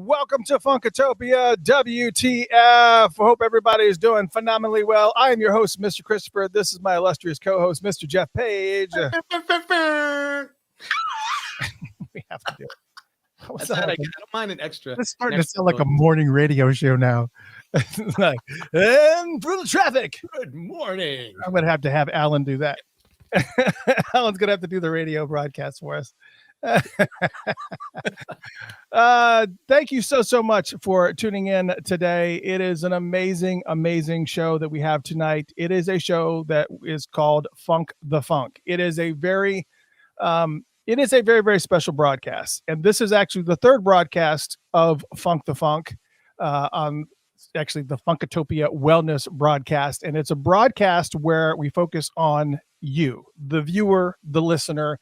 Welcome to Funkatopia WTF. Hope everybody is doing phenomenally well. I am your host, Mr. Christopher. This is my illustrious co-host, Mr. Jeff Page. We have to do it. I don't mind an extra. It's starting to sound like a morning radio show now. Like, and through the traffic. Good morning. I'm going to have Alan do that. Alan's going to have to do the radio broadcast for us. Thank you so much for tuning in today. It is an amazing show that we have tonight. It is a show that is called Funk the Funk. It is a very special broadcast, and this is actually the third broadcast of Funk the Funk on actually the Funkatopia Wellness broadcast. And it's a broadcast where we focus on you, the viewer, the listener,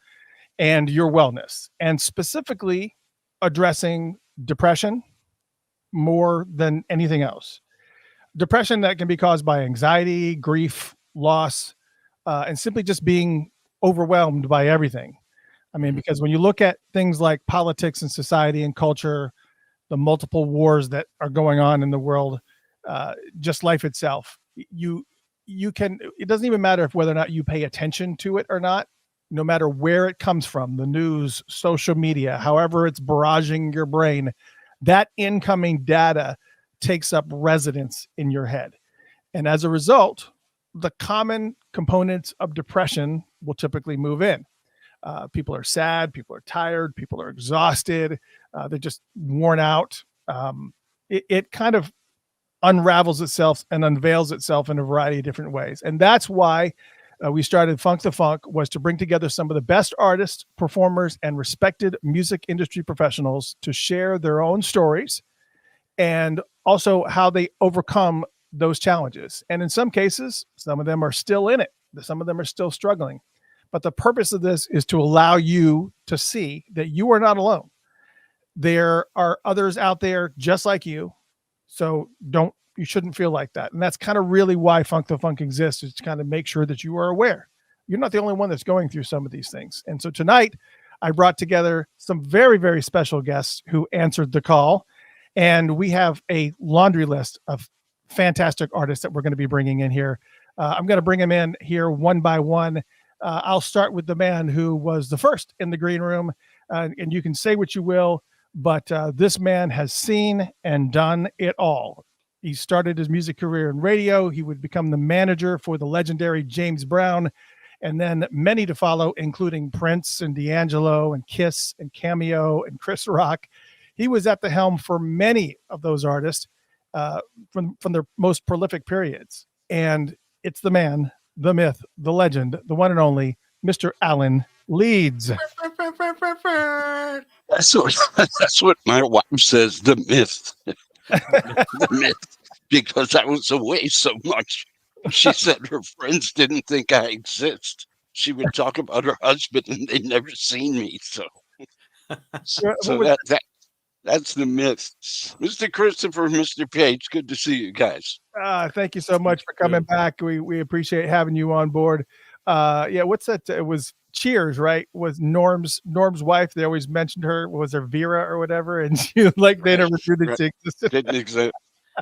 and your wellness, and specifically addressing depression more than anything else. Depression that can be caused by anxiety, grief, loss, and simply just being overwhelmed by everything. I mean, because when you look at things like politics and society and culture, the multiple wars that are going on in the world, just life itself, it doesn't even matter whether or not you pay attention to it or not. No matter where it comes from, the news, social media, however it's barraging your brain, that incoming data takes up residence in your head. And as a result, the common components of depression will typically move in. People are sad, people are tired, people are exhausted, they're just worn out. It kind of unravels itself and unveils itself in a variety of different ways. And that's why we started Funk the Funk, was to bring together some of the best artists, performers, and respected music industry professionals to share their own stories and also how they overcome those challenges. And in some cases, some of them are still in it. Some of them are still struggling. But the purpose of this is to allow you to see that you are not alone. There are others out there just like you. So you shouldn't feel like that. And that's kind of really why Funk the Funk exists, is to kind of make sure that you are aware. You're not the only one that's going through some of these things. And so tonight I brought together some very special guests who answered the call. And we have a laundry list of fantastic artists that we're going to be bringing in here. I'm going to bring them in here one by one. I'll start with the man who was the first in the green room. And you can say what you will, but this man has seen and done it all. He started his music career in radio. He would become the manager for the legendary James Brown, and then many to follow, including Prince and D'Angelo and Kiss and Cameo and Chris Rock. He was at the helm for many of those artists from their most prolific periods. And it's the man, the myth, the legend, the one and only Mr. Alan Leeds. That's what my wife says, the myth. The myth, because I was away so much. She said her friends didn't think I exist. She would talk about her husband and they'd never seen me. So that's the myth. Mr. Christopher, Mr. Page, good to see you guys. Thank you so much for coming back. We appreciate having you on board. What's that? It was Cheers, right? Was Norm's wife. They always mentioned her. Was her Vera or whatever? And she they never knew that she existed. Didn't exist.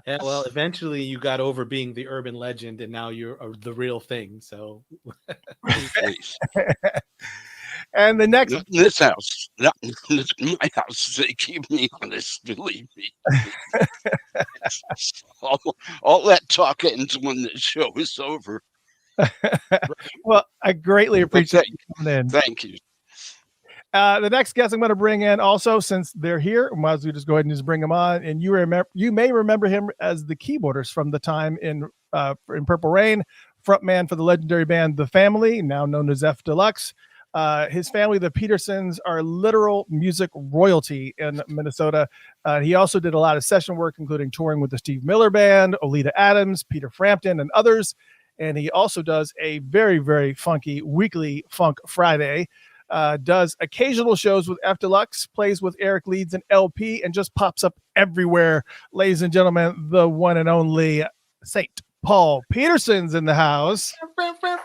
Yeah, well, eventually you got over being the urban legend, and now you're the real thing. So, and the next, not in this house, not in my house, they keep me honest. Believe me. all that talk ends when the show is over. Well, I greatly appreciate you coming in. Thank you. The next guest I'm going to bring in also, since they're here, might as well just go ahead and just bring them on. And you may remember him as the keyboardist from the time in Purple Rain, frontman for the legendary band The Family, now known as F Deluxe. His family, the Petersons, are literal music royalty in Minnesota. He also did a lot of session work, including touring with the Steve Miller Band, Oleta Adams, Peter Frampton, and others. And he also does a very funky weekly Funk Friday, does occasional shows with F Deluxe, plays with Eric Leeds and LP, and just pops up everywhere. Ladies and gentlemen, the one and only St. Paul Peterson's in the house.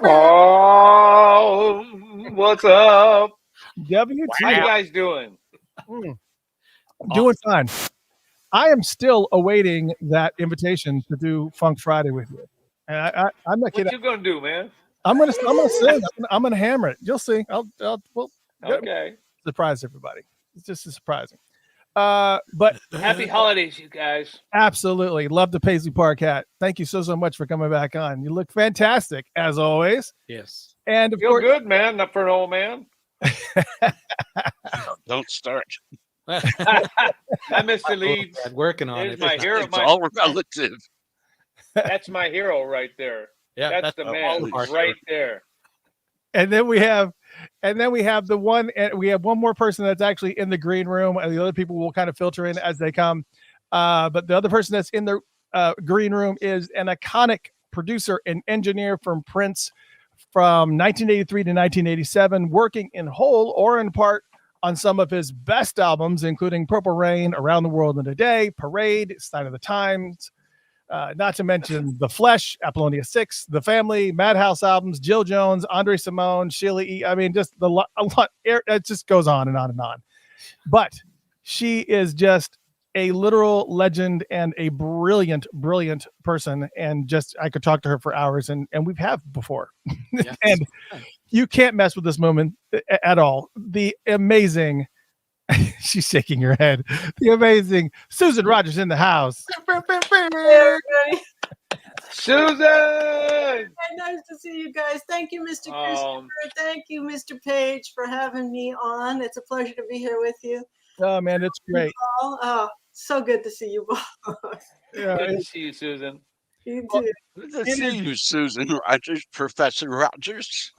Oh, what's up? WT. How you guys doing? Doing fine. I am still awaiting that invitation to do Funk Friday with you. And I'm not What kidding. you gonna do, man? I'm gonna sing. I'm gonna hammer it. You'll see. We'll Okay. surprise everybody. It's just surprising. But Happy holidays, you guys. absolutely love the Paisley Park hat. Thank you so much for coming back on. You look fantastic as always. Yes. And of Feel course, good, man. Not for an old man. Don't start. I missed the lead. Working on There's it. my hero. It's all relative. That's my hero right there. Yeah, That's the all man of our right there. and then we have the one, and we have one more person that's actually in the green room, and the other people will kind of filter in as they come. But the other person that's in the green room is an iconic producer and engineer from Prince from 1983 to 1987, working in whole or in part on some of his best albums, including Purple Rain, Around the World in a Day, Parade, Sign of the Times, not to mention The Flesh, Apollonia 6, The Family, Madhouse albums, Jill Jones, Andre Simone, Sheila E. I mean, just a lot. It just goes on and on and on. But she is just a literal legend and a brilliant, brilliant person. And just, I could talk to her for hours, and we've have before. Yes. And you can't mess with this moment at all. The amazing, she's shaking her head. The amazing Susan Rogers in the house. Hey, everybody. Susan. Hey, nice to see you guys. Thank you, Mr. Um, Christopher. Thank you, Mr. Page, for having me on. It's a pleasure to be here with you Oh man, it's great. all. Oh, so good to see you both. Yeah, Good to it's- see you, Susan. You too. Good to see you, Susan Rogers, Professor Rogers.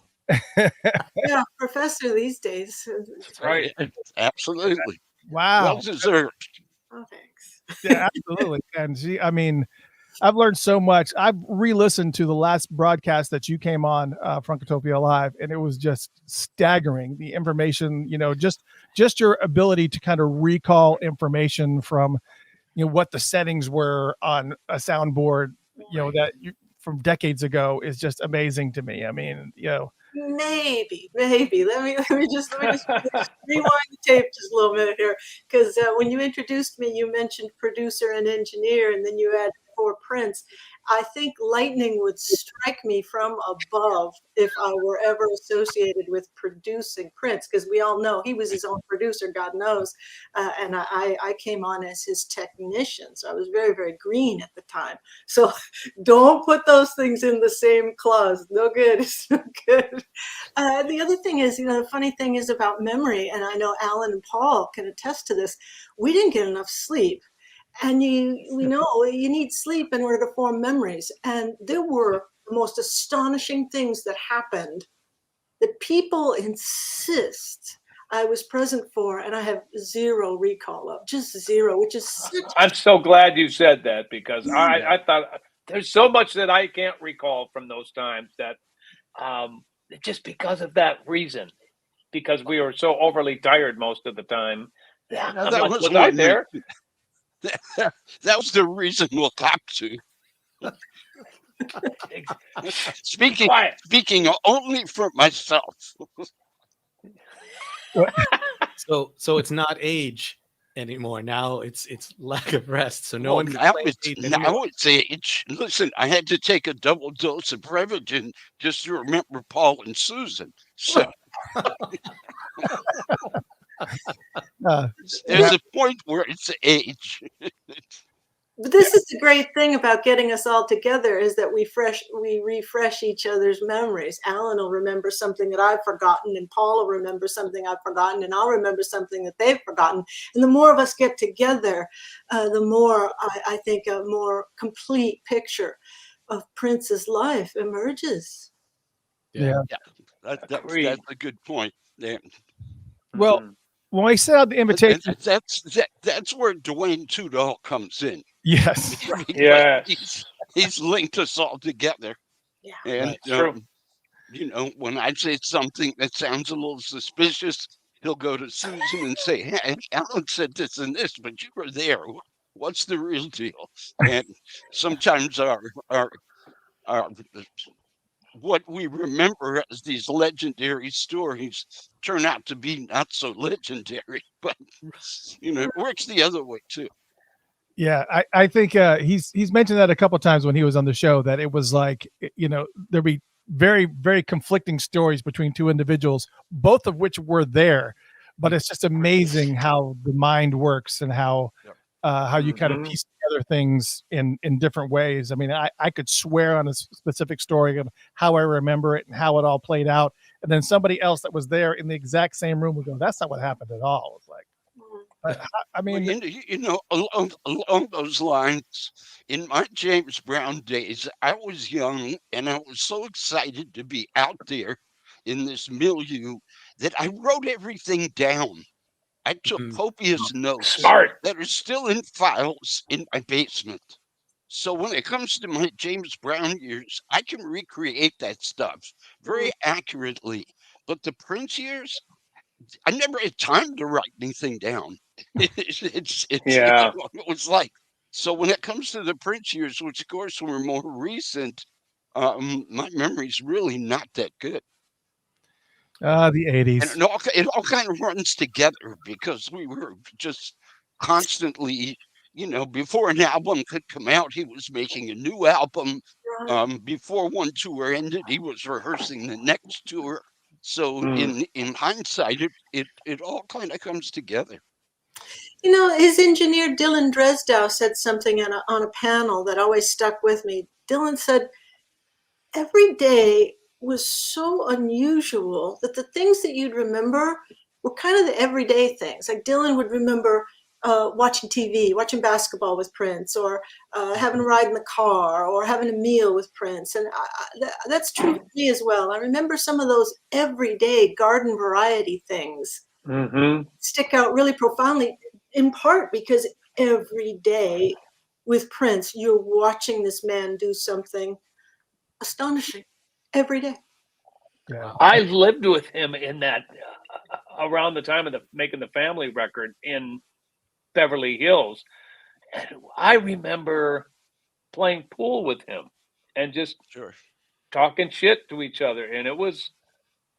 Yeah, professor these days. That's right. Absolutely. wow. Well deserved. Oh, thanks. Yeah, absolutely. And I mean, I've learned so much. I've re-listened to the last broadcast that you came on, Funkatopia Live, and it was just staggering. The information, just your ability to kind of recall information from, what the settings were on a soundboard, that you from decades ago is just amazing to me. I mean, Maybe. Let me just rewind the tape just a little minute here, because when you introduced me, you mentioned producer and engineer, and then you added for Prince. I think lightning would strike me from above if I were ever associated with producing Prince, because we all know he was his own producer, God knows, and I came on as his technician, so I was very, very green at the time. So don't put those things in the same clause. No good. It's no good. The other thing is, the funny thing is about memory, and I know Alan and Paul can attest to this. We didn't get enough sleep. And we know you need sleep in order to form memories. And there were the most astonishing things that happened that people insist I was present for, and I have zero recall of, just zero, which is such I'm so glad you said that, because I thought there's so much that I can't recall from those times, that just because of that reason, because we were so overly tired most of the time. Yeah, I'm that like, was was I one there? That was the reason we'll talk to. Speaking Quiet. only for myself. So it's not age anymore. Now it's lack of rest. So no Well, one can now play it's age anymore. now it's age. Listen, I had to take a double dose of Prevagen just to remember Paul and Susan. So there's a point where it's age. But this is the great thing about getting us all together, is that we refresh each other's memories. Alan will remember something that I've forgotten, and Paul will remember something I've forgotten, and I'll remember something that they've forgotten. And the more of us get together, the more I think a more complete picture of Prince's life emerges. Yeah. That's Agreed. a good point. Yeah. Well, Mhm. when I sent out the invitation, That's where Dwayne Tudor comes in. yes, Because Yes. he's linked us all together. Yeah. And True. when I say something that sounds a little suspicious, he'll go to Susan and say, "Hey, Alan said this and this, but you were there. What's the real deal?" And sometimes our what we remember as these legendary stories turn out to be not so legendary, but it works the other way too. Yeah, I think he's mentioned that a couple of times when he was on the show, that it was like, there'd be very, very conflicting stories between two individuals, both of which were there. But it's just amazing how the mind works and how Yep. how you kind of Mhm. piece together things in different ways. I mean, I could swear on a specific story of how I remember it and how it all played out, and then somebody else that was there in the exact same room would go, "That's not what happened at all." It's like, Mm. I Well, mean, along those lines, in my James Brown days, I was young and I was so excited to be out there in this milieu that I wrote everything down. I took Mhm. copious notes Smart. that are still in files in my basement. So when it comes to my James Brown years, I can recreate that stuff very accurately. But the Prince years, I never had time to write anything down. Yeah. It was like, so when it comes to the Prince years, which of course were more recent, my memory's really not that good. the And 80s. it all kind of runs together because we were just constantly, before an album could come out, he was making a new album. Right. Before one tour ended, he was rehearsing the next tour. So Mm. in hindsight, it all kind of comes together. His engineer, Dylan Dresdow, said something on a panel that always stuck with me. Dylan said, every day was so unusual that the things that you'd remember were kind of the everyday things. Like Dylan would remember watching TV, watching basketball with Prince, or having a ride in the car, or having a meal with Prince. And that's true for me as well. I remember some of those everyday garden variety things Hmm. stick out really profoundly, in part because every day with Prince, you're watching this man do something astonishing every day. Yeah. I lived with him in that around the time of the making the family record in Beverly Hills. And I remember playing pool with him and just Sure. talking shit to each other. And it was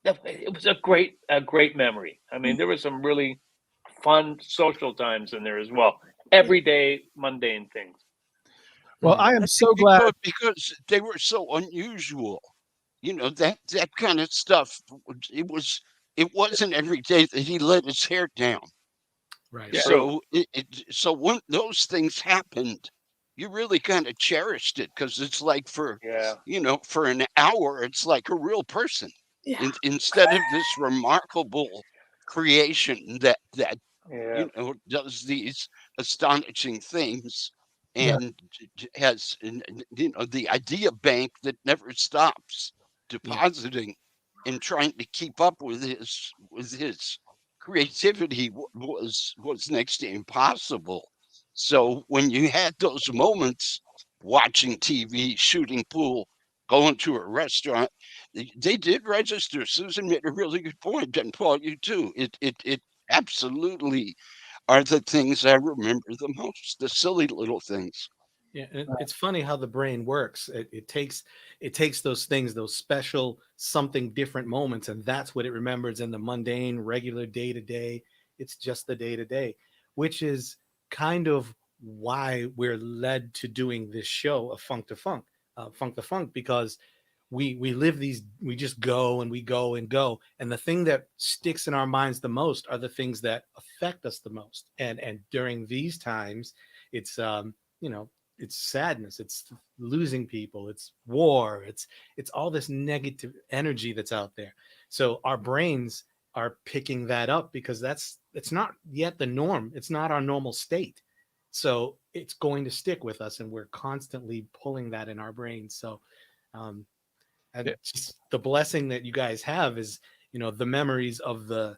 a great memory. I mean, there was some really fun social times in there as well. Everyday mundane things. Well, Mm. I I am think so glad. because they were so unusual. That kind of stuff. It wasn't every day that he let his hair down. Right. Yeah. So when those things happened, you really kind of cherished it because it's like Yeah. for an hour, it's like a real person Yeah. instead of this remarkable creation that Yeah. does these astonishing things Yeah. and has the idea bank that never stops Yeah. depositing and trying to keep up with his creativity was next to impossible. So when you had those moments watching TV, shooting pool, going to a restaurant, they did register. Susan made a really good point, and Paul, you too. It absolutely are the things I remember the most, the silly little things. Yeah, and it's funny how the brain works. It takes those things, those special something different moments, and that's what it remembers in the mundane, regular day to day. It's just the day to day, which is kind of why we're led to doing this show of Funk to Funk, because we live these, we just go and we go and go, and the thing that sticks in our minds the most are the things that affect us the most. And during these times, it's you know it's sadness, it's losing people, it's war, it's all this negative energy that's out there. So our brains are picking that up because it's not yet the norm, it's not our normal state. So it's going to stick with us, and we're constantly pulling that in our brains. So um and Yeah. just the blessing that you guys have is the memories of the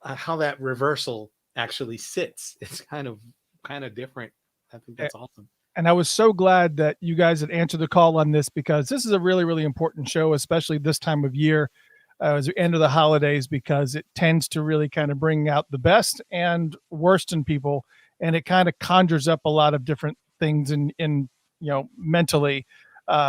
how that reversal actually sits. It's kind of different. I think that's awesome. And I was so glad that you guys had answered the call on this, because this is a really, really important show, especially this time of year, as we enter the holidays, because it tends to really kind of bring out the best and worst in people. And it kind of conjures up a lot of different things in mentally,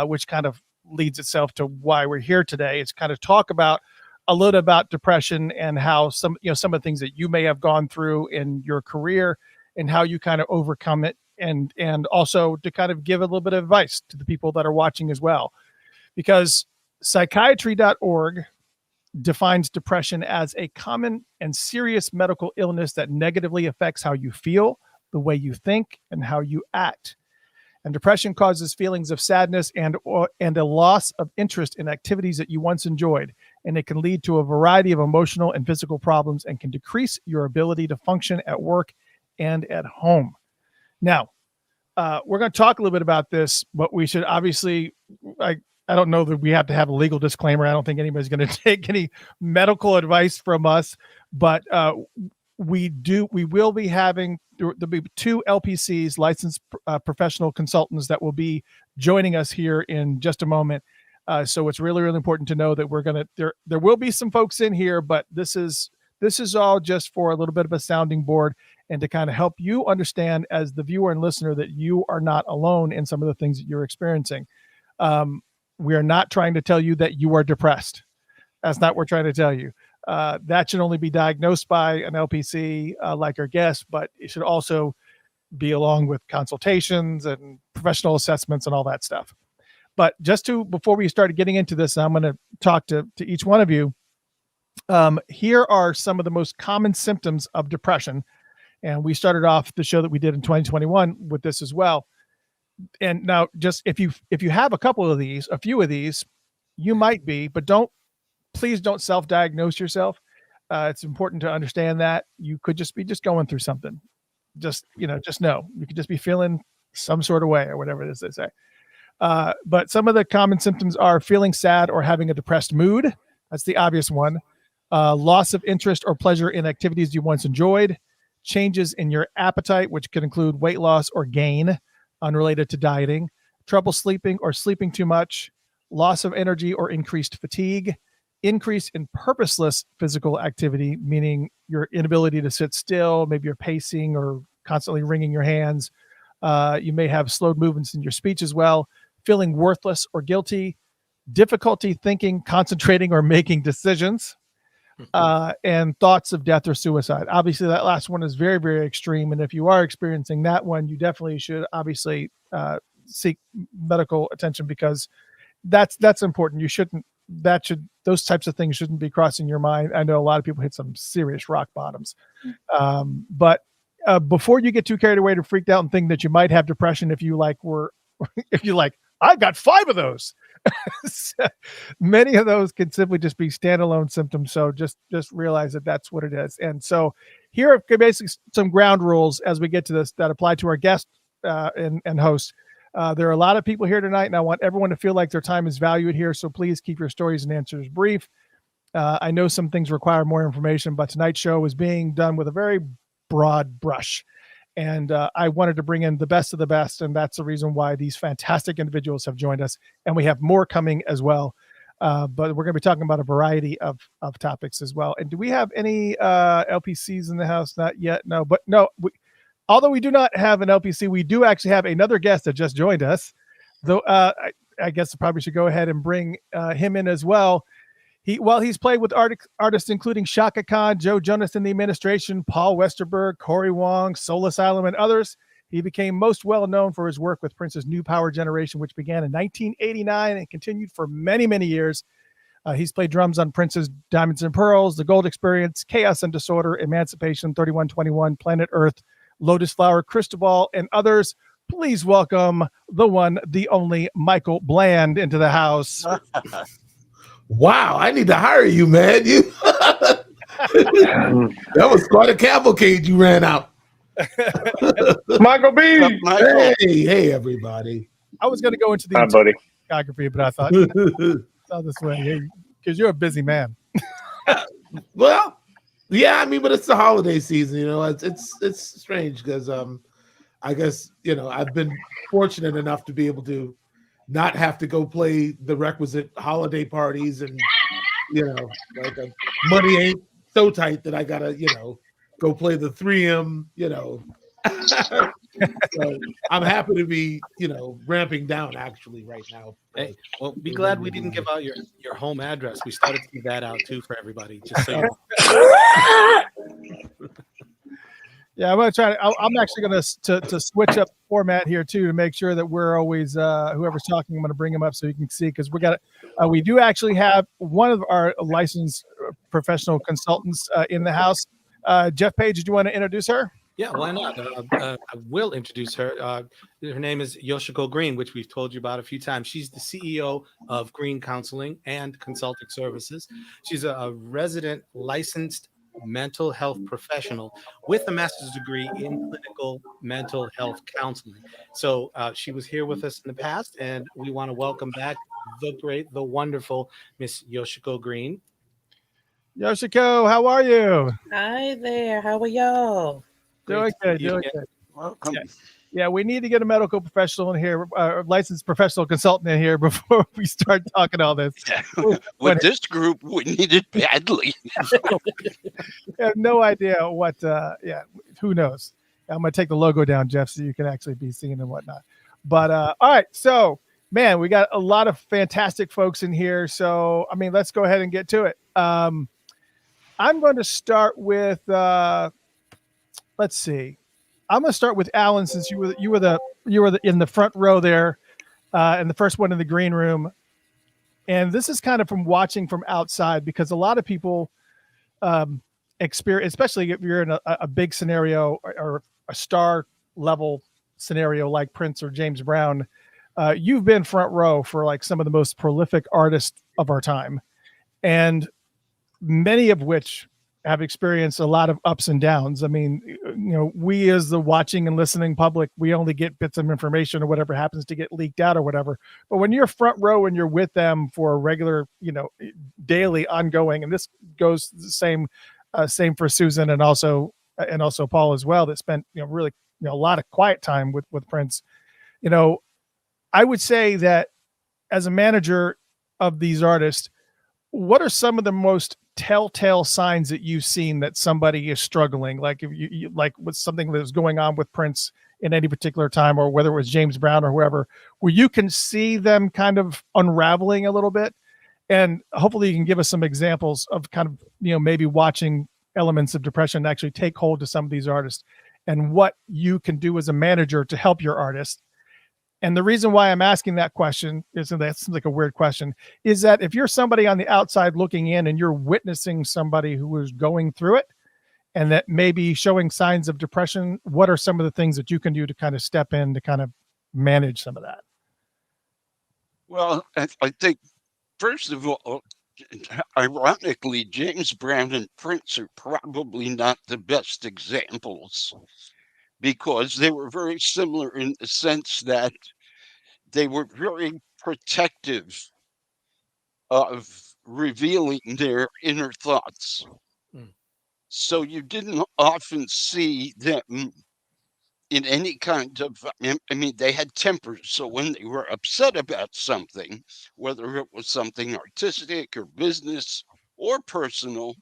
which kind of leads itself to why we're here today. It's kind of talk about a little about depression and how some of the things that you may have gone through in your career and how you kind of overcome it, and also to kind of give a little bit of advice to the people that are watching as well, because psychiatry.org defines depression as a common and serious medical illness that negatively affects how you feel, the way you think, and how you act. And depression causes feelings of sadness and a loss of interest in activities that you once enjoyed. And it can lead to a variety of emotional and physical problems and can decrease your ability to function at work and at home. Now, we're going to talk a little bit about this, but we should obviously, I don't know that we have to have a legal disclaimer. I don't think anybody's going to take any medical advice from us, but we will be having, there'll be 2 LPCs, licensed professional consultants, that will be joining us here in just a moment. So it's really, really important to know that there will be some folks in here, but this is all just for a little bit of a sounding board and to kind of help you understand, as the viewer and listener, that you are not alone in some of the things that you're experiencing. We are not trying to tell you that you are depressed. That's not what we're trying to tell you. That should only be diagnosed by an LPC like our guest, but it should also be along with consultations and professional assessments and all that stuff. But before we started getting into this, I'm going to talk to each one of you. Here are some of the most common symptoms of depression. And we started off the show that we did in 2021 with this as well. And now, just if you have a few of these, you might be, but please don't self-diagnose yourself. It's important to understand that you could just be going through something. Just know you could just be feeling some sort of way or whatever it is they say. But some of the common symptoms are feeling sad or having a depressed mood. That's the obvious one. Loss of interest or pleasure in activities you once enjoyed. Changes in your appetite, which could include weight loss or gain unrelated to dieting. Trouble sleeping or sleeping too much. Loss of energy or increased fatigue. Increase in purposeless physical activity, meaning your inability to sit still. Maybe you're pacing or constantly wringing your hands. You may have slowed movements in your speech as well. Feeling worthless or guilty. Difficulty thinking, concentrating, or making decisions. And thoughts of death or suicide. Obviously, that last one is very, very extreme. And if you are experiencing that one, you definitely should obviously seek medical attention, because that's important. Those types of things shouldn't be crossing your mind. I know a lot of people hit some serious rock bottoms. But before you get too carried away to freaked out and think that you might have depression, if you I've got 5 of those. Many of those can simply just be standalone symptoms. So just realize that that's what it is. And so here are basically some ground rules as we get to this that apply to our guest and host. There are a lot of people here tonight, and I want everyone to feel like their time is valued here. So please keep your stories and answers brief. I know some things require more information, but tonight's show is being done with a very broad brush. And I wanted to bring in the best of the best. And that's the reason why these fantastic individuals have joined us. And we have more coming as well. But we're going to be talking about a variety of topics as well. And do we have any LPCs in the house? Not yet. No, but no. Although we do not have an LPC, we do actually have another guest that just joined us. Though I guess I probably should go ahead and bring him in as well. He's played with artists including Shaka Khan, Joe Jonas in the Administration, Paul Westerberg, Corey Wong, Soul Asylum, and others. He became most well known for his work with Prince's New Power Generation, which began in 1989 and continued for many, many years. He's played drums on Prince's Diamonds and Pearls, The Gold Experience, Chaos and Disorder, Emancipation, 3121, Planet Earth, Lotus Flower, Cristobal, and others. Please welcome the one, the only Michael Bland into the house. Wow, I need to hire you, man. That was quite a cavalcade you ran out. Michael B. Hey, everybody. I was going to go into the discography, but I thought this way because you're a busy man. Well, yeah, I mean, but it's the holiday season, it's strange because I guess, I've been fortunate enough to be able to not have to go play the requisite holiday parties and, money ain't so tight that I gotta, go play the 3M, So I'm happy to be, ramping down actually right now. Hey, well, be glad we didn't give out your home address. We started to give that out too for everybody. Just so you know. Yeah, I'm gonna try. I'm actually gonna to switch up the format here too to make sure that we're always whoever's talking. I'm gonna bring him up so you can see because we do actually have one of our licensed professional consultants in the house. Jeff Page, do you want to introduce her? Yeah, why not? I will introduce her. Her name is Yoshiko Green, which we've told you about a few times. She's the CEO of Green Counseling and Consulting Services. She's a resident licensed mental health professional with a master's degree in clinical mental health counseling. So she was here with us in the past, and we want to welcome back the great, the wonderful Miss Yoshiko Green. Yoshiko, how are you? Hi there. How are y'all? Doing good. Doing good. Welcome. Yeah, we need to get a medical professional in here, licensed professional consultant in here before we start talking all this. With this group, we need it badly. I have no idea what. Who knows? I'm gonna take the logo down, Jeff, so you can actually be seen and whatnot. But all right, so man, we got a lot of fantastic folks in here. So I mean, let's go ahead and get to it. I'm going to start with. Let's see. I'm going to start with Alan since you were in the front row there, and the first one in the green room. And this is kind of from watching from outside because a lot of people experience, especially if you're in a big scenario or a star level scenario like Prince or James Brown, you've been front row for like some of the most prolific artists of our time, and many of which have experienced a lot of ups and downs. I mean, we as the watching and listening public, we only get bits of information or whatever happens to get leaked out or whatever. But when you're front row and you're with them for a regular, daily ongoing, and this goes the same for Susan and also Paul as well, that spent, really, a lot of quiet time with Prince. I would say that as a manager of these artists, what are some of the most telltale signs that you've seen that somebody is struggling, like if you like with something that was going on with Prince in any particular time, or whether it was James Brown or whoever, where you can see them kind of unraveling a little bit? And hopefully you can give us some examples of kind of, maybe watching elements of depression actually take hold to some of these artists and what you can do as a manager to help your artist. And the reason why I'm asking that question is, and that seems like a weird question, is that if you're somebody on the outside looking in and you're witnessing somebody who is going through it and that may be showing signs of depression, what are some of the things that you can do to kind of step in to kind of manage some of that? Well, I think, first of all, ironically, James Brown and Prince are probably not the best examples because they were very similar in the sense that they were very protective of revealing their inner thoughts. So you didn't often see them in any kind of, I mean, they had tempers. So when they were upset about something, whether it was something artistic or business or personal,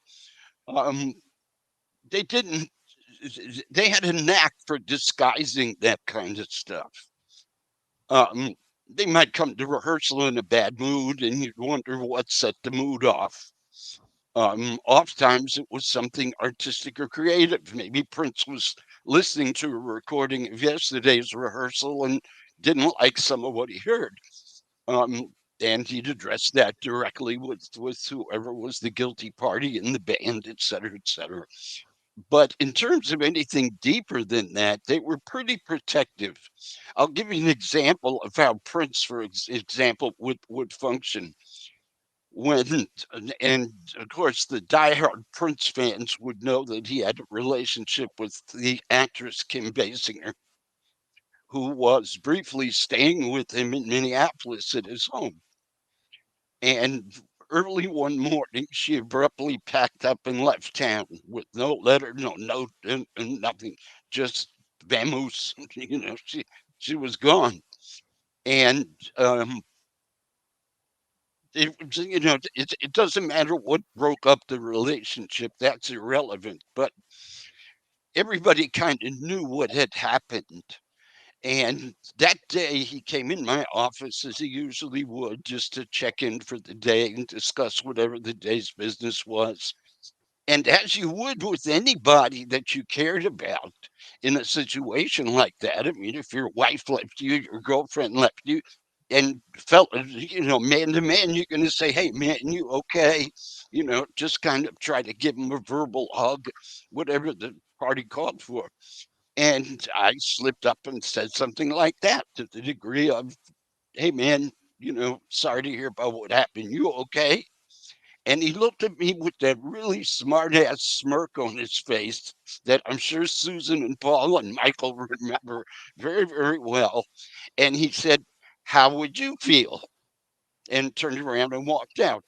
they had a knack for disguising that kind of stuff. They might come to rehearsal in a bad mood and you'd wonder what set the mood off. Oftentimes it was something artistic or creative. Maybe Prince was listening to a recording of yesterday's rehearsal and didn't like some of what he heard. And he'd address that directly with whoever was the guilty party in the band, et cetera, et cetera. But in terms of anything deeper than that, they were pretty protective. I'll give you an example of how Prince, for example, would function. And of course, the diehard Prince fans would know that he had a relationship with the actress Kim Basinger, who was briefly staying with him in Minneapolis at his home. And early one morning, she abruptly packed up and left town with no letter, no note, and nothing, just vamoose. She was gone. And it doesn't matter what broke up the relationship, that's irrelevant. But everybody kind of knew what had happened. And that day he came in my office as he usually would, just to check in for the day and discuss whatever the day's business was. And as you would with anybody that you cared about in a situation like that, I mean, if your wife left you, your girlfriend left you, and felt, man to man, you're going to say, hey, man, you okay? Just kind of try to give him a verbal hug, whatever the party called for. And I slipped up and said something like that, to the degree of, hey, man, sorry to hear about what happened. You okay? And he looked at me with that really smart ass smirk on his face that I'm sure Susan and Paul and Michael remember very, very well. And he said, how would you feel? And turned around and walked out.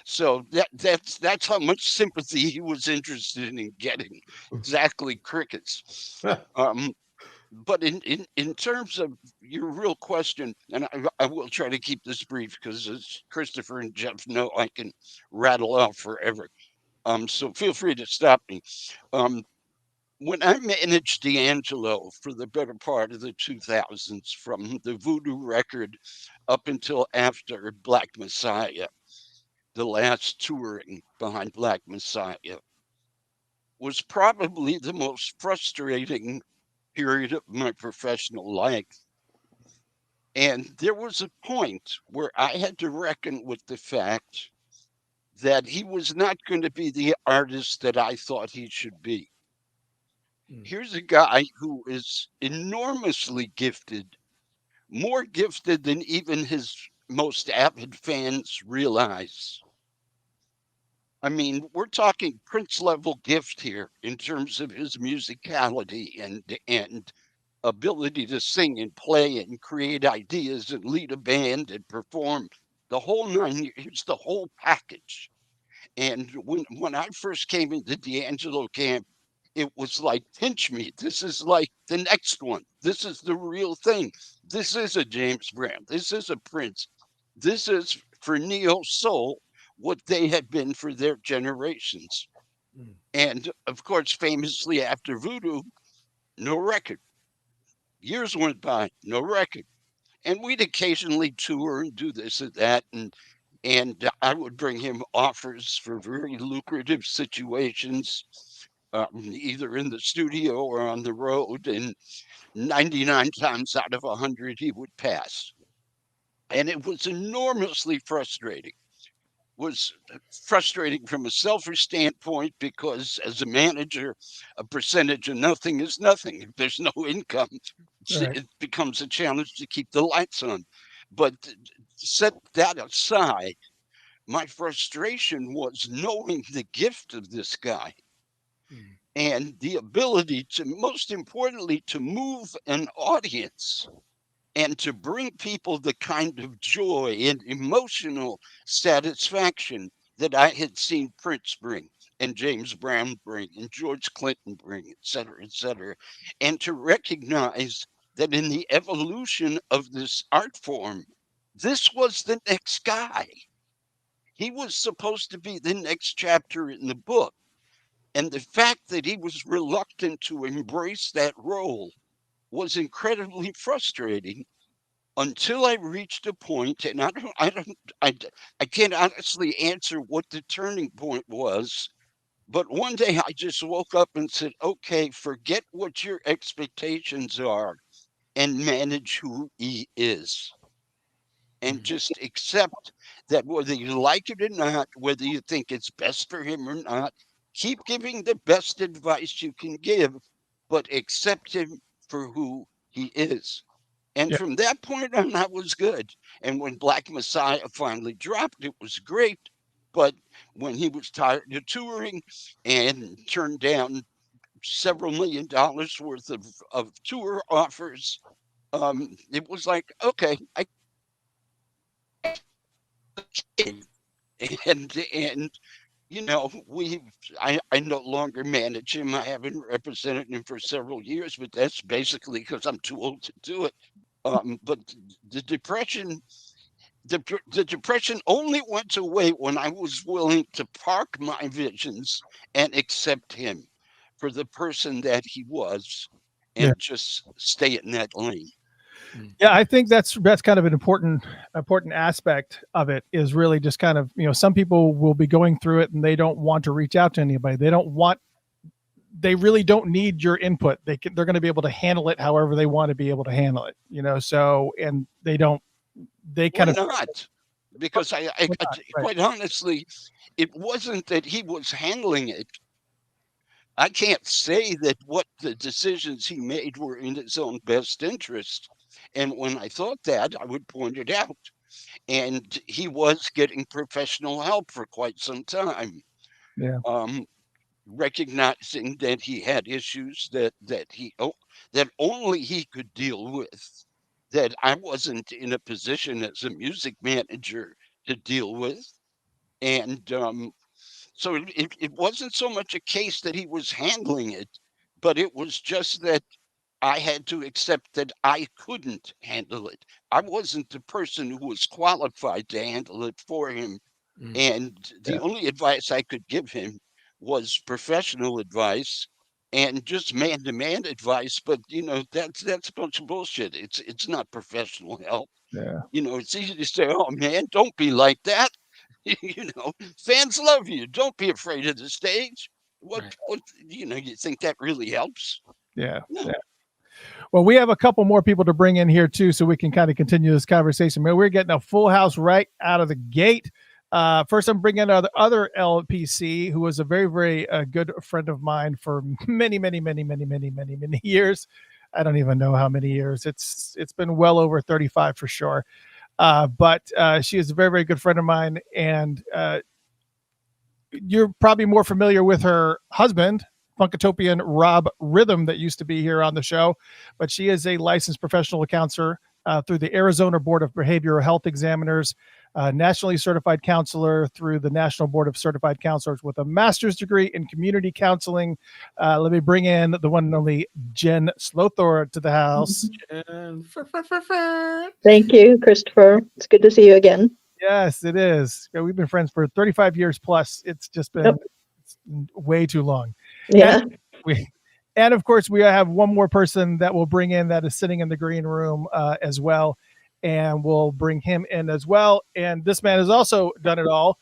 So that's how much sympathy he was interested in getting. Exactly, crickets. But in terms of your real question, and I will try to keep this brief because as Christopher and Jeff know, I can rattle off forever. So feel free to stop me. When I managed D'Angelo for the better part of the 2000s, from the Voodoo record up until after Black Messiah, the last touring behind Black Messiah, was probably the most frustrating period of my professional life. And there was a point where I had to reckon with the fact that he was not going to be the artist that I thought he should be. Here's a guy who is enormously gifted, more gifted than even his most avid fans realize. I mean, we're talking Prince level gift here in terms of his musicality and ability to sing and play and create ideas and lead a band and perform the whole nine. It's the whole package. And when I first came into D'Angelo camp, it was like, pinch me. This is like the next one. This is the real thing. This is a James Brown. This is a Prince. This is for neo soul what they had been for their generations. And of course, famously after Voodoo, no record. Years went by, no record. And we'd occasionally tour and do this and that. And I would bring him offers for very lucrative situations, either in the studio or on the road. And 99 times out of 100, he would pass. And it was enormously frustrating. Was frustrating from a selfish standpoint because as a manager, a percentage of nothing is nothing. If there's no income, Right. it becomes a challenge to keep the lights on. But set that aside, my frustration was knowing the gift of this guy and the ability to, most importantly, to move an audience and to bring people the kind of joy and emotional satisfaction that I had seen Prince bring and James Brown bring and George Clinton bring, et cetera, and to recognize that in the evolution of this art form, this was the next guy. He was supposed to be the next chapter in the book. And the fact that he was reluctant to embrace that role was incredibly frustrating until I reached a point, and I can't honestly answer what the turning point was. But one day I just woke up and said, okay, forget what your expectations are and manage who he is. And just accept that whether you like it or not, whether you think it's best for him or not, keep giving the best advice you can give, but accept him for who he is. And Yeah. from that point on, that was good. And when Black Messiah finally dropped, it was great. But when he was tired of touring and turned down several $1,000,000 worth of tour offers, it was like, okay, I can. And I no longer manage him. I haven't represented him for several years, but that's basically because I'm too old to do it. But the depression, the depression only went away when I was willing to park my visions and accept him for the person that he was, Yeah. and just stay in that lane. Yeah, I think that's kind of an important aspect of it, is really just kind of, some people will be going through it and they don't want to reach out to anybody. They really don't need your input. They're going to be able to handle it however they want to be able to handle it, so, and they kind Why of not? Because I Why not? Right. quite honestly, it wasn't that he was handling it. I can't say that what the decisions he made were in his own best interest. And when I thought that, I would point it out. And he was getting professional help for quite some time. Yeah. Recognizing that he had issues that only he could deal with, that I wasn't in a position as a music manager to deal with. And so it wasn't so much a case that he was handling it, but it was just that I had to accept that I couldn't handle it. I wasn't the person who was qualified to handle it for him. And the only advice I could give him was professional advice and just man-to-man advice. But that's a bunch of bullshit. It's not professional help. Yeah. It's easy to say, "Oh man, don't be like that." Fans love you. Don't be afraid of the stage. What you think that really helps? Yeah. No. Yeah. Well, we have a couple more people to bring in here too, so we can kind of continue this conversation. Man, we're getting a full house right out of the gate. First, I'm bringing other LPC, who was a very, very good friend of mine for many, many, many, many, many, many, many years. I don't even know how many years. It's been well over 35 for sure. But she is a very, very good friend of mine, and you're probably more familiar with her husband, Funkatopian Rob Rhythm, that used to be here on the show. But she is a licensed professional counselor through the Arizona Board of Behavioral Health Examiners, nationally certified counselor through the National Board of Certified Counselors with a master's degree in community counseling. Let me bring in the one and only Jen Slothor to the house. Thank you, Christopher. It's good to see you again. Yes, it is. Yeah, we've been friends for 35 years plus. It's just been way too long. Yeah. And of course, we have one more person that we'll bring in that is sitting in the green room as well. And we'll bring him in as well. And this man has also done it all.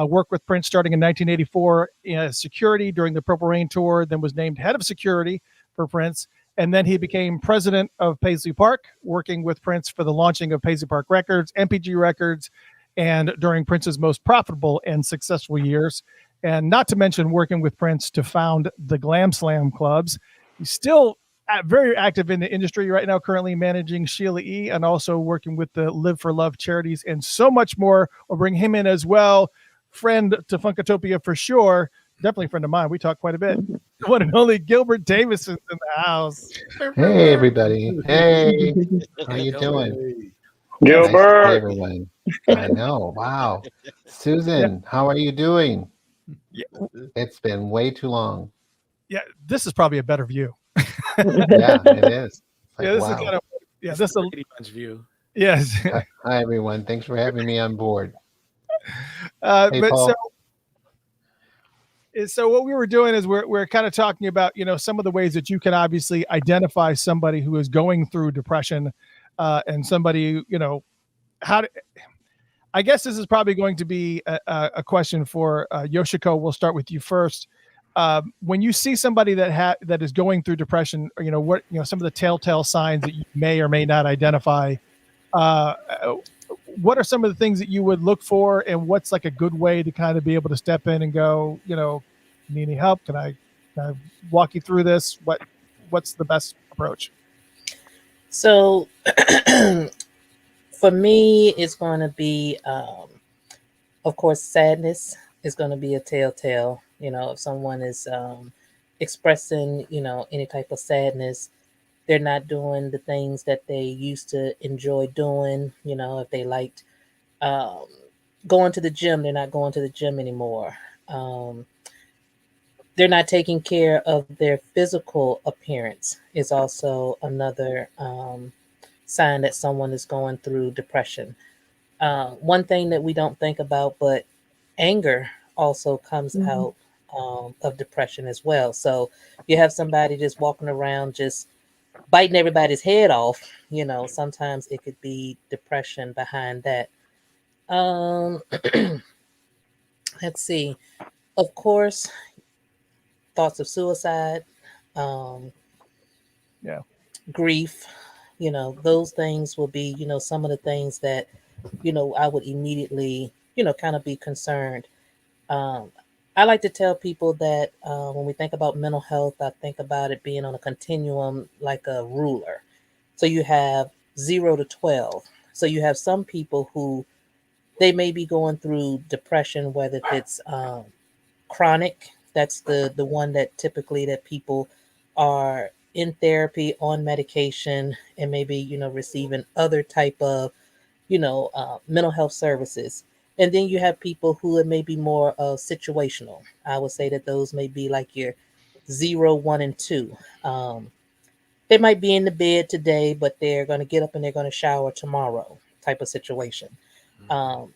Worked with Prince starting in 1984 in security during the Purple Rain tour, then was named head of security for Prince. And then he became president of Paisley Park, working with Prince for the launching of Paisley Park Records, MPG Records, and during Prince's most profitable and successful years. And not to mention working with Prince to found the Glam Slam clubs. He's still very active in the industry right now, currently managing Sheila E. and also working with the Live for Love charities and so much more. We'll bring him in as well. Friend to Funkatopia for sure. Definitely a friend of mine. We talk quite a bit. The one and only Gilbert Davison in the house. Hey, everybody. Hey, how you doing? Gilbert. Nice to see everyone. I know. Wow. Susan, how are you doing? Yeah. It's been way too long. Yeah, this is probably a better view. Yeah, it is. Like, Yeah, this wow. is kind of this is a pretty much view. yes. Hi, everyone. Thanks for having me on board. Hey, But Paul. so what we were doing is we're kind of talking about some of the ways that you can obviously identify somebody who is going through depression, and somebody I guess this is probably going to be a question for Yoshiko. We'll start with you first. When you see somebody that is going through depression, or what some of the telltale signs that you may or may not identify, what are some of the things that you would look for, and what's like a good way to kind of be able to step in and go, need any help? Can I walk you through this? What's the best approach? So for me, it's going to be, of course, sadness is going to be a telltale. If someone is expressing, any type of sadness, they're not doing the things that they used to enjoy doing. If they liked going to the gym, they're not going to the gym anymore. They're not taking care of their physical appearance is also another sign that someone is going through depression. One thing that we don't think about, but anger also comes out of depression as well. So you have somebody just walking around just biting everybody's head off, you know, sometimes it could be depression behind that. Um, let's see. Of course, thoughts of suicide, um, Yeah. grief, you know, those things will be, you know, some of the things that, you know, I would immediately, you know, kind of be concerned. Um, I like to tell people that when we think about mental health, I think about it being on a continuum like a ruler. So you have 0 to 12. So you have some people who they may be going through depression, whether it's chronic. That's the one that typically that people are in therapy on medication and maybe, you know, receiving other type of, you know, mental health services. And then you have people who it may be more situational. I would say that those may be like your 0, 1, and 2. They might be in the bed today, but they're going to get up and they're going to shower tomorrow type of situation. Um,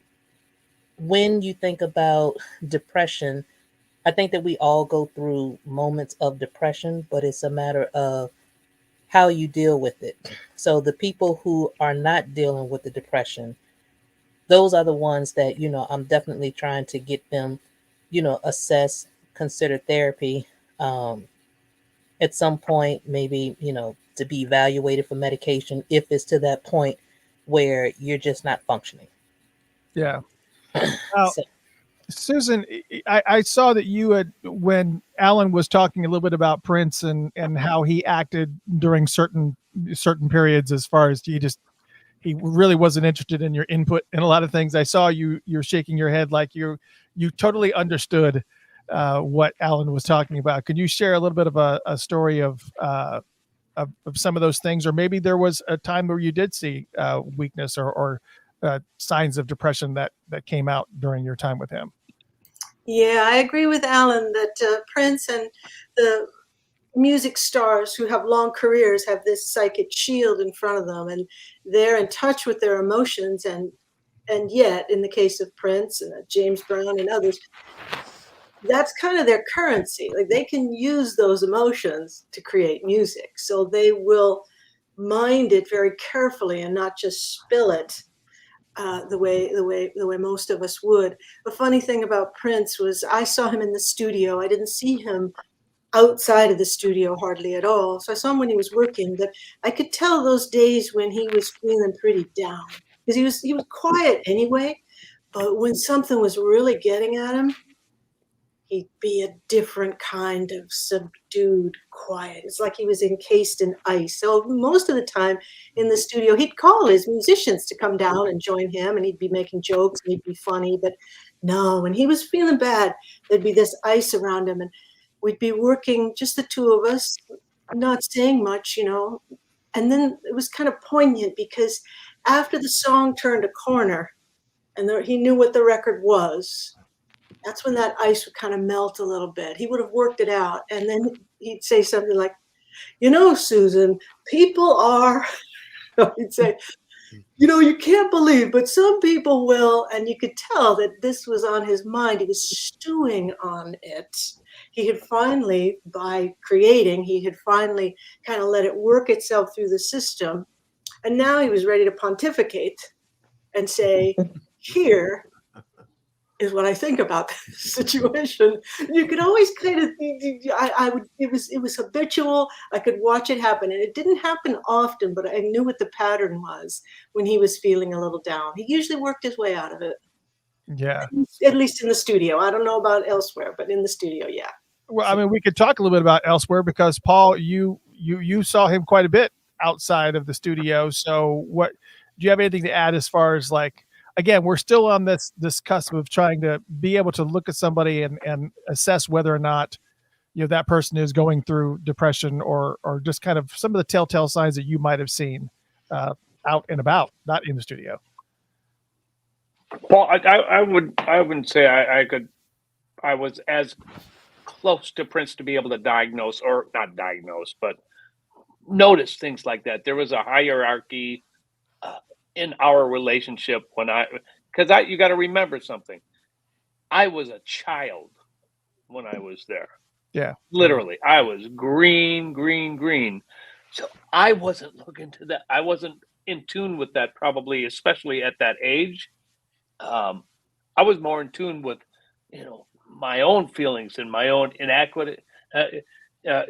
when you think about depression, I think that we all go through moments of depression, but it's a matter of how you deal with it. So the people who are not dealing with the depression, those are the ones that, you know, I'm definitely trying to get them, you know, assess, consider therapy. Um, at some point, maybe, you know, to be evaluated for medication if it's to that point where you're just not functioning. Yeah. Now, So, Susan, I saw that you had, when Alan was talking a little bit about Prince and how he acted during certain periods, as far as he really wasn't interested in your input in a lot of things. I saw you're shaking your head like you totally understood what Alan was talking about. Could you share a little bit of a story of some of those things, or maybe there was a time where you did see weakness or signs of depression that came out during your time with him? Yeah, I agree with Alan that Prince and the music stars who have long careers have this psychic shield in front of them, and they're in touch with their emotions. And yet, in the case of Prince and James Brown and others, that's kind of their currency. Like they can use those emotions to create music, so they will mind it very carefully and not just spill it the way most of us would. The funny thing about Prince was I saw him in the studio. I didn't see him outside of the studio hardly at all. So I saw him when he was working, but I could tell those days when he was feeling pretty down because he was quiet anyway. But when something was really getting at him, he'd be a different kind of subdued quiet. It's like he was encased in ice. So most of the time in the studio, he'd call his musicians to come down and join him, and he'd be making jokes and he'd be funny. But no, when he was feeling bad, there'd be this ice around him, and we'd be working, just the two of us, not saying much, you know. And then it was kind of poignant because after the song turned a corner and he knew what the record was, that's when that ice would kind of melt a little bit. He would have worked it out. And then he'd say something like, you know, Susan, people are, he'd say, you know, you can't believe, but some people will. And you could tell that this was on his mind. He was stewing on it. He had finally, by creating, he had finally kind of let it work itself through the system. And now he was ready to pontificate and say, here is what I think about this situation. You could always kind of, it was habitual. I could watch it happen, and it didn't happen often, but I knew what the pattern was when he was feeling a little down. He usually worked his way out of it. Yeah. At least in the studio. I don't know about elsewhere, but in the studio, yeah. Well, I mean, we could talk a little bit about elsewhere because Paul, you saw him quite a bit outside of the studio. So what do you have anything to add as far as, like, again, we're still on this cusp of trying to be able to look at somebody and assess whether or not, you know, that person is going through depression or just kind of some of the telltale signs that you might have seen out and about, not in the studio. Well, I wouldn't say I was as close to Prince to be able to diagnose, or not diagnose, but notice things like that. There was a hierarchy in our relationship because you got to remember something. I was a child when I was there. Yeah. Literally, I was green. So I wasn't looking to that. I wasn't in tune with that, probably, especially at that age. I was more in tune with, my own feelings and my own inadequate, uh, uh,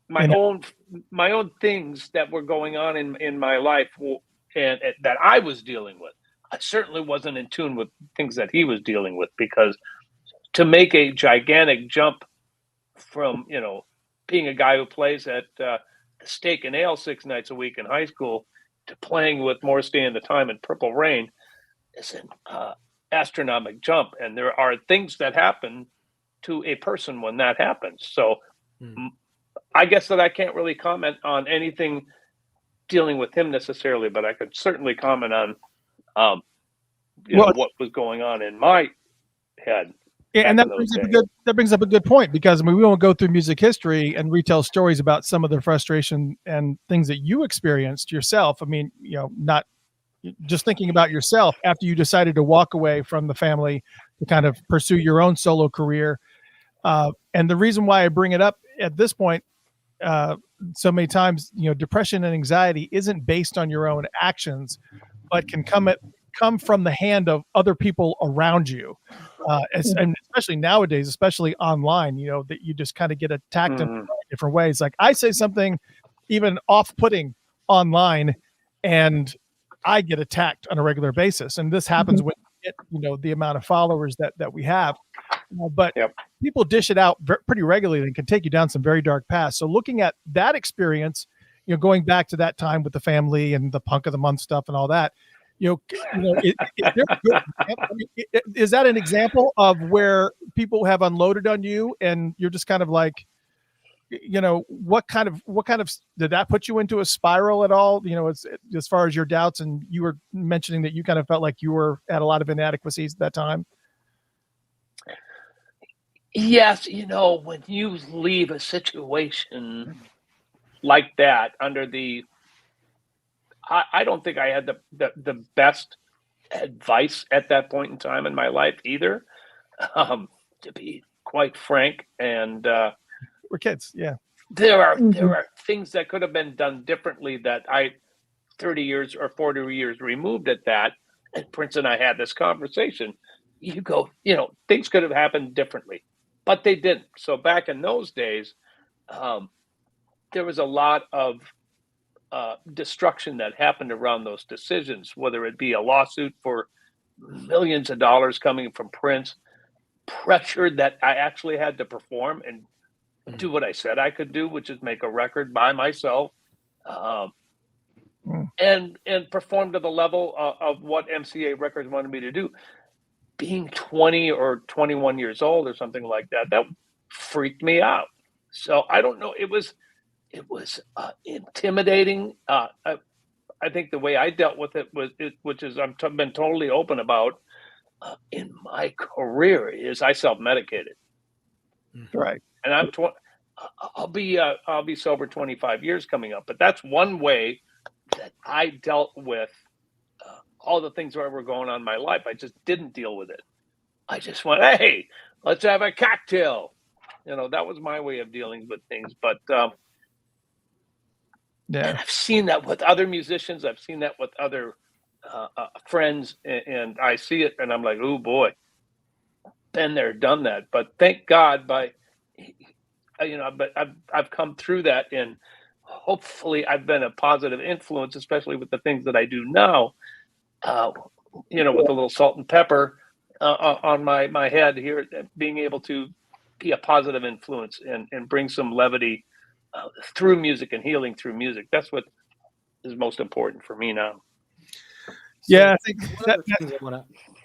my And own my own things that were going on in my life, and that I was dealing with. I certainly wasn't in tune with things that he was dealing with, because to make a gigantic jump from being a guy who plays at the Steak and Ale 6 nights a week in high school to playing with Morristy and the Time and Purple Rain is an astronomical jump, and there are things that happen to a person when that happens. So I guess that I can't really comment on anything dealing with him necessarily, but I could certainly comment on what was going on in my head. Yeah, and that brings up a good point, because we won't go through music history and retell stories about some of the frustration and things that you experienced yourself. I mean, not just thinking about yourself after you decided to walk away from the family to kind of pursue your own solo career. And the reason why I bring it up at this point so many times, depression and anxiety isn't based on your own actions, but can come from the hand of other people around you. And especially nowadays, especially online, that you just kind of get attacked in different ways. Like, I say something even off-putting online, and I get attacked on a regular basis. And this happens when you get, the amount of followers that we have. But people dish it out pretty regularly and can take you down some very dark paths. So looking at that experience, going back to that time with the family and the Punk of the Month stuff and all that, is that an example of where people have unloaded on you and you're just kind of like, what kind of did that put you into a spiral at all? As far as your doubts, and you were mentioning that you kind of felt like you were at a lot of inadequacies at that time. Yes, when you leave a situation like that under I don't think I had the best advice at that point in time in my life either, to be quite frank. And we're kids, yeah. There are things that could have been done differently that 30 years or 40 years removed at that, and Prince and I had this conversation. Things could have happened differently, but they didn't. So back in those days, there was a lot of destruction that happened around those decisions, whether it be a lawsuit for millions of dollars coming from Prince, pressure that I actually had to perform and do what I said I could do, which is make a record by myself, and perform to the level of what MCA Records wanted me to do. Being 20 or 21 years old or something like that freaked me out. So I don't know. It was intimidating. I think the way I dealt with it which is I've been totally open about in my career, is I self-medicated. Right. And I'll be sober 25 years coming up, but that's one way that I dealt with all the things that were going on in my life. I just didn't deal with it. I just went, hey, let's have a cocktail. That was my way of dealing with things. But and I've seen that with other musicians. I've seen that with other friends, and I see it, and I'm like, oh boy, been there, done that. But thank God, but I've come through that, and hopefully I've been a positive influence, especially with the things that I do now. With a little salt and pepper on my head here, being able to be a positive influence and bring some levity through music and healing through music. That's what is most important for me now. Yeah, I think one of the things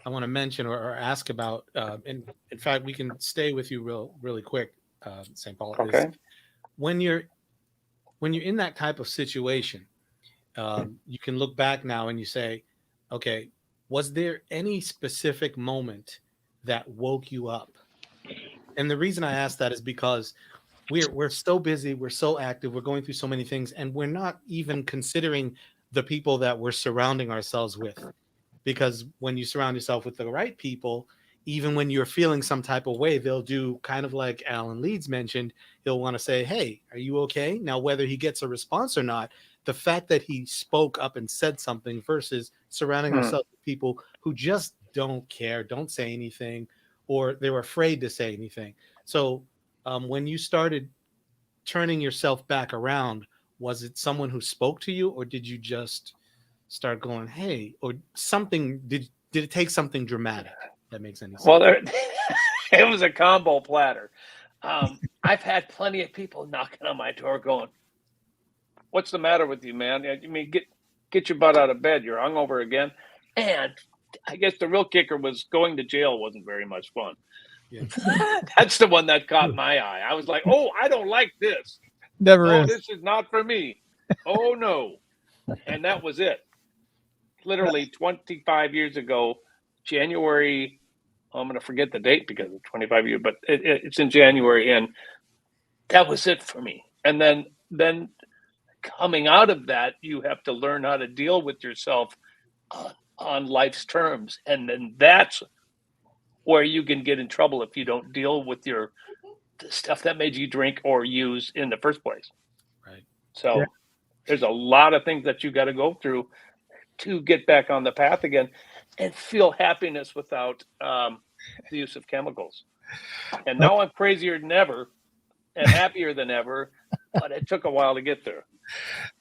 I want to mention or ask about, and in fact, we can stay with you really quick, St. Paul. Okay. Is when you're in that type of situation, you can look back now and you say, okay, was there any specific moment that woke you up? And the reason I ask that is because we're so busy, we're so active, we're going through so many things, and we're not even considering the people that we're surrounding ourselves with. Because when you surround yourself with the right people, even when you're feeling some type of way, they'll do kind of like Alan Leeds mentioned. He'll want to say, "Hey, are you okay?" Now, whether he gets a response or not, the fact that he spoke up and said something versus surrounding himself with people who just don't care, don't say anything, or they're afraid to say anything. So when you started turning yourself back around, was it someone who spoke to you, or did you just start going, "Hey," or something? Did it take something dramatic? That makes any sense? Well, it was a combo platter. I've had plenty of people knocking on my door going, "What's the matter with you, man? I mean, get your butt out of bed. You're hungover again." And I guess the real kicker was going to jail wasn't very much fun. Yeah. That's the one that caught my eye. I was like, "Oh, I don't like this. Never Oh, is. this is not for me. Oh no." And that was it. Literally 25 years ago, January, I'm going to forget the date because of 25 years, but it's in January, and that was it for me. And then coming out of that, you have to learn how to deal with yourself on life's terms. And then that's where you can get in trouble if you don't deal with the stuff that made you drink or use in the first place. Right. So there's a lot of things that you got to go through to get back on the path again and feel happiness without the use of chemicals. And now I'm crazier than ever and happier than ever, but it took a while to get there.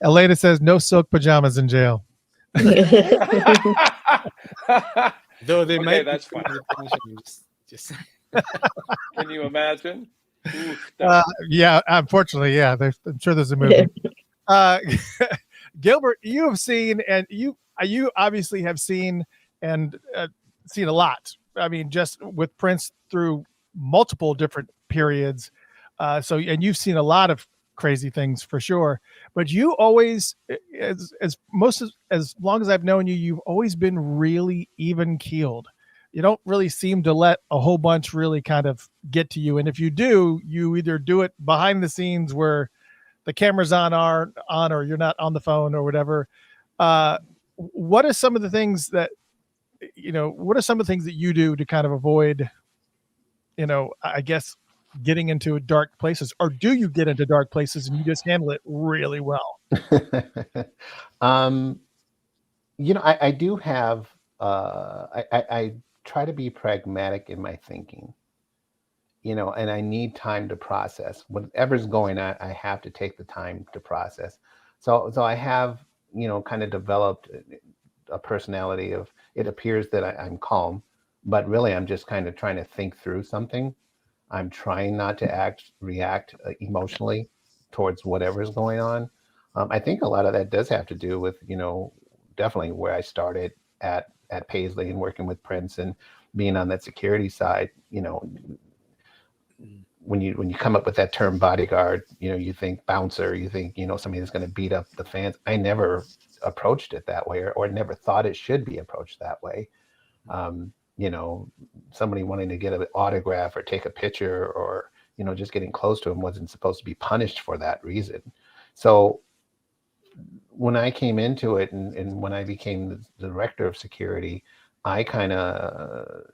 Elena says no silk pajamas in jail. Though they Okay, might. that's fine. Just Can you imagine? Oof, Yeah, unfortunately, yeah. I'm sure there's a movie. Gilbert, you have seen, and you obviously have seen and seen a lot. I mean, just with Prince through multiple different periods. So, and you've seen a lot of crazy things for sure. But you always, as long as I've known you, you've always been really even keeled. You don't really seem to let a whole bunch really kind of get to you. And if you do, you either do it behind the scenes where the camera's on, or you're not on the phone or whatever. What are some of the things that, what are some of the things that you do to kind of avoid, I guess, getting into dark places? Or do you get into dark places and you just handle it really well? I do have, I try to be pragmatic in my thinking, and I need time to process whatever's going on. I have to take the time to process. So I have, kind of developed a personality of, it appears that I'm calm, but really I'm just kind of trying to think through something. I'm trying not to react emotionally towards whatever's going on. I think a lot of that does have to do with, definitely where I started at Paisley and working with Prince and being on that security side. When you come up with that term bodyguard, you think bouncer, you think, somebody that's going to beat up the fans. I never approached it that way, or never thought it should be approached that way. Somebody wanting to get an autograph or take a picture, or, just getting close to him wasn't supposed to be punished for that reason. So when I came into it and when I became the director of security, I kind of,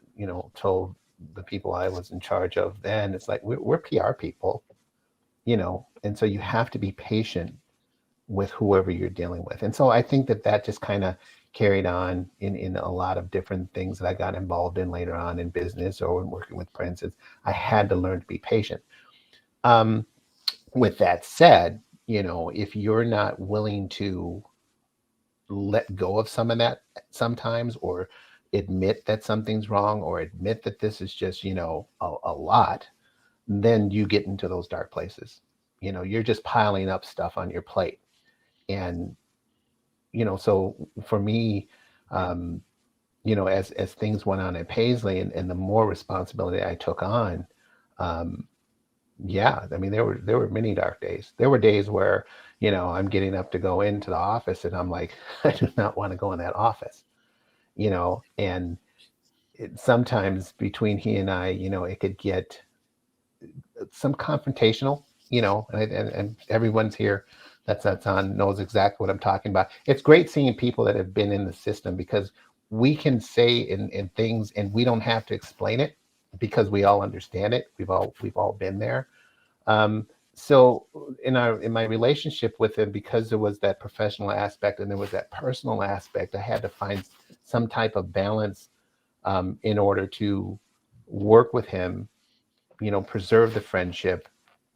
told the people I was in charge of then, it's like, we're PR people, and so you have to be patient with whoever you're dealing with. And so I think that just kind of carried on in a lot of different things that I got involved in later on in business or in working with Prince. I had to learn to be patient. With that said, if you're not willing to let go of some of that sometimes, or admit that something's wrong, or admit that this is just, a lot, then you get into those dark places. You're just piling up stuff on your plate. And, so for me, as things went on at Paisley and the more responsibility I took on, there were many dark days. There were days where, I'm getting up to go into the office and I'm like, I do not want to go in that office, and sometimes between he and I, it could get some confrontational, and everyone's here that's on knows exactly what I'm talking about. It's great seeing people that have been in the system, because we can say in things and we don't have to explain it because we all understand it. We've all been there. So in my relationship with him, because there was that professional aspect and there was that personal aspect, I had to find some type of balance in order to work with him, preserve the friendship,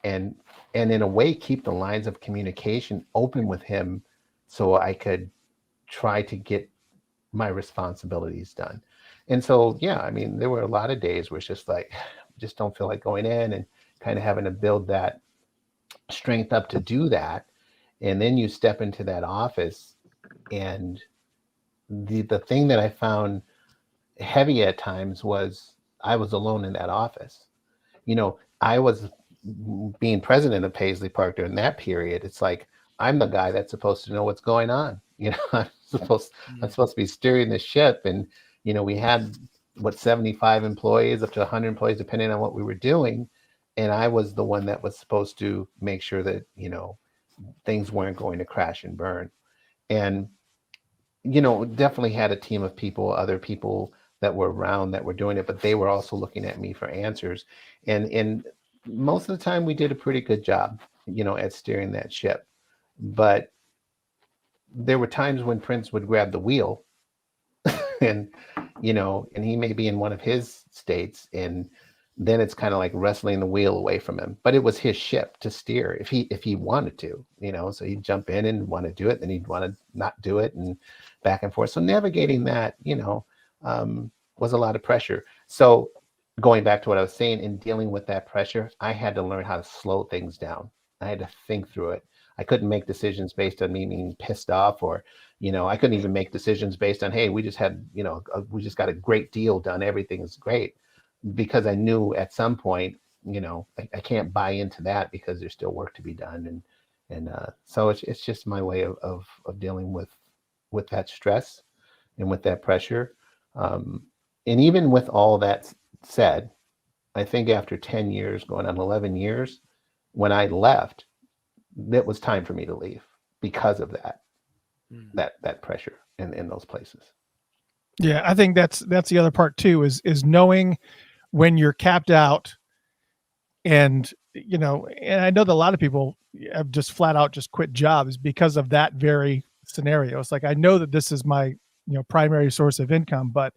and in a way keep the lines of communication open with him, so I could try to get my responsibilities done. And so, yeah, I mean, there were a lot of days where it's just like, just don't feel like going in, and kind of having to build that strength up to do that. And then you step into that office, and the thing that I found heavy at times was I was alone in that office. I was being president of Paisley Park during that period. It's like, I'm the guy that's supposed to know what's going on. I'm supposed to be steering the ship. And, we had 75 employees up to 100 employees, depending on what we were doing. And I was the one that was supposed to make sure that, things weren't going to crash and burn. And, definitely had a team of people, other people that were around that were doing it, but they were also looking at me for answers. And most of the time we did a pretty good job, at steering that ship. But there were times when Prince would grab the wheel and, and he may be in one of his states, and then it's kind of like wrestling the wheel away from him. But it was his ship to steer if he wanted to, so he'd jump in and want to do it, then he'd want to not do it, and back and forth. So navigating that, was a lot of pressure. So going back to what I was saying, in dealing with that pressure, I had to learn how to slow things down. I had to think through it. I couldn't make decisions based on me being pissed off, or, I couldn't even make decisions based on, hey, we just got a great deal done, everything is great, because I knew at some point, I can't buy into that because there's still work to be done. And so it's just my way of dealing with that stress and with that pressure. And even with all that said, I think after 10 years, going on 11 years, when I left, it was time for me to leave because of that pressure in those places. Yeah, I think that's the other part too, is knowing when you're capped out. And and I know that a lot of people have just flat out just quit jobs because of that very scenario. It's like, I know that this is my primary source of income, but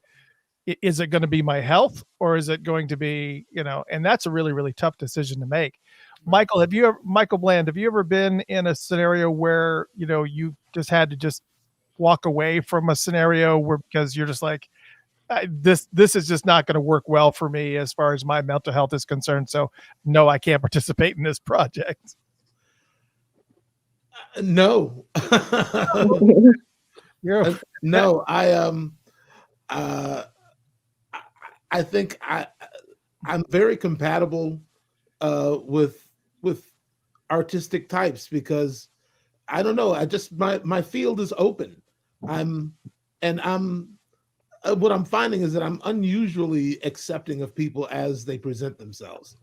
is it going to be my health, or is it going to be, and that's a really, really tough decision to make. Michael Bland, have you ever been in a scenario where, you just had to just walk away from a scenario where, because you're just like, this is just not going to work well for me as far as my mental health is concerned. So no, I can't participate in this project. No. No, I think I'm very compatible with artistic types, because I don't know, I just my field is open. What I'm finding is that I'm unusually accepting of people as they present themselves.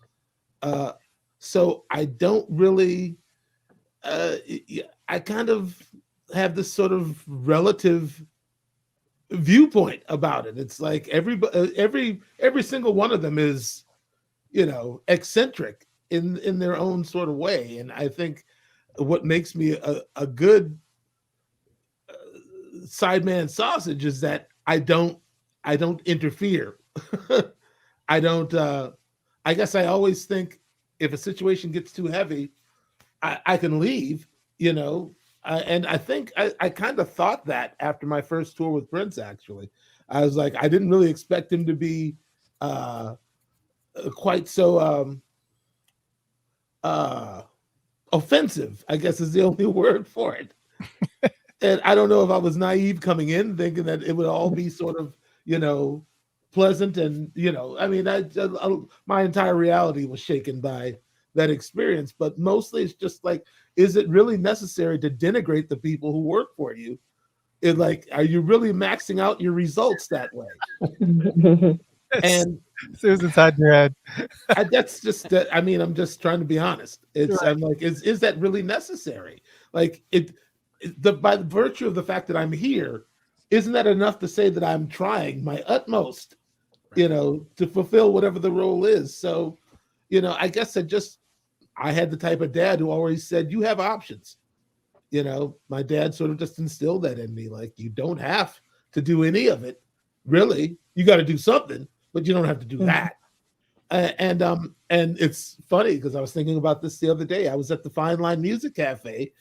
So I don't really I kind of have this sort of relative viewpoint about it. It's like every single one of them is, eccentric in their own sort of way. And I think what makes me a good sideman sausage is that I don't interfere. I don't. I guess I always think if a situation gets too heavy, I can leave. And I think I kind of thought that after my first tour with Prince. Actually, I was like, I didn't really expect him to be quite so offensive, I guess is the only word for it. And I don't know if I was naive coming in thinking that it would all be sort of, pleasant. And, I mean, my entire reality was shaken by that experience. But mostly it's just like, is it really necessary to denigrate the people who work for you? Are you really maxing out your results that way? And Susan's had your head. That's just that. I mean, I'm just trying to be honest. I'm like, is that really necessary? Like by the virtue of the fact that I'm here, isn't that enough to say that I'm trying my utmost, to fulfill whatever the role is? So, I guess I had the type of dad who always said, you have options. My dad sort of just instilled that in me. Like, you don't have to do any of it. Really, you got to do something, but you don't have to do that. And it's funny because I was thinking about this the other day. I was at the Fine Line Music Cafe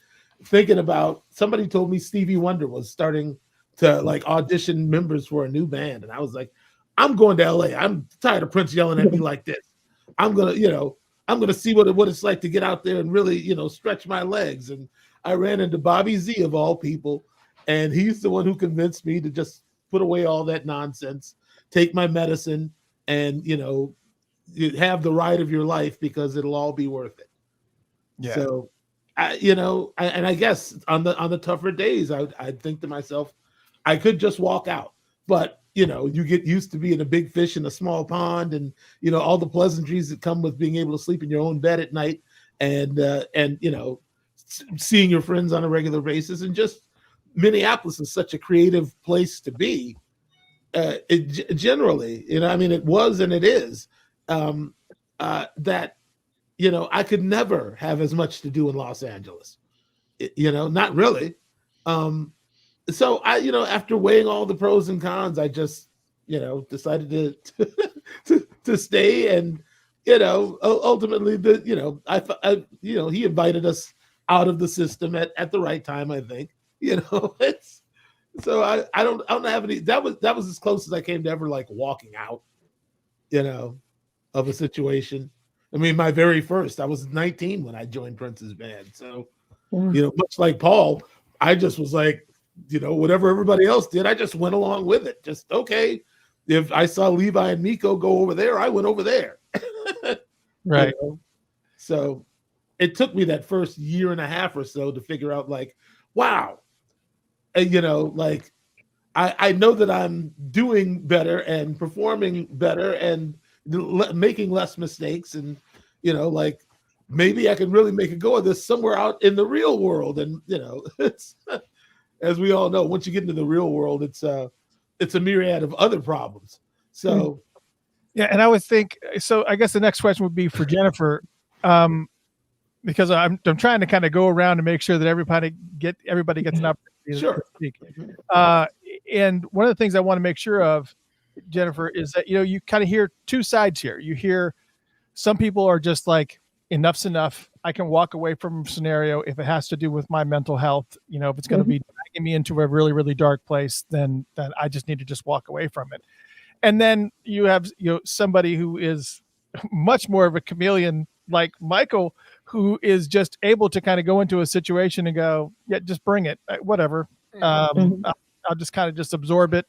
thinking about, somebody told me Stevie Wonder was starting to like audition members for a new band. And I was like, I'm going to LA. I'm tired of Prince yelling at me like this. I'm going to see what it's like to get out there and really, stretch my legs. And I ran into Bobby Z of all people. And he's the one who convinced me to just put away all that nonsense, take my medicine, and, you have the ride of your life because it'll all be worth it. Yeah. So, I guess on the tougher days, I'd think to myself, I could just walk out, but you get used to being a big fish in a small pond, and all the pleasantries that come with being able to sleep in your own bed at night, and seeing your friends on a regular basis, and just Minneapolis is such a creative place to be. Generally, it was and it is that I could never have as much to do in Los Angeles. Not really. So I, after weighing all the pros and cons, I just, decided to stay, and, ultimately he invited us out of the system at the right time, I think, it's, so I don't have any, that was as close as I came to ever like walking out, of a situation. I mean, my very first, I was 19 when I joined Prince's band. So, much like Paul, I just was like, whatever everybody else did, I just went along with it. Just, okay, if I saw Levi and Miko go over there, I went over there. Right. So it took me that first year and a half or so to figure out, like, wow, like I know that I'm doing better and performing better and making less mistakes, and like maybe I can really make a go of this somewhere out in the real world. And it's as we all know, once you get into the real world, it's a myriad of other problems. So yeah, and I would think so. I guess the next question would be for Jennifer, because I'm trying to kind of go around and make sure that everybody gets an opportunity to speak. And one of the things I want to make sure of, Jennifer, is that you kind of hear two sides here. You hear some people are just like, enough's enough. I can walk away from a scenario if it has to do with my mental health. If it's going to be dragging me into a really, really dark place, then I just need to just walk away from it. And then you have somebody who is much more of a chameleon, like Michael, who is just able to kind of go into a situation and go, yeah, just bring it, whatever. I'll just kind of just absorb it.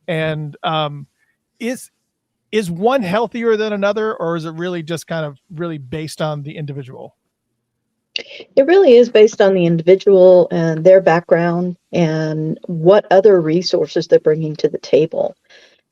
And is one healthier than another, or is it really just kind of really based on the individual? It really is based on the individual and their background and what other resources they're bringing to the table.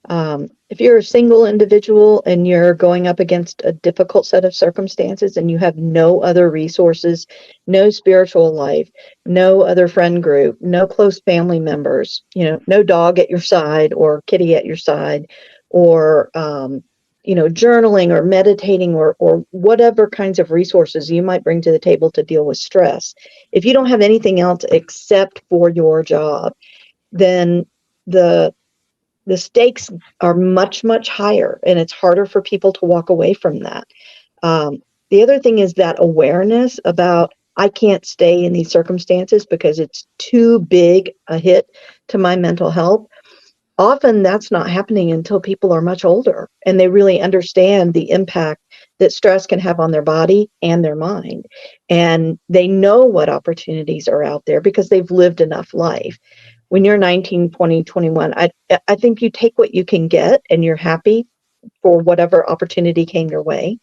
If you're a single individual and you're going up against a difficult set of circumstances and you have no other resources, no spiritual life, no other friend group, no close family members, no dog at your side or kitty at your side, or journaling or meditating or whatever kinds of resources you might bring to the table to deal with stress. If you don't have anything else except for your job, then the stakes are much, much higher, and it's harder for people to walk away from that. The other thing is that awareness about, I can't stay in these circumstances because it's too big a hit to my mental health. Often that's not happening until people are much older and they really understand the impact that stress can have on their body and their mind. And they know what opportunities are out there because they've lived enough life. When you're 19, 20, 21, I think you take what you can get and you're happy for whatever opportunity came your way.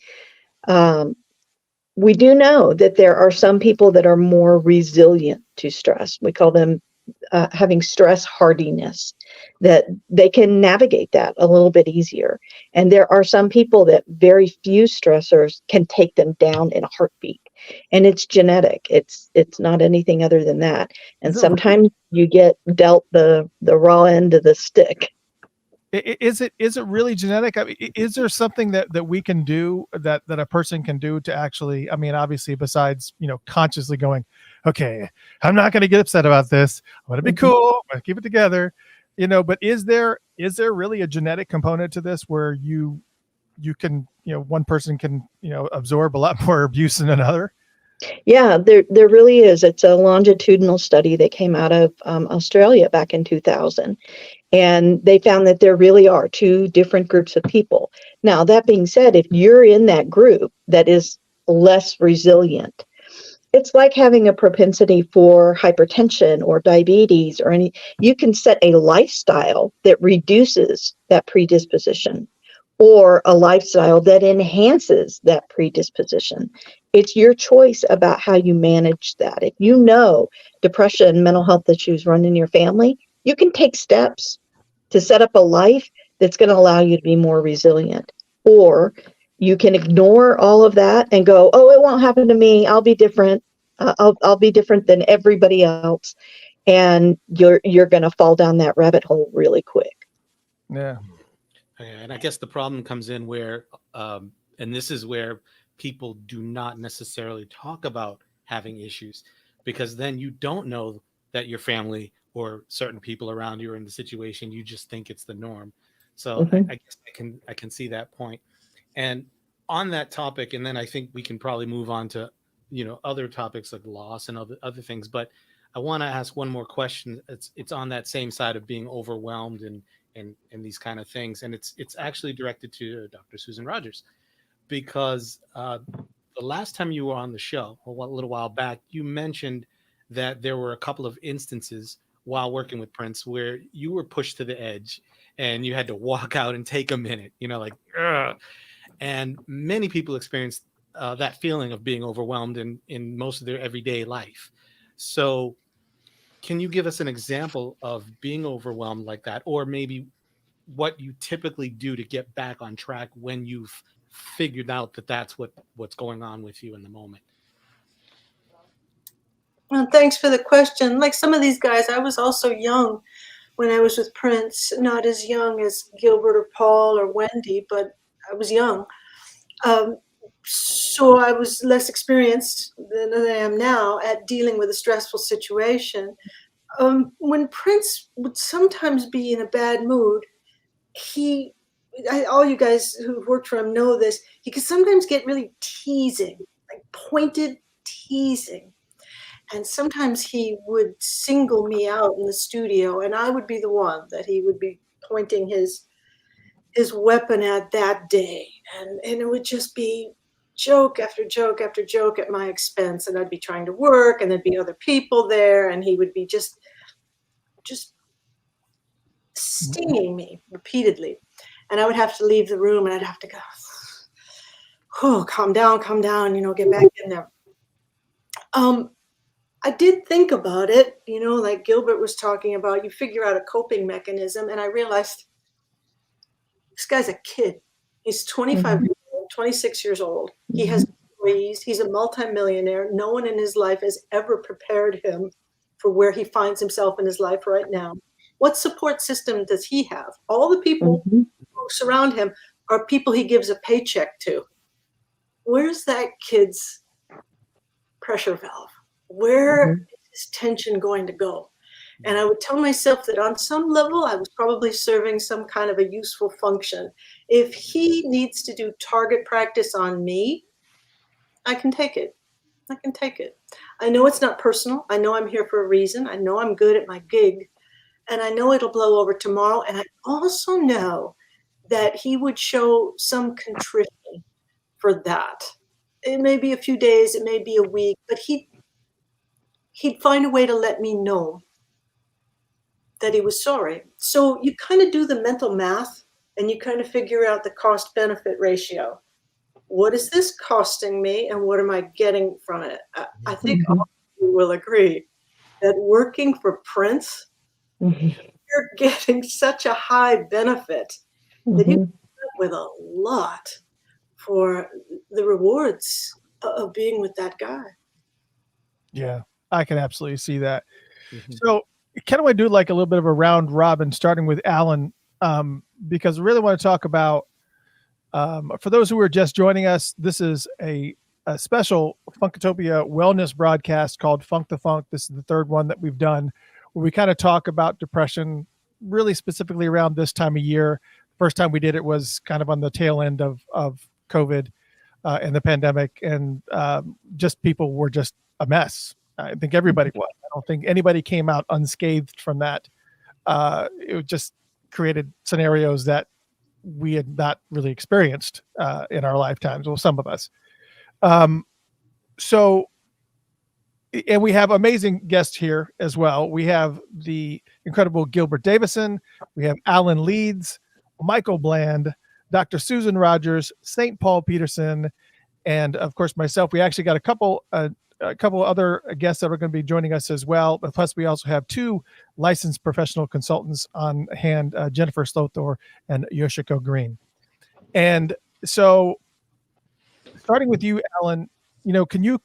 We do know that there are some people that are more resilient to stress. We call them having stress hardiness, that they can navigate that a little bit easier. And there are some people that very few stressors can take them down in a heartbeat. and it's genetic. It's not anything other than that. And Is it- sometimes you get dealt the raw end of the stick. Is it really genetic? I mean, is there something that we can do that a person can do to actually, I mean, obviously besides, consciously going, okay, I'm not going to get upset about this. I'm going to be cool. I'm going to keep it together, but is there really a genetic component to this where you can, one person can, absorb a lot more abuse than another? Yeah, there really is. It's a longitudinal study that came out of Australia back in 2000. And they found that there really are two different groups of people. Now, that being said, if you're in that group that is less resilient, it's like having a propensity for hypertension or diabetes or you can set a lifestyle that reduces that predisposition or a lifestyle that enhances that predisposition. It's your choice about how you manage that. If you know depression, mental health issues run in your family, you can take steps to set up a life that's going to allow you to be more resilient. Or you can ignore all of that and go, oh, it won't happen to me. I'll be different. I'll be different than everybody else. And you're going to fall down that rabbit hole really quick. Yeah. And I guess the problem comes in where, and this is where people do not necessarily talk about having issues, because then you don't know that your family or certain people around you are in the situation. You just think it's the norm. So I guess I can see that point. And on that topic, and then I think we can probably move on to, other topics like loss and other things. But I want to ask one more question. It's on that same side of being overwhelmed and these kind of things. And it's actually directed to Dr. Susan Rogers, because the last time you were on the show, a little while back, you mentioned that there were a couple of instances while working with Prince where you were pushed to the edge and you had to walk out and take a minute, like, ugh. And many people experience that feeling of being overwhelmed in most of their everyday life. So can you give us an example of being overwhelmed like that, or maybe what you typically do to get back on track when you've figured out that that's what's going on with you in the moment? Well, thanks for the question. Like some of these guys, I was also young when I was with Prince, not as young as Gilbert or Paul or Wendy, but I was young. So I was less experienced than I am now at dealing with a stressful situation. When Prince would sometimes be in a bad mood, all you guys who've worked for him know this, he could sometimes get really teasing, like pointed teasing. And sometimes he would single me out in the studio, and I would be the one that he would be pointing his weapon at that day. And it would just be joke after joke after joke at my expense. And I'd be trying to work, and there'd be other people there, and he would be just stinging me repeatedly. And I would have to leave the room, and I'd have to go, oh, calm down, get back in there. I did think about it, like Gilbert was talking about, you figure out a coping mechanism. And I realized this guy's a kid. He's 25 years old, 26 years old. He has employees. He's a multimillionaire. No one in his life has ever prepared him for where he finds himself in his life right now. What support system does he have? All the people who surround him are people he gives a paycheck to. Where's that kid's pressure valve? Where is his tension going to go? And I would tell myself that on some level, I was probably serving some kind of a useful function. If he needs to do target practice on me, I can take it. I know it's not personal. I know I'm here for a reason. I know I'm good at my gig. And I know it'll blow over tomorrow. And I also know that he would show some contrition for that. It may be a few days, it may be a week, but he'd find a way to let me know that he was sorry. So you kind of do the mental math and you kind of figure out the cost benefit ratio. What is this costing me and what am I getting from it? I think all of you will agree that working for Prince, you're getting such a high benefit that you end up with a lot for the rewards of being with that guy. Yeah, I can absolutely see that. Mhm. So, kind of want to do like a little bit of a round robin, starting with Alan, because I really want to talk about. For those who are just joining us, this is a special Funkatopia wellness broadcast called Funk the Funk. This is the third one that we've done, where we kind of talk about depression, really specifically around this time of year. First time we did it was kind of on the tail end of COVID and the pandemic, and just people were just a mess. I think everybody was. I don't think anybody came out unscathed from that. It just created scenarios that we had not really experienced in our lifetimes. Well, some of us. So, and we have amazing guests here as well. We have the incredible Gilbert Davison. We have Alan Leeds, Michael Bland, Dr. Susan Rogers, St. Paul Peterson, and of course myself. We actually got a couple other guests that are going to be joining us as well. But plus, we also have two licensed professional consultants on hand, Jennifer Slothor and Yoshiko Green. And so, starting with you, Alan, can you?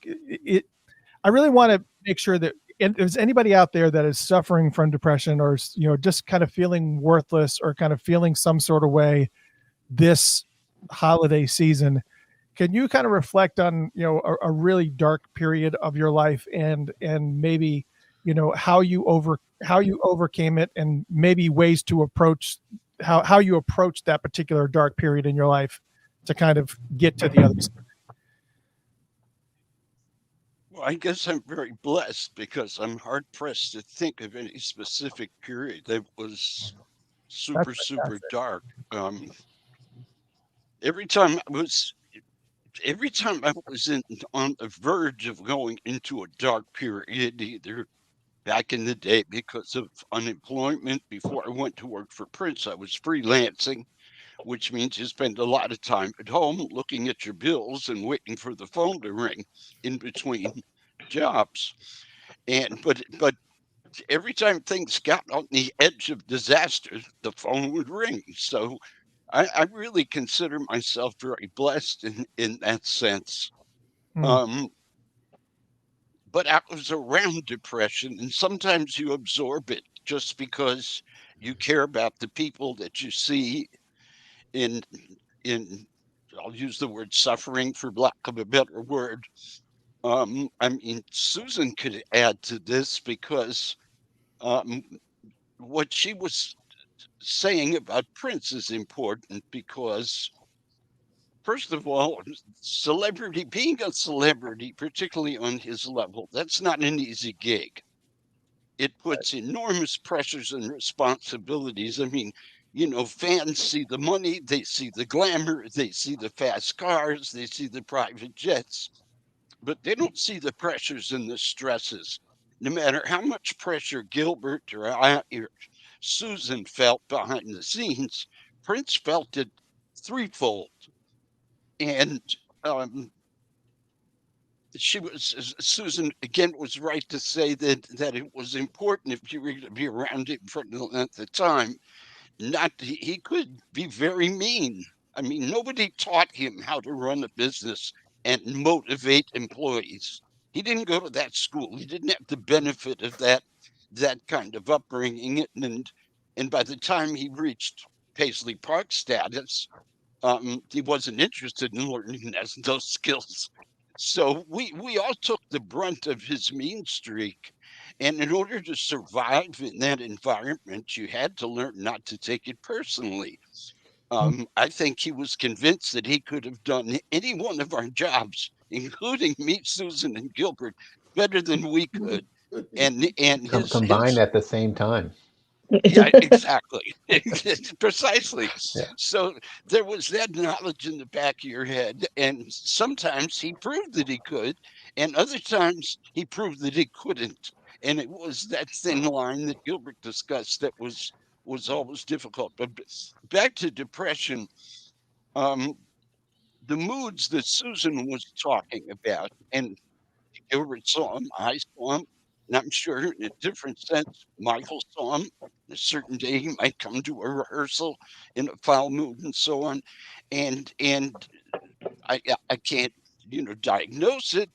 I really want to make sure that if there's anybody out there that is suffering from depression, or just kind of feeling worthless, or kind of feeling some sort of way this holiday season, can you kind of reflect on a really dark period of your life, and maybe how you overcame it, and maybe ways to approach how you approach that particular dark period in your life to kind of get to the other side? Well, I guess I'm very blessed because I'm hard pressed to think of any specific period that was super dark. Every time I was on the verge of going into a dark period, either back in the day because of unemployment, before I went to work for Prince, I was freelancing, which means you spend a lot of time at home looking at your bills and waiting for the phone to ring in between jobs. But every time things got on the edge of disaster, the phone would ring. So I really consider myself very blessed in that sense. Hmm. But I was around depression, and sometimes you absorb it just because you care about the people that you see in I'll use the word suffering for lack of a better word. I mean, Susan could add to this because what she was saying about Prince is important because, first of all, being a celebrity, particularly on his level, that's not an easy gig. It puts enormous pressures and responsibilities. I mean, fans see the money, they see the glamour, they see the fast cars, they see the private jets, but they don't see the pressures and the stresses. No matter how much pressure Gilbert or Susan felt behind the scenes, Prince felt it threefold. And Susan again was right to say that it was important, if you were to be around him for the length of time. He could be very mean. I mean, nobody taught him how to run a business and motivate employees. He didn't go to that school. He didn't have the benefit of that kind of upbringing. And by the time he reached Paisley Park status, he wasn't interested in learning those skills. So we all took the brunt of his mean streak. And in order to survive in that environment, you had to learn not to take it personally. I think he was convinced that he could have done any one of our jobs, including Meet Susan and Gilbert, better than we could. And Combined at the same time. Yeah, exactly. Precisely. Yeah. So there was that knowledge in the back of your head, and sometimes he proved that he could, and other times he proved that he couldn't. And it was that thin line that Gilbert discussed that was always difficult. But back to depression, the moods that Susan was talking about, and Gilbert saw him, I saw him, and I'm sure in a different sense, Michael saw him. A certain day he might come to a rehearsal in a foul mood and so on. And I can't diagnose it.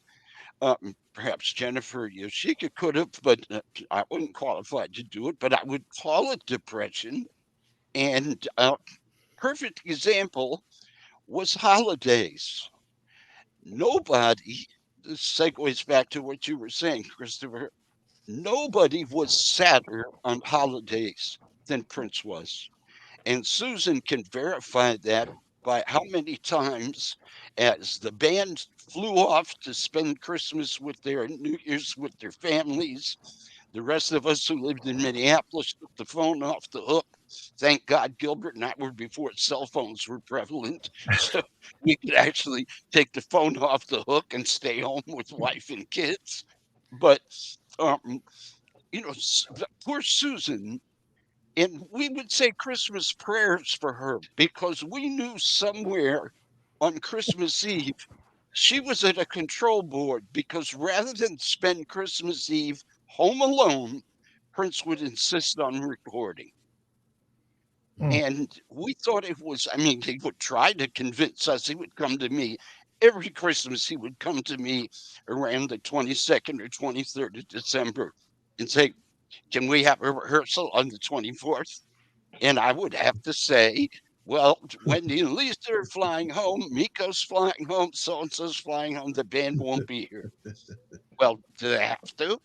Perhaps Jennifer Yoshika could have, but I wasn't qualified to do it. But I would call it depression. And perfect example was holidays. Nobody, this segues back to what you were saying, Christopher. Nobody was sadder on holidays than Prince was. And Susan can verify that by how many times, as the band flew off to spend Christmas with their New Year's with their families, the rest of us who lived in Minneapolis took the phone off the hook. Thank God Gilbert and I were before cell phones were prevalent. So we could actually take the phone off the hook and stay home with wife and kids. But, poor Susan, and we would say Christmas prayers for her because we knew somewhere on Christmas Eve she was at a control board, because rather than spend Christmas Eve home alone, Prince would insist on recording. And we thought it was, he would try to convince us. He would come to me every Christmas. He would come to me around the 22nd or 23rd of December and say, can we have a rehearsal on the 24th? And I would have to say, well, Wendy and Lisa are flying home, Miko's flying home, so-and-so's flying home, the band won't be here. Well, do they have to?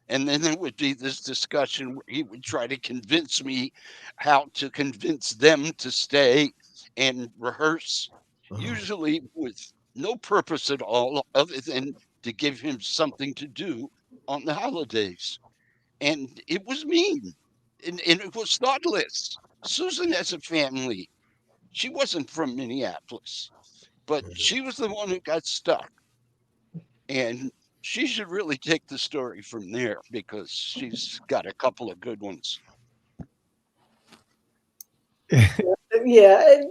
And then there would be this discussion where he would try to convince me how to convince them to stay and rehearse, usually with no purpose at all other than to give him something to do on the holidays. And it was mean, and it was thoughtless. Susan has a family. She wasn't from Minneapolis, but she was the one who got stuck. And she should really take the story from there, because she's got a couple of good ones. Yeah,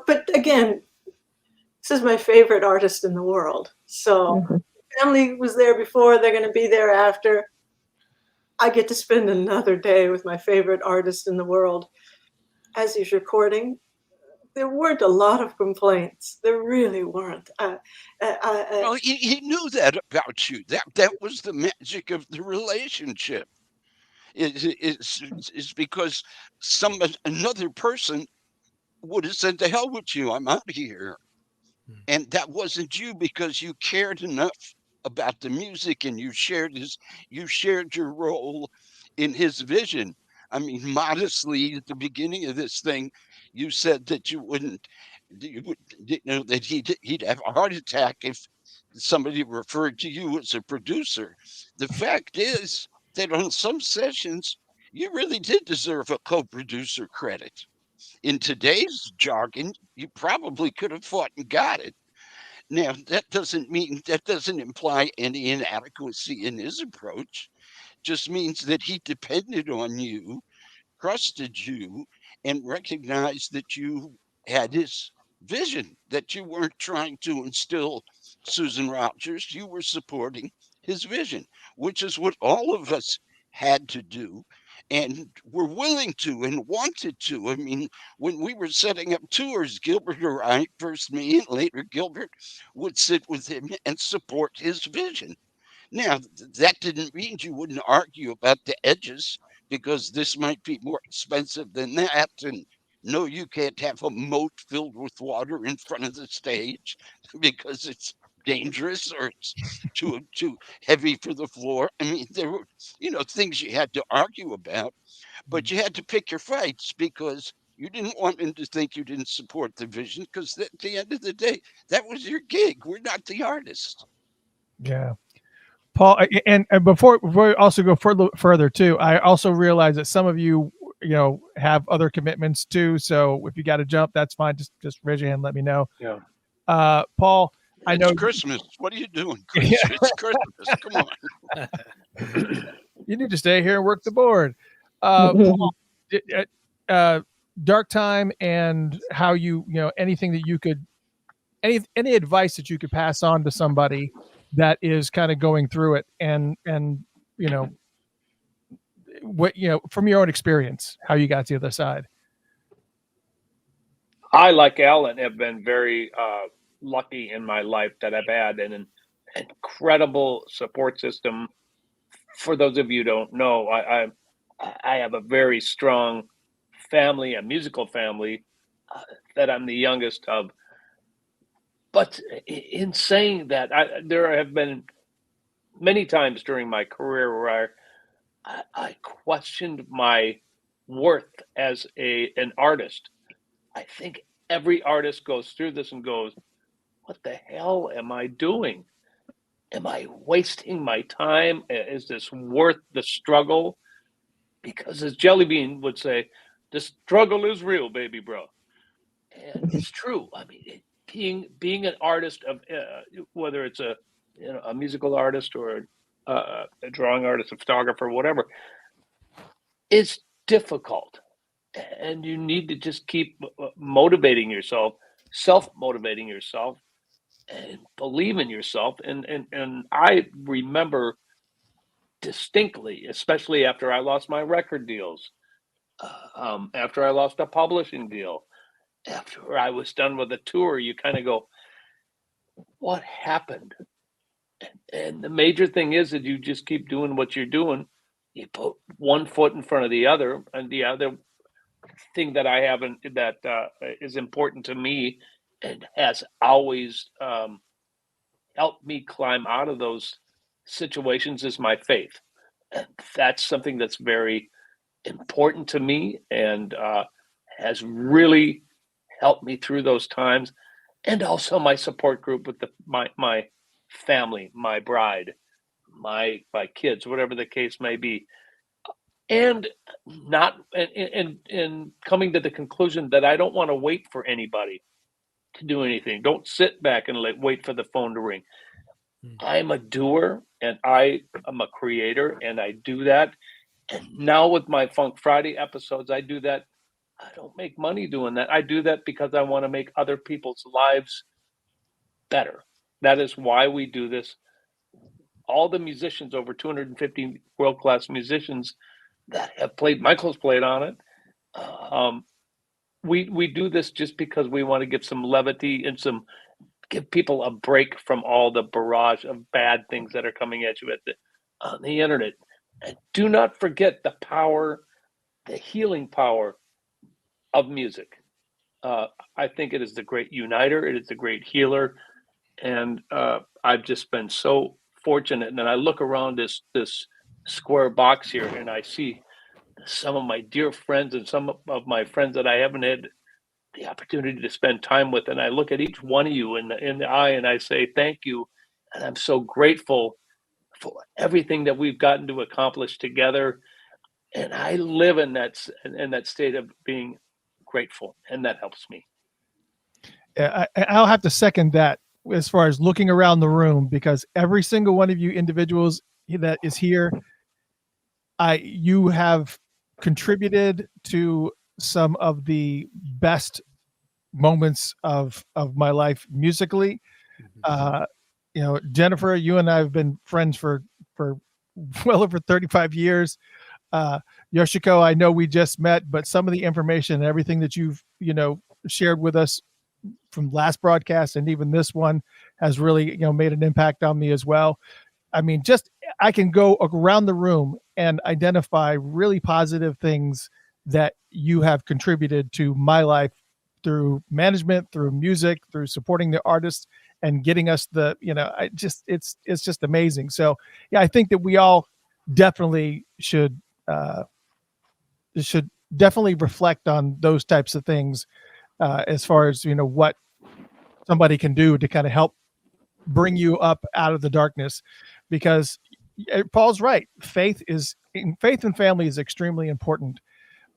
but again, this is my favorite artist in the world. So family was there before, they're going to be there after. I get to spend another day with my favorite artist in the world. As he's recording, there weren't a lot of complaints. There really weren't. Well, he knew that about you. That was the magic of the relationship. Is because another person would have said, "To hell with you, I'm out of here," and that wasn't you, because you cared enough about the music and you shared your role in his vision. Modestly at the beginning of this thing, you said that that he'd have a heart attack if somebody referred to you as a producer. The fact is that on some sessions, you really did deserve a co-producer credit. In today's jargon, you probably could have fought and got it. Now, that doesn't imply any inadequacy in his approach. Just means that he depended on you, trusted you, and recognized that you had his vision, that you weren't trying to instill Susan Rogers. You were supporting his vision, which is what all of us had to do and were willing to and wanted to. When we were setting up tours, Gilbert or I, first me and later Gilbert, would sit with him and support his vision. Now, that didn't mean you wouldn't argue about the edges, because this might be more expensive than that. And no, you can't have a moat filled with water in front of the stage because it's dangerous or it's too heavy for the floor. There were, things you had to argue about, but you had to pick your fights, because you didn't want him to think you didn't support the vision, because at the end of the day, that was your gig. We're not the artist. Yeah. Paul, and before we also go further too, I also realize that some of you, have other commitments too. So if you got to jump, that's fine. Just raise your hand. Let me know. Yeah. Paul, I know it's Christmas. What are you doing, Chris? It's Christmas. Come on. You need to stay here and work the board. Paul, Dark Time, and how anything that you could, any advice that you could pass on to somebody that is kind of going through it, and what from your own experience, how you got to the other side. I, like Alan, have been very lucky in my life that I've had an incredible support system. For those of you who don't know, I have a very strong family, a musical family that I'm the youngest of. But in saying that, there have been many times during my career where I questioned my worth as an artist. I think every artist goes through this and goes, "What the hell am I doing? Am I wasting my time? Is this worth the struggle?" Because as Jelly Bean would say, the struggle is real, baby bro. And it's true. I mean, being an artist of whether it's a musical artist or a drawing artist, a photographer, whatever, it's difficult, and you need to just keep motivating yourself, self-motivating yourself, and believe in yourself. And I remember distinctly, especially after I lost my record deals, after I lost a publishing deal, after I was done with a tour, you kind of go, "What happened?" And the major thing is that you just keep doing what you're doing. You put one foot in front of the other, and the other thing that I haven't that is important to me and has always helped me climb out of those situations is my faith. And that's something that's very important to me and has really helped me through those times. And also my support group with my family, my bride, my kids, whatever the case may be. And not and coming to the conclusion that I don't want to wait for anybody to do anything. Don't sit back and wait for the phone to ring. I'm a doer and I am a creator, and I do that. And now with my Funk Friday episodes, I do that. I don't make money doing that. I do that because I want to make other people's lives better. That is why we do this. All the musicians, over 250 world-class musicians that have played, Michael's played on it. We do this just because we want to give some levity and give people a break from all the barrage of bad things that are coming at you on the internet. And do not forget the power, the healing power of music. I think it is the great uniter. It is the great healer. And I've just been so fortunate. And then I look around this square box here and I see some of my dear friends and some of my friends that I haven't had the opportunity to spend time with. And I look at each one of you in the eye and I say, thank you. And I'm so grateful for everything that we've gotten to accomplish together. And I live in that state of being grateful, and that helps me. I'll have to second that as far as looking around the room, because every single one of you individuals that is here, you have contributed to some of the best moments of my life musically. Jennifer, you and I have been friends for well over 35 years. Yoshiko, I know we just met, but some of the information and everything that you've, shared with us from last broadcast and even this one has really, made an impact on me as well. I mean, I can go around the room and identify really positive things that you have contributed to my life through management, through music, through supporting the artists and getting us it's just amazing. So yeah, I think that we all definitely should definitely reflect on those types of things as far as, what somebody can do to kind of help bring you up out of the darkness, because Paul's right. Faith and family is extremely important.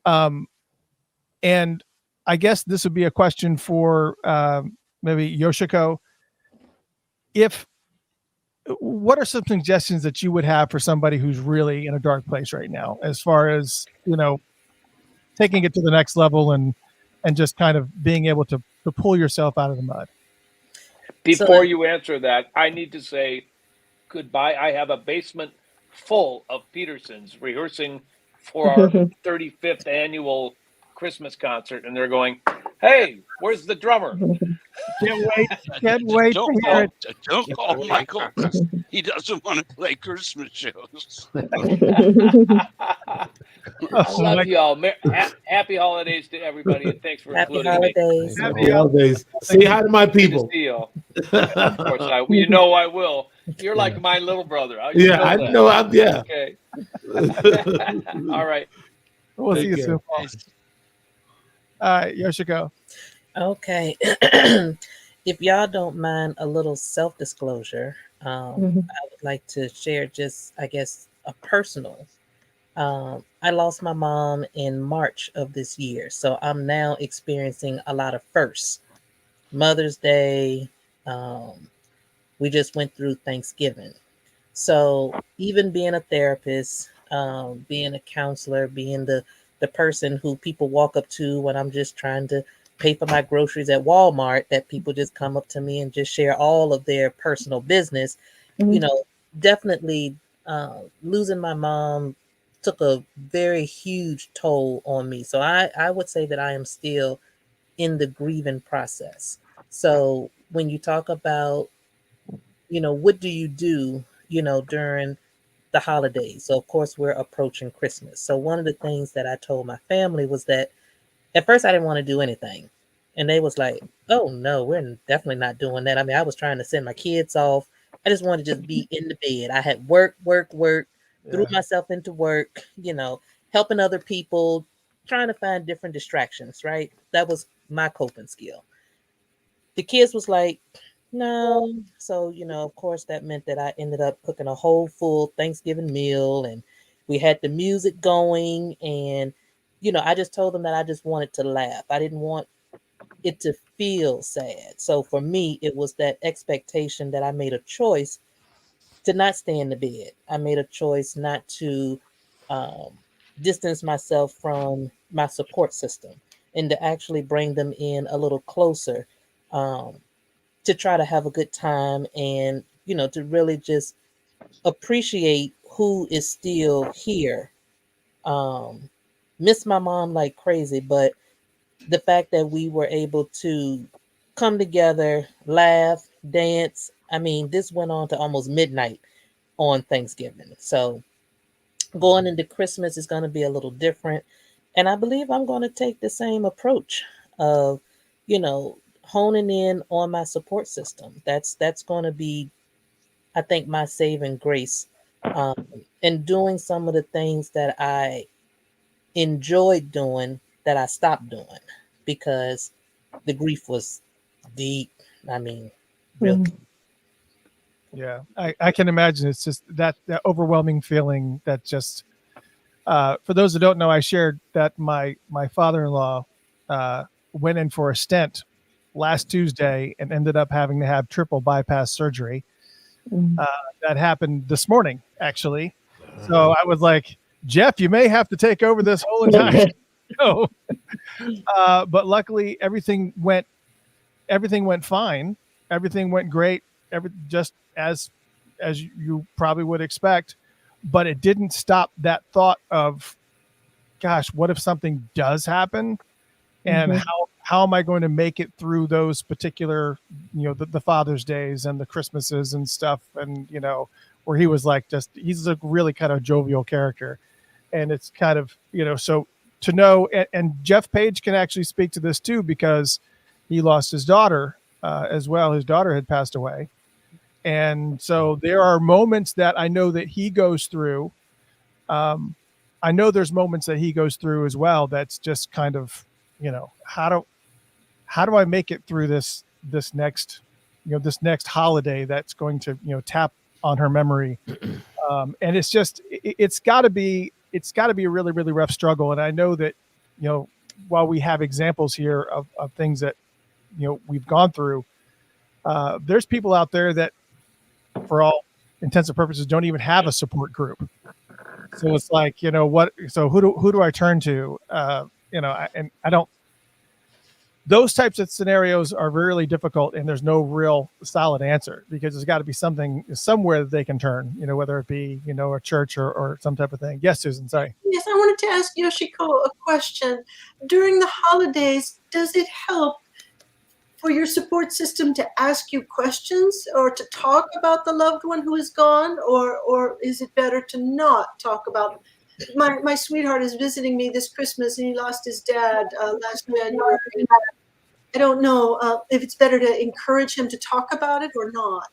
And I guess this would be a question for maybe Yoshiko. What are some suggestions that you would have for somebody who's really in a dark place right now, as far as, taking it to the next level and just kind of being able to pull yourself out of the mud? Before you answer that, I need to say goodbye. I have a basement full of Petersons rehearsing for our 35th annual Christmas concert, and they're going, "Hey, where's the drummer?" Can't wait. Can't wait to hear it. Don't call Michael. He doesn't want to play Christmas shows. I Oh, love my- you all. Happy holidays to everybody, and thanks for Happy including me. holidays. Happy Holidays. Say hi to my Good to people. see you. Of course, you know I will. You're like my little brother. You Yeah, I that. know. Yeah. Okay. All right. We'll see Take you care. soon. All right, Yoshiko. Okay. If y'all don't mind a little self-disclosure, I would like to share just, I guess, a personal. I lost my mom in March of this year, so I'm now experiencing a lot of firsts. Mother's Day. We just went through Thanksgiving. So even being a therapist, being a counselor, being the person who people walk up to when I'm just trying to pay for my groceries at Walmart, that people just come up to me and just share all of their personal business, you know, definitely losing my mom took a very huge toll on me. So I would say that I am still in the grieving process. So when you talk about, you know, what do you do, you know, during the holidays? So of course we're approaching Christmas. So one of the things that I told my family was that at first I didn't want to do anything. And they was like, oh no, we're definitely not doing that. I mean, I was trying to send my kids off. I just wanted to just be in the bed. I had work, threw myself into work, you know, helping other people, trying to find different distractions, right? That was my coping skill. The kids was like, no. So, you know, of course, that meant that I ended up cooking a whole full Thanksgiving meal, and we had the music going. And, you know, I just told them that I just wanted to laugh. I didn't want it to feel sad. So for me, it was that expectation that I made a choice to not stay in the bed. I made a choice not to distance myself from my support system and to actually bring them in a little closer. To try to have a good time and, you know, to really just appreciate who is still here. Miss my mom like crazy, but the fact that we were able to come together, laugh, dance. I mean, this went on to almost midnight on Thanksgiving. So going into Christmas is going to be a little different. And I believe I'm going to take the same approach of, you know, honing in on my support system. That's going to be, I think, my saving grace, and doing some of the things that I enjoyed doing that I stopped doing because the grief was deep. I mean, really. Yeah, I can imagine. It's just that overwhelming feeling that just, for those who don't know, I shared that my father-in-law went in for a stent last Tuesday and ended up having to have triple bypass surgery. That happened this morning, actually. So I was like, Jeff, you may have to take over this whole entire show. But luckily everything went fine. Everything went great. Just as you probably would expect, but it didn't stop that thought of, gosh, what if something does happen? And how am I going to make it through those particular, you know, the Father's Days and the Christmases and stuff? And, you know, where he was like, he's a really kind of jovial character. And it's kind of, you know, so to know, and Jeff Page can actually speak to this too, because he lost his daughter as well. His daughter had passed away. And so there are moments that I know that he goes through. I know there's moments that he goes through as well. That's just kind of, you know, how do I make it through this next holiday that's going to, you know, tap on her memory. And it's just, it's gotta be a really, really rough struggle. And I know that, you know, while we have examples here of things that, you know, we've gone through, there's people out there that for all intents and purposes don't even have a support group. So it's like, you know, who do I turn to? You know, I don't, those types of scenarios are really difficult, and there's no real solid answer because there's got to be somewhere that they can turn, you know, whether it be, you know, a church or some type of thing. Yes, Susan, sorry. Yes, I wanted to ask Yoshiko a question. During the holidays, does it help for your support system to ask you questions or to talk about the loved one who is gone, or is it better to not talk about? My sweetheart is visiting me this Christmas, and he lost his dad last January. I don't know if it's better to encourage him to talk about it or not.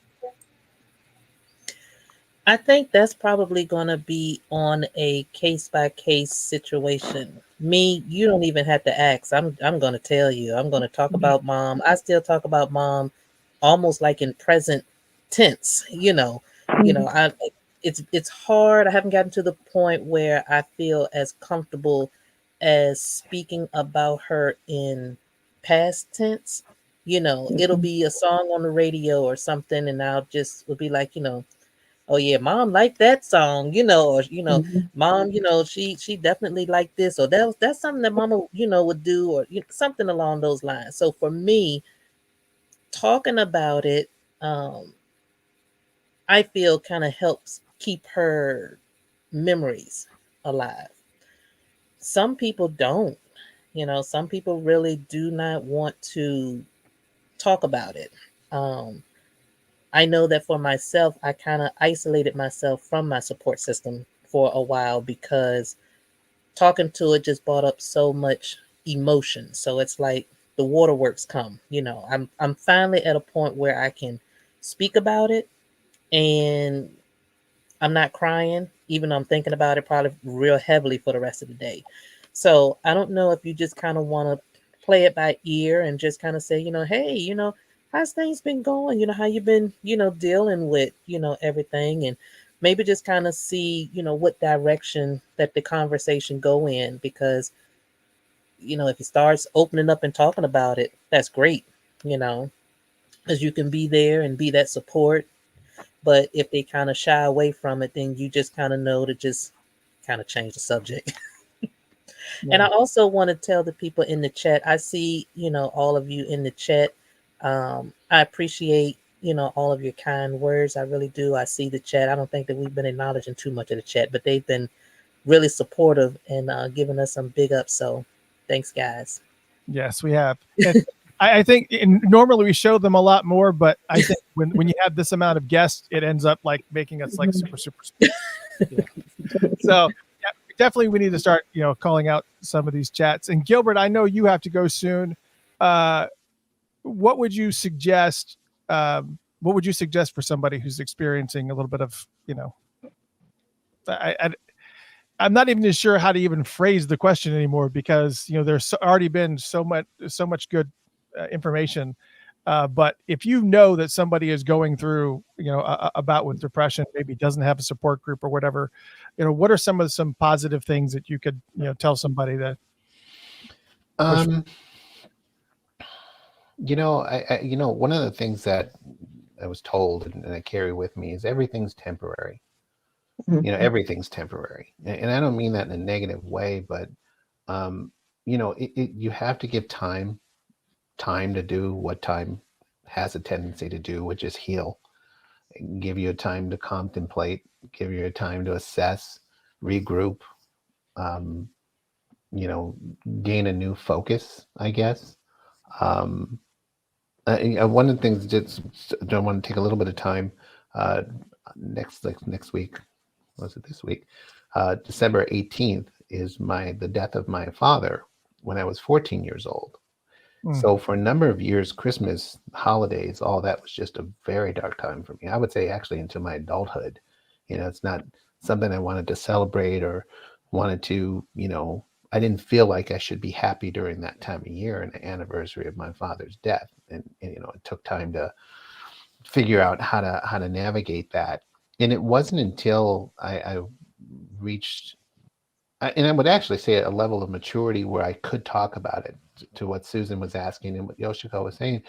I think that's probably going to be on a case by case situation. Me, you don't even have to ask. I'm going to tell you. I'm going to talk about mom. I still talk about mom almost like in present tense, I it's hard. I haven't gotten to the point where I feel as comfortable as speaking about her in past tense. It'll be a song on the radio or something, and will be like, oh yeah, mom liked that song, or mom, she definitely liked this, or that's something that mama, would do, or something along those lines. So for me, talking about it, I feel kind of helps keep her memories alive. Some people don't, some people really do not want to talk about it. I know that for myself, I kind of isolated myself from my support system for a while because talking to it just brought up so much emotion. So it's like the waterworks come, I'm finally at a point where I can speak about it and I'm not crying, even though I'm thinking about it probably real heavily for the rest of the day. So I don't know if you just kind of want to play it by ear and just kind of say, hey, how's things been going? How you been, dealing with, everything, and maybe just kind of see, what direction that the conversation go in, because, if he starts opening up and talking about it, that's great, because you can be there and be that support. But if they kind of shy away from it, then you just kind of know to just kind of change the subject. And I also want to tell the people in the chat, I see, all of you in the chat. I appreciate, all of your kind words. I really do. I see the chat. I don't think that we've been acknowledging too much of the chat, but they've been really supportive and giving us some big ups. So thanks, guys. Yes, we have. I think normally we show them a lot more, but I think when you have this amount of guests, it ends up like making us like super. Yeah. So definitely we need to start, calling out some of these chats. And Gilbert, I know you have to go soon. What would you suggest? What would you suggest for somebody who's experiencing a little bit of, I'm not even sure how to even phrase the question anymore, because there's already been so much good information. But if you know that somebody is going through, a bout with depression, maybe doesn't have a support group or whatever, what are some positive things that you could, tell somebody that? I one of the things that I was told and I carry with me is everything's temporary. Everything's temporary. And I don't mean that in a negative way, but, you have to give time to do what time has a tendency to do, which is heal. Give you a time to contemplate, give you a time to assess, regroup, gain a new focus, I guess. One of the things that I want to take a little bit of time next week. Was it this week? December 18th is the death of my father when I was 14 years old. So for a number of years, Christmas, holidays, all that was just a very dark time for me. I would say actually into my adulthood. It's not something I wanted to celebrate or wanted to, I didn't feel like I should be happy during that time of year and the anniversary of my father's death. And it took time to figure out how to navigate that. And it wasn't until I reached, and I would actually say a level of maturity where I could talk about it, to what Susan was asking and what Yoshiko was saying,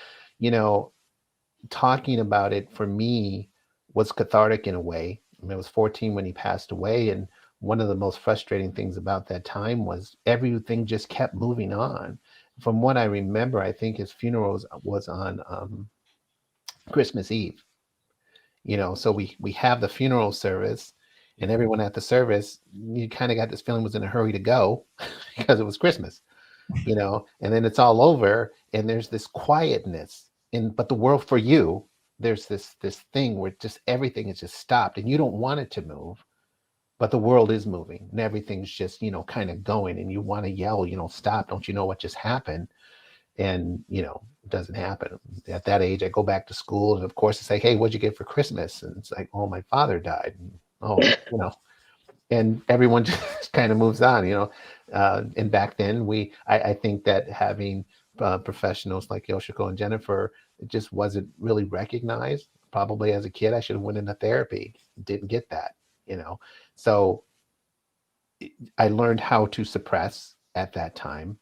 talking about it for me was cathartic in a way. I was 14 when he passed away. And one of the most frustrating things about that time was everything just kept moving on. From what I remember, I think his funeral was on Christmas Eve. So we have the funeral service, and everyone at the service, you kind of got this feeling was in a hurry to go because it was Christmas. you know, and then it's all over and there's this quietness. But the world for you, there's this thing where just everything is just stopped and you don't want it to move, but the world is moving and everything's just, you know, kind of going, and you want to yell, you know, stop, don't you know what just happened? And, you know, it doesn't happen. At that age, I go back to school, and of course it's like, hey, what'd you get for Christmas? And it's like, oh, my father died. And, oh, you know, and everyone just kind of moves on, you know. And back then I think that having professionals like Yoshiko and Jennifer, it just wasn't really recognized. Probably as a kid, I should have went into therapy. Didn't get that, you know. So I learned how to suppress at that time.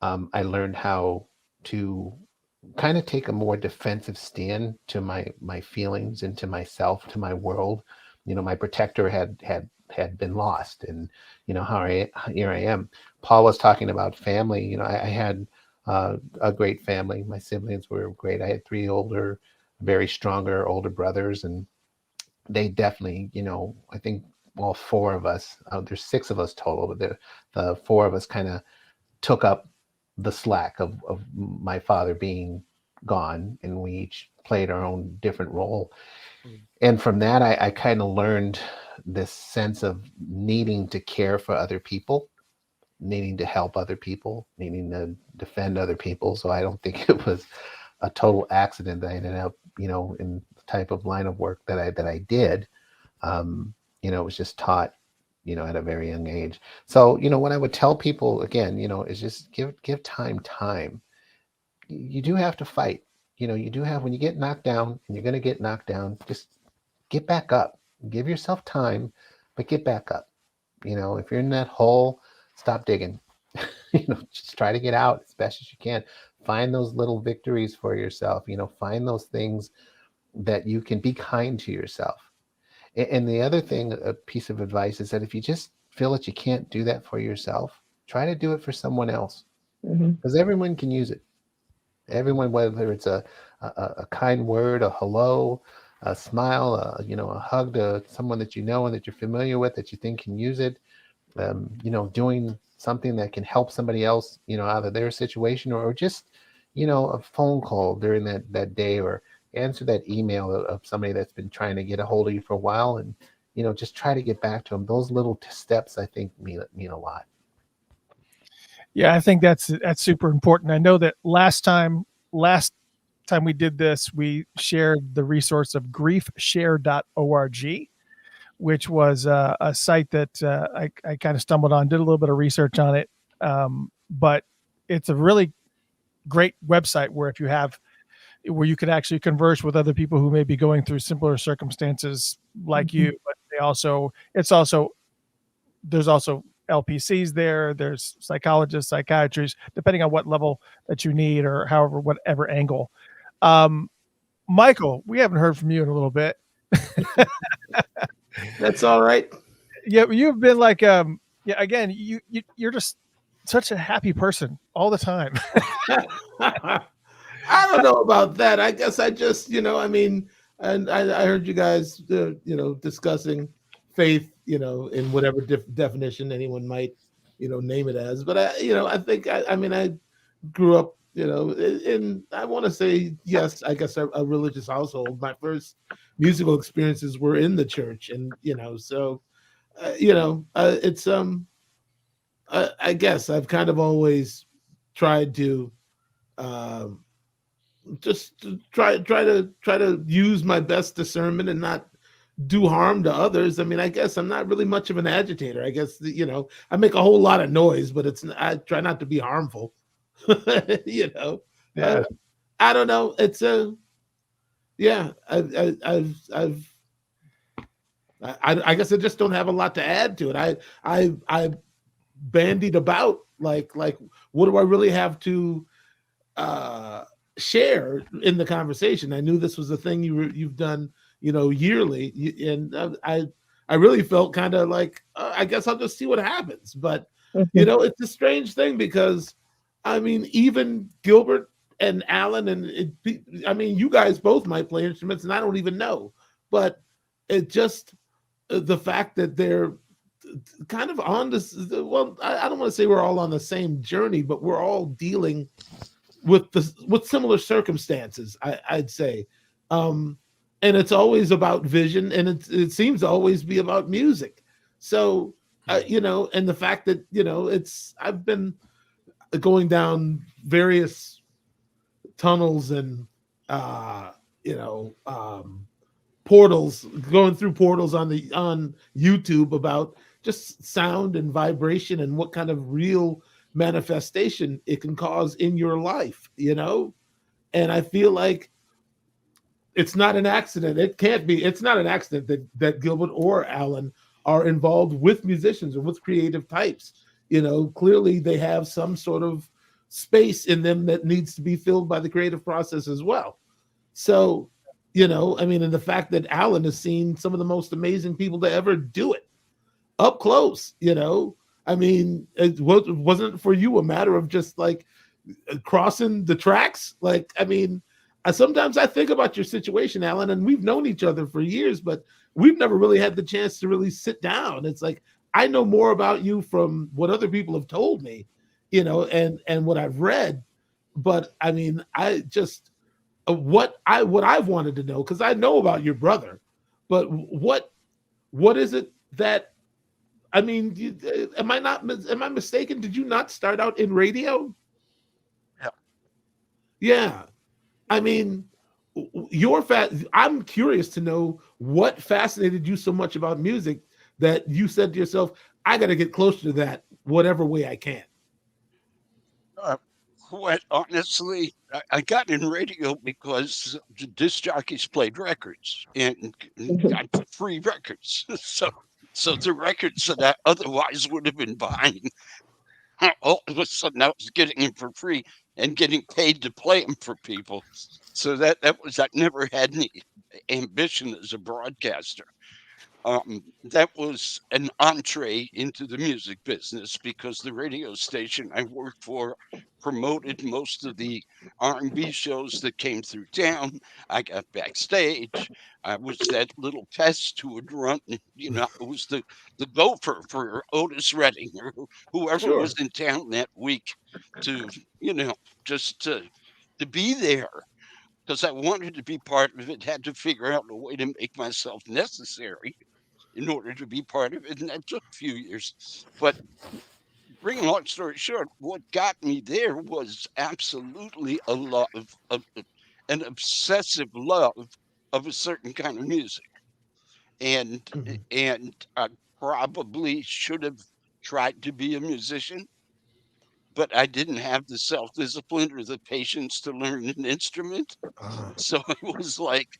I learned how to kind of take a more defensive stand to my feelings and to myself, to my world. You know, my protector had been lost, and you know here I am. Paul was talking about family. You know, I had a great family. My siblings were great. I had 3 very stronger older brothers, and they definitely, you know, I think all 4 of us. There's 6 of us total, but the 4 of us kind of took up the slack of my father being gone, and we each played our own different role. And from that, I kind of learned this sense of needing to care for other people, needing to help other people, needing to defend other people. So I don't think it was a total accident that I ended up, you know, in the type of line of work that I did. You know, it was just taught, you know, at a very young age. So, you know, what I would tell people again, you know, is just give time. You do have to fight. You know, you do have, when you get knocked down, and you're going to get knocked down, just get back up. Give yourself time, but get back up. You know, if you're in that hole, stop digging. You know, just try to get out as best as you can. Find those little victories for yourself. You know, find those things that you can be kind to yourself. And the other thing, a piece of advice, is that if you just feel that you can't do that for yourself, try to do it for someone else, because everyone can use it. Everyone, whether it's a kind word, a hello, a smile, you know, a hug to someone that you know and that you're familiar with, that you think can use it. You know, doing something that can help somebody else, you know, out of their situation, or just, you know, a phone call during that day, or answer that email of somebody that's been trying to get a hold of you for a while, and, you know, just try to get back to them. Those little steps, I think, mean a lot. Yeah, I think that's super important. I know that last time we did this, we shared the resource of griefshare.org, which was a site that I kind of stumbled on, did a little bit of research on it. But it's a really great website where you can actually converse with other people who may be going through similar circumstances like you, but there's also LPCs there. There's psychologists, psychiatrists, depending on what level that you need, or whatever angle. Michael, we haven't heard from you in a little bit. That's all right. Yeah, you've been like, again, you're just such a happy person all the time. I don't know about that. I guess I just, you know, I mean, and I heard you guys, you know, discussing faith, you know, in whatever definition anyone might, you know, name it as. But I think, I mean, I grew up, you know, in, I want to say, yes, I guess a religious household. My first musical experiences were in the church, and, you know, so, you know, it's, I guess I've kind of always tried to, just to try to use my best discernment and not do harm to others. I mean, I guess I'm not really much of an agitator. I guess, you know, I make a whole lot of noise, but I try not to be harmful. You know, Yeah. I don't know. It's yeah. I guess I just don't have a lot to add to it. I bandied about like what do I really have to share in the conversation? I knew this was a thing you've done, you know, yearly, and I really felt kind of like I guess I'll just see what happens. But you know, it's a strange thing because I mean, even Gilbert and Alan I mean, you guys both might play instruments, and I don't even know. But it just the fact that they're kind of on this. Well, I don't want to say we're all on the same journey, but we're all dealing with similar circumstances. I'd say, and it's always about vision, and it seems to always be about music. So and the fact that I've been going down various tunnels and portals, going through portals on YouTube about just sound and vibration and what kind of real manifestation it can cause in your life, and I feel like it's not an accident. It's not an accident that Gilbert or Alan are involved with musicians or with creative types. Clearly they have some sort of space in them that needs to be filled by the creative process as well. So, and the fact that Alan has seen some of the most amazing people to ever do it up close, it wasn't for you a matter of just like crossing the tracks. Sometimes I think about your situation, Alan, and we've known each other for years, but we've never really had the chance to really sit down. It's like, I know more about you from what other people have told me, and what I've read. But I just, what I've wanted to know, because I know about your brother, but what is it that, am I mistaken? Did you not start out in radio? Yeah. I'm curious to know what fascinated you so much about music that you said to yourself, I got to get closer to that whatever way I can. Honestly, I got in radio because the disc jockeys played records and I put free records. So the records that I otherwise would have been buying, all of a sudden I was getting them for free and getting paid to play them for people. So I never had any ambition as a broadcaster. That was an entree into the music business because the radio station I worked for promoted most of the R&B shows that came through town. I got backstage. I was that little pest who would run, it was the gopher for Otis Redding or whoever was in town that week to, just to be there. Because I wanted to be part of it, had to figure out a way to make myself necessary in order to be part of it. And that took a few years. But bring a long story short, what got me there was absolutely a love of an obsessive love of a certain kind of music. And I probably should have tried to be a musician, but I didn't have the self-discipline or the patience to learn an instrument. So it was like,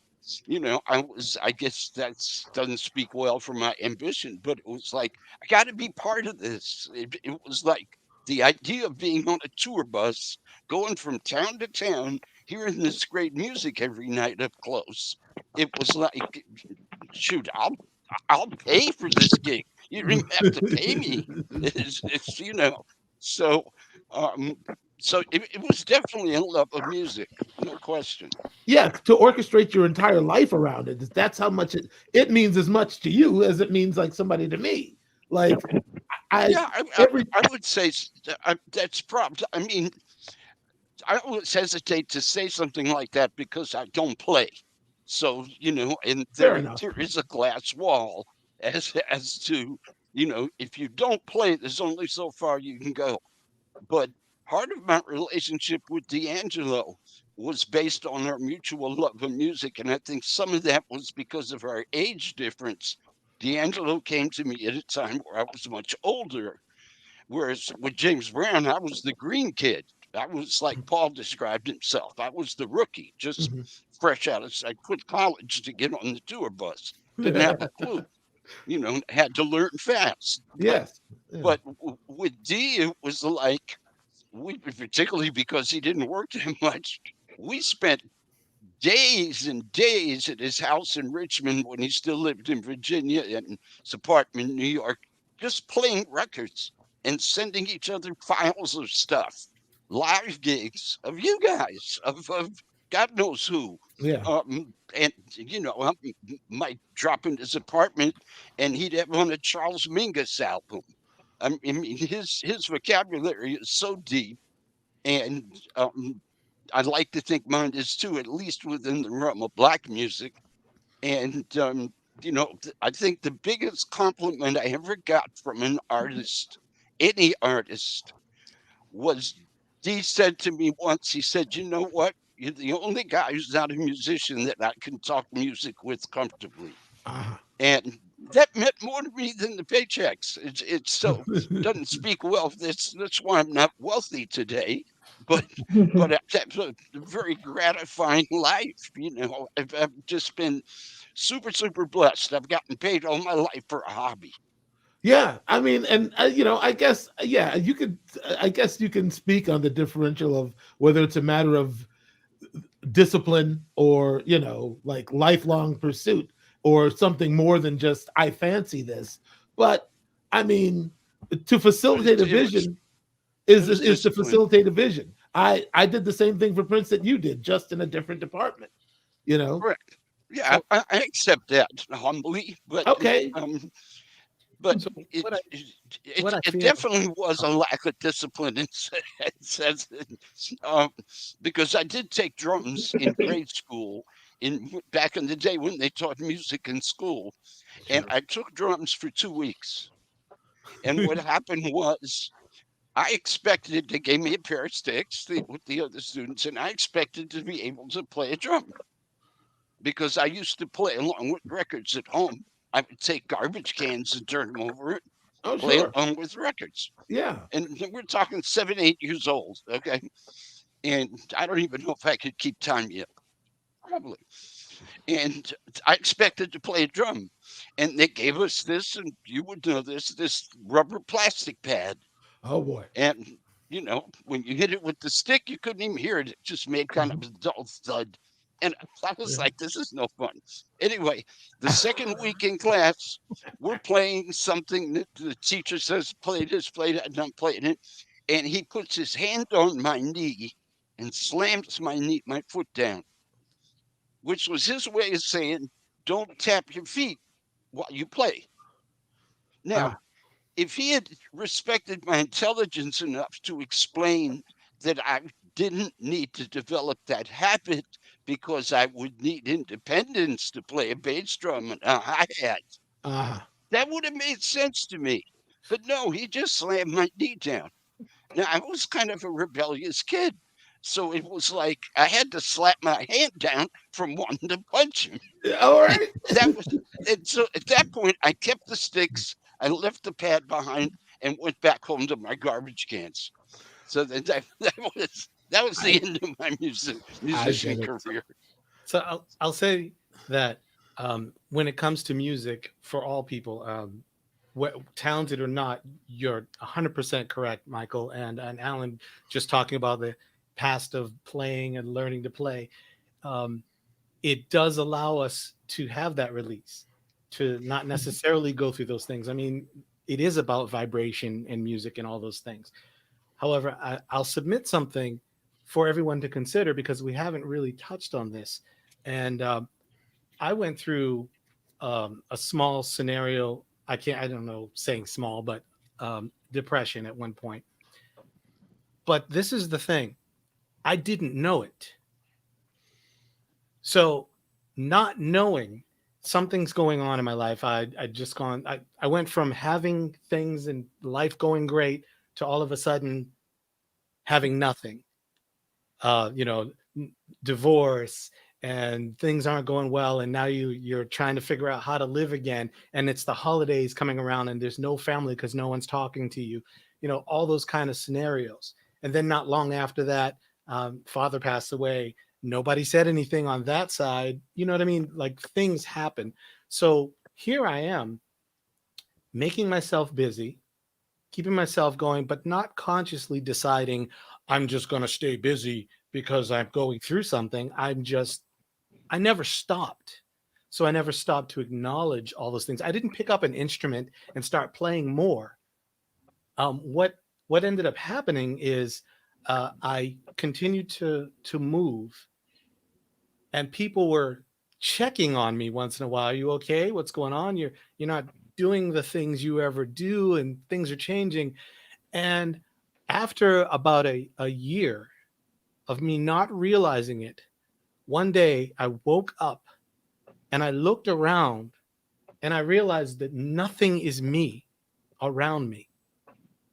I guess that doesn't speak well for my ambition, but it was like, I got to be part of this. It was like the idea of being on a tour bus, going from town to town, hearing this great music every night up close. It was like, shoot, I'll pay for this gig. You don't even have to pay me. So it was definitely a love of music, no question. Yeah, to orchestrate your entire life around it. That's how much it means as much to you as it means like somebody to me. Like, I would say that's probably, I always hesitate to say something like that because I don't play. So, and there is a glass wall as to, if you don't play, there's only so far you can go. But part of my relationship with D'Angelo was based on our mutual love of music. And I think some of that was because of our age difference. D'Angelo came to me at a time where I was much older. Whereas with James Brown, I was the green kid. I was like Paul described himself. I was the rookie, just fresh out of, I quit college to get on the tour bus. Didn't have a clue. Had to learn fast. Yes. But with D, it was like, particularly because he didn't work that much, we spent days and days at his house in Richmond when he still lived in Virginia and his apartment in New York, just playing records and sending each other files of stuff, live gigs of you guys, of God knows who. Yeah. And might drop in his apartment, and he'd have on a Charles Mingus album. I mean, his vocabulary is so deep, and I'd like to think mine is too, at least within the realm of black music. And I think the biggest compliment I ever got from an artist, any artist, was he said to me once, he said, "You know what? You're the only guy who's not a musician that I can talk music with comfortably." And that meant more to me than the paychecks. It's so doesn't speak well. That's why I'm not wealthy today. But that's a very gratifying life. I've just been super, super blessed. I've gotten paid all my life for a hobby. Yeah, I mean, and I guess, yeah, you could. I guess you can speak on the differential of whether it's a matter of discipline or like lifelong pursuit or something more than just I fancy this. But I mean, to facilitate a vision is to discipline. facilitate a vision. I did the same thing for Prince that you did, just in a different department. Correct. Yeah, I accept that humbly, but Okay. But So it, what I- it, what I it feel- definitely was a lack of discipline because I did take drums in grade school back in the day when they taught music in school, and I took drums for 2 weeks. And what happened was I expected they gave me a pair of sticks with the other students, and I expected to be able to play a drum because I used to play along with records at home. I would take garbage cans and turn them over and Oh, play sure. along with records. Yeah. And we're talking 7, 8 years old, okay? And I don't even know if I could keep time yet. Probably. And I expected to play a drum. And they gave us this, and you would know this rubber plastic pad. Oh boy. And, when you hit it with the stick, you couldn't even hear it. It just made kind of a dull thud. And I was like, this is no fun. Anyway, the second week in class, we're playing something that the teacher says, play this, play that, and I'm playing it. And he puts his hand on my knee and slams my foot down, which was his way of saying, don't tap your feet while you play. Now, if he had respected my intelligence enough to explain that I didn't need to develop that habit because I would need independence to play a bass drum and a hi-hat, that would have made sense to me. But no, he just slammed my knee down. Now, I was kind of a rebellious kid. So it was like I had to slap my hand down from wanting to punch him. All right. And so at that point, I kept the sticks. I left the pad behind and went back home to my garbage cans. So that was the end of my musician career. So I'll say that when it comes to music, for all people, talented or not, you're 100% correct, Michael and Alan. Just talking about the past of playing and learning to play, it does allow us to have that release, to not necessarily go through those things. I mean, it is about vibration and music and all those things. However, I'll submit something for everyone to consider because we haven't really touched on this. And I went through a small scenario. I don't know saying small, but depression at one point. But this is the thing. I didn't know it. So not knowing something's going on in my life, I went from having things in life going great to all of a sudden having nothing. Divorce and things aren't going well, and now you're trying to figure out how to live again, and it's the holidays coming around and there's no family because no one's talking to you, all those kind of scenarios. And then not long after that, father passed away. Nobody said anything on that side. You know what I mean? Like, things happen. So here I am making myself busy, keeping myself going, but not consciously deciding I'm just going to stay busy because I'm going through something. I never stopped. So I never stopped to acknowledge all those things. I didn't pick up an instrument and start playing more. What ended up happening is I continued to move and people were checking on me once in a while. Are you okay? What's going on? You're not doing the things you ever do, and things are changing. And after about a year of me not realizing it, one day I woke up and I looked around and I realized that nothing is me around me.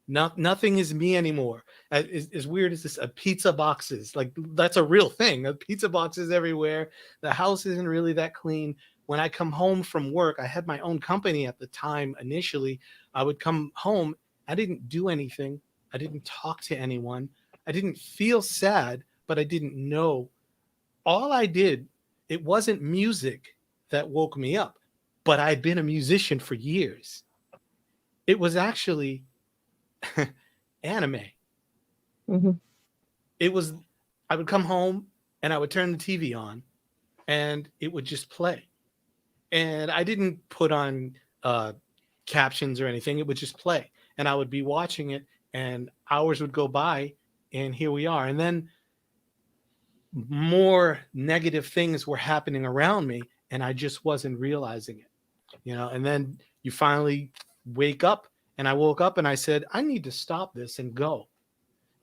Nothing is me anymore. As weird as this, pizza boxes, like that's a real thing. Pizza boxes everywhere. The house isn't really that clean. When I come home from work, I had my own company at the time. Initially, I would come home. I didn't do anything. I didn't talk to anyone. I didn't feel sad, but I didn't know. All I did, it wasn't music that woke me up, but I'd been a musician for years. It was actually anime. Mm-hmm. It was, I would come home and I would turn the TV on and it would just play. And I didn't put on captions or anything. It would just play. And I would be watching it and hours would go by and here we are. And then more negative things were happening around me and I just wasn't realizing it, and then you finally wake up. And I woke up and I said, I need to stop this and go.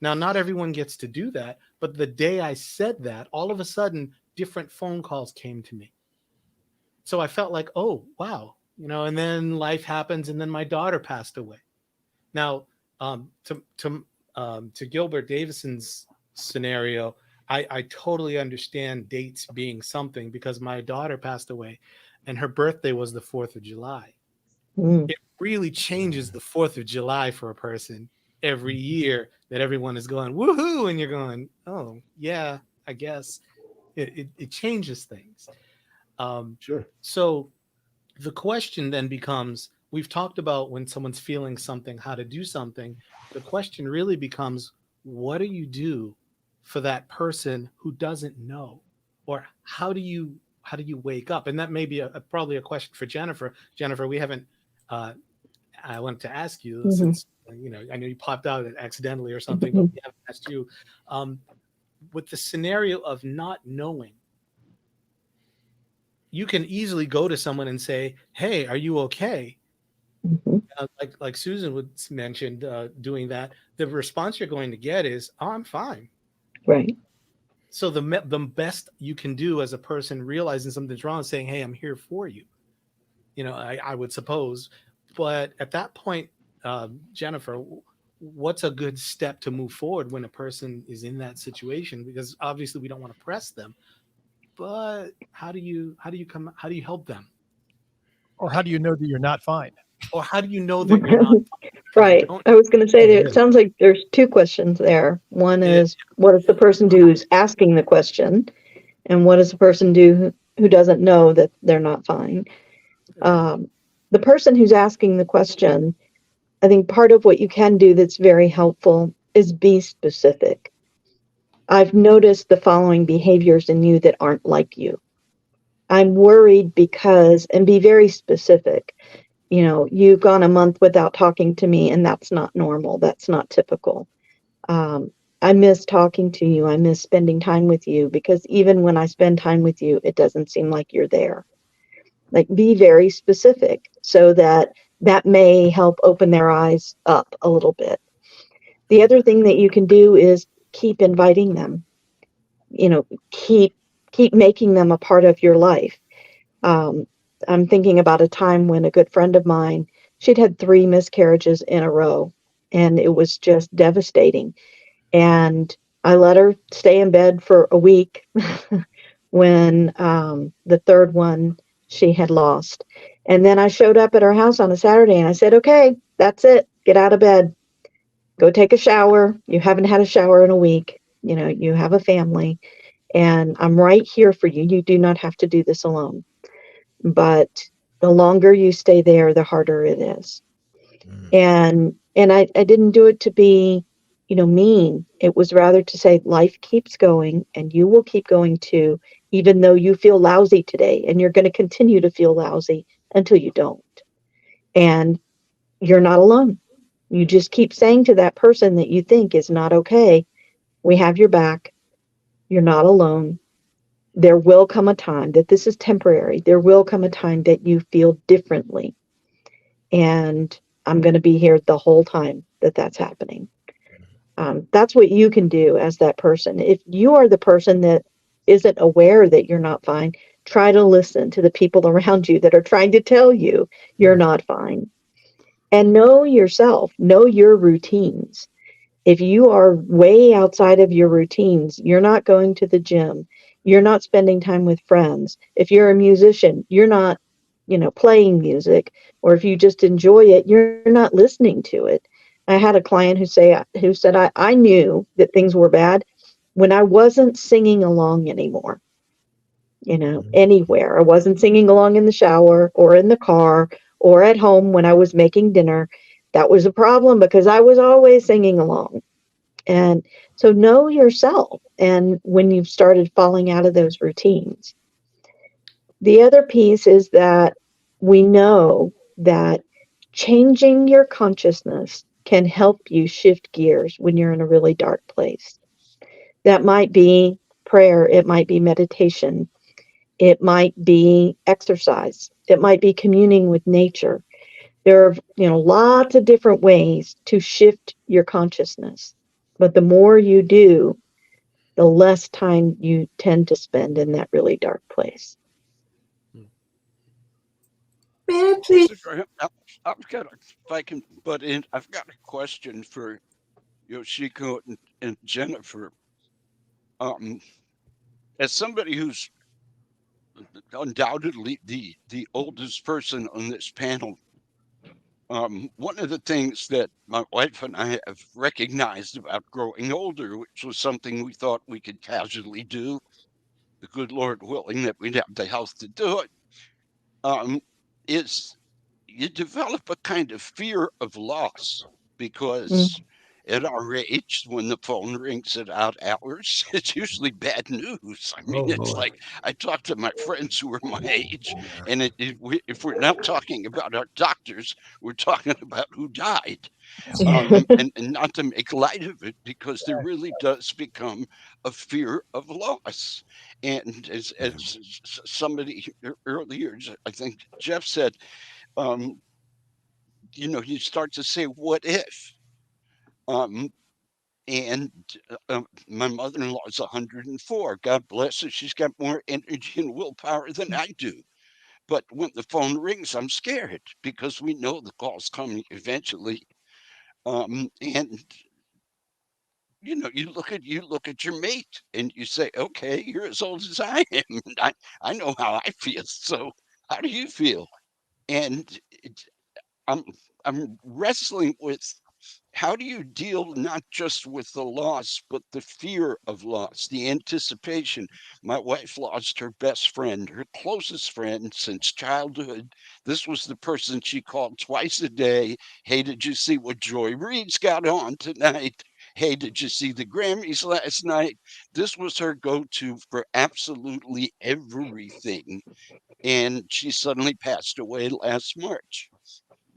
Now, not everyone gets to do that, but the day I said that, all of a sudden, different phone calls came to me. So I felt like, oh, wow, and then life happens, and then my daughter passed away. Now, to Gilbert Davison's scenario, I totally understand dates being something because my daughter passed away, and her birthday was the 4th of July. It really changes the 4th of July for a person every year that everyone is going, woohoo, and you're going, oh, yeah, I guess. It changes things. Sure. So the question then becomes, we've talked about when someone's feeling something, how to do something. The question really becomes, what do you do for that person who doesn't know? Or how do you wake up? And that may be probably a question for Jennifer. Jennifer, we haven't, I wanted to ask you, since, I know you popped out accidentally or something, but we haven't asked you, with the scenario of not knowing, you can easily go to someone and say, hey, are you okay? Like Susan would mentioned doing that. The response you're going to get is, oh, I'm fine. Right. So the best you can do as a person realizing something's wrong is saying, hey, I'm here for you. I would suppose. But at that point, Jennifer, what's a good step to move forward when a person is in that situation? Because obviously we don't want to press them, but how do you help them? Or how do you know that you're not fine? Or how do you know that you're not fine? Right. I was going to say that it sounds like there's two questions there. One is, what does the person do who's asking the question? And what does the person do who doesn't know that they're not fine? The person who's asking the question, I think part of what you can do that's very helpful is be specific. I've noticed the following behaviors in you that aren't like you. I'm worried because, and be very specific. You've gone a month without talking to me, and that's not normal. That's not typical. I miss talking to you. I miss spending time with you, because even when I spend time with you, it doesn't seem like you're there. Like, be very specific so that may help open their eyes up a little bit. The other thing that you can do is keep inviting them. Keep making them a part of your life. I'm thinking about a time when a good friend of mine, she'd had 3 miscarriages in a row, and it was just devastating. And I let her stay in bed for a week when the third one she had lost. And then I showed up at her house on a Saturday and I said, okay, that's it. Get out of bed. Go take a shower. You haven't had a shower in a week. You have a family, and I'm right here for you. You do not have to do this alone. But the longer you stay there, the harder it is. And I didn't do it to be, mean. It was rather to say life keeps going and you will keep going too, even though you feel lousy today, and you're going to continue to feel lousy until you don't. And you're not alone. You just keep saying to that person that you think is not okay, we have your back. You're not alone. there will come a time that this is temporary. There will come a time that you feel differently. And I'm going to be here the whole time that that's happening. That's what you can do as that person. If you are the person that isn't aware that you're not fine, try to listen to the people around you that are trying to tell you you're not fine. And know yourself, know your routines. If you are way outside of your routines, you're not going to the gym, you're not spending time with friends. If you're a musician, you're not, playing music, or if you just enjoy it, you're not listening to it. I had a client who said, I knew that things were bad when I wasn't singing along anymore, anywhere. I wasn't singing along in the shower or in the car or at home when I was making dinner. That was a problem because I was always singing along. And so know yourself. And when you've started falling out of those routines, the other piece is that we know that changing your consciousness can help you shift gears when you're in a really dark place. That might be prayer. It might be meditation. It might be exercise. It might be communing with nature. There are, lots of different ways to shift your consciousness. But the more you do, the less time you tend to spend in that really dark place. May I please? I've got, if I can butt in, I've got a question for Yoshiko and Jennifer. As somebody who's undoubtedly the oldest person on this panel, one of the things that my wife and I have recognized about growing older, which was something we thought we could casually do, the good Lord willing that we'd have the health to do it, is you develop a kind of fear of loss, because at our age, when the phone rings at odd hours, it's usually bad news. I mean, it's like I talk to my friends who are my age, and if we're not talking about our doctors, we're talking about who died. And not to make light of it, because there really does become a fear of loss. And as somebody earlier, I think Jeff said, you start to say, what if? And my mother-in-law is 104. God bless her. She's got more energy and willpower than I do. But when the phone rings, I'm scared, because we know the call's coming eventually. And you look at your mate and you say, okay, you're as old as I am. And I know how I feel. So how do you feel? And I'm wrestling with, how do you deal not just with the loss, but the fear of loss, the anticipation? My wife lost her best friend, her closest friend since childhood. This was the person she called twice a day. Hey, did you see what Joy Reid's got on tonight? Hey, did you see the Grammys last night? This was her go-to for absolutely everything. And she suddenly passed away last March.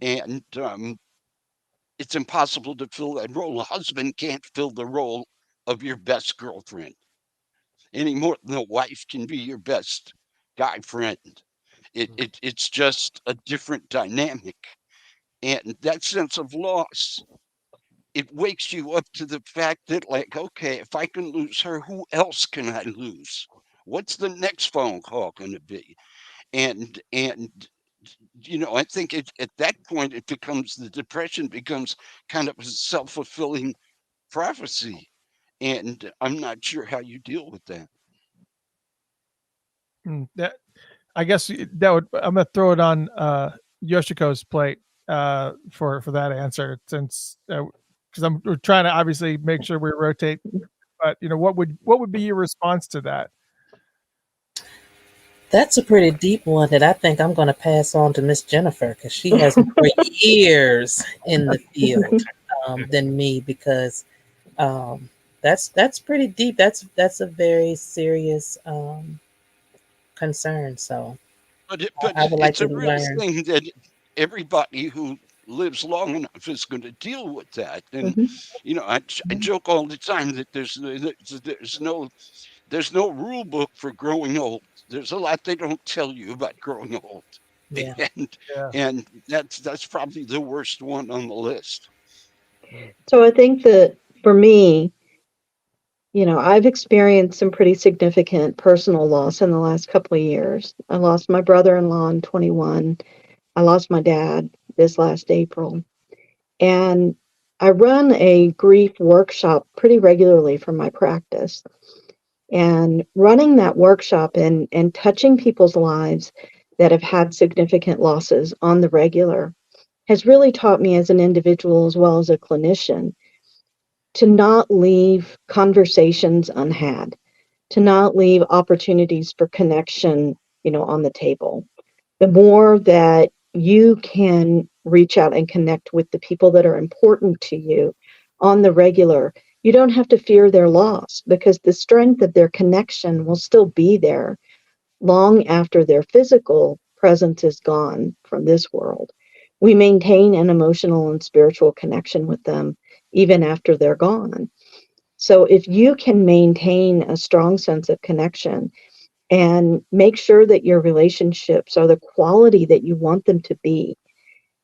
And it's impossible to fill that role. A husband can't fill the role of your best girlfriend any more than a wife can be your best guy friend. It's just a different dynamic. And that sense of loss, it wakes you up to the fact that, like, okay, if I can lose her, who else can I lose? What's the next phone call going to be? And I think at that point, the depression becomes kind of a self-fulfilling prophecy. And I'm not sure how you deal with that. That, I guess that would, I'm going to throw it on Yoshiko's plate for that answer, since because we're trying to obviously make sure we rotate. But what would be your response to that? That's a pretty deep one that I think I'm going to pass on to Miss Jennifer, because she has more years in the field than me, because that's pretty deep. That's a very serious concern. So But I would like it's to a real learn. thing that everybody who lives long enough is going to deal with that. And I joke all the time that there's no there's no rule book for growing old. There's a lot they don't tell you about growing old. Yeah. And Yeah. and that's probably the worst one on the list. So I think that for me, I've experienced some pretty significant personal loss in the last couple of years. I lost my brother-in-law in 21. I lost my dad this last April. And I run a grief workshop pretty regularly for my practice. And running that workshop and touching people's lives that have had significant losses on the regular has really taught me as an individual as well as a clinician to not leave conversations unhad, to not leave opportunities for connection, on the table. The more that you can reach out and connect with the people that are important to you on the regular, you don't have to fear their loss because the strength of their connection will still be there long after their physical presence is gone from this world. We maintain an emotional and spiritual connection with them even after they're gone. So if you can maintain a strong sense of connection and make sure that your relationships are the quality that you want them to be,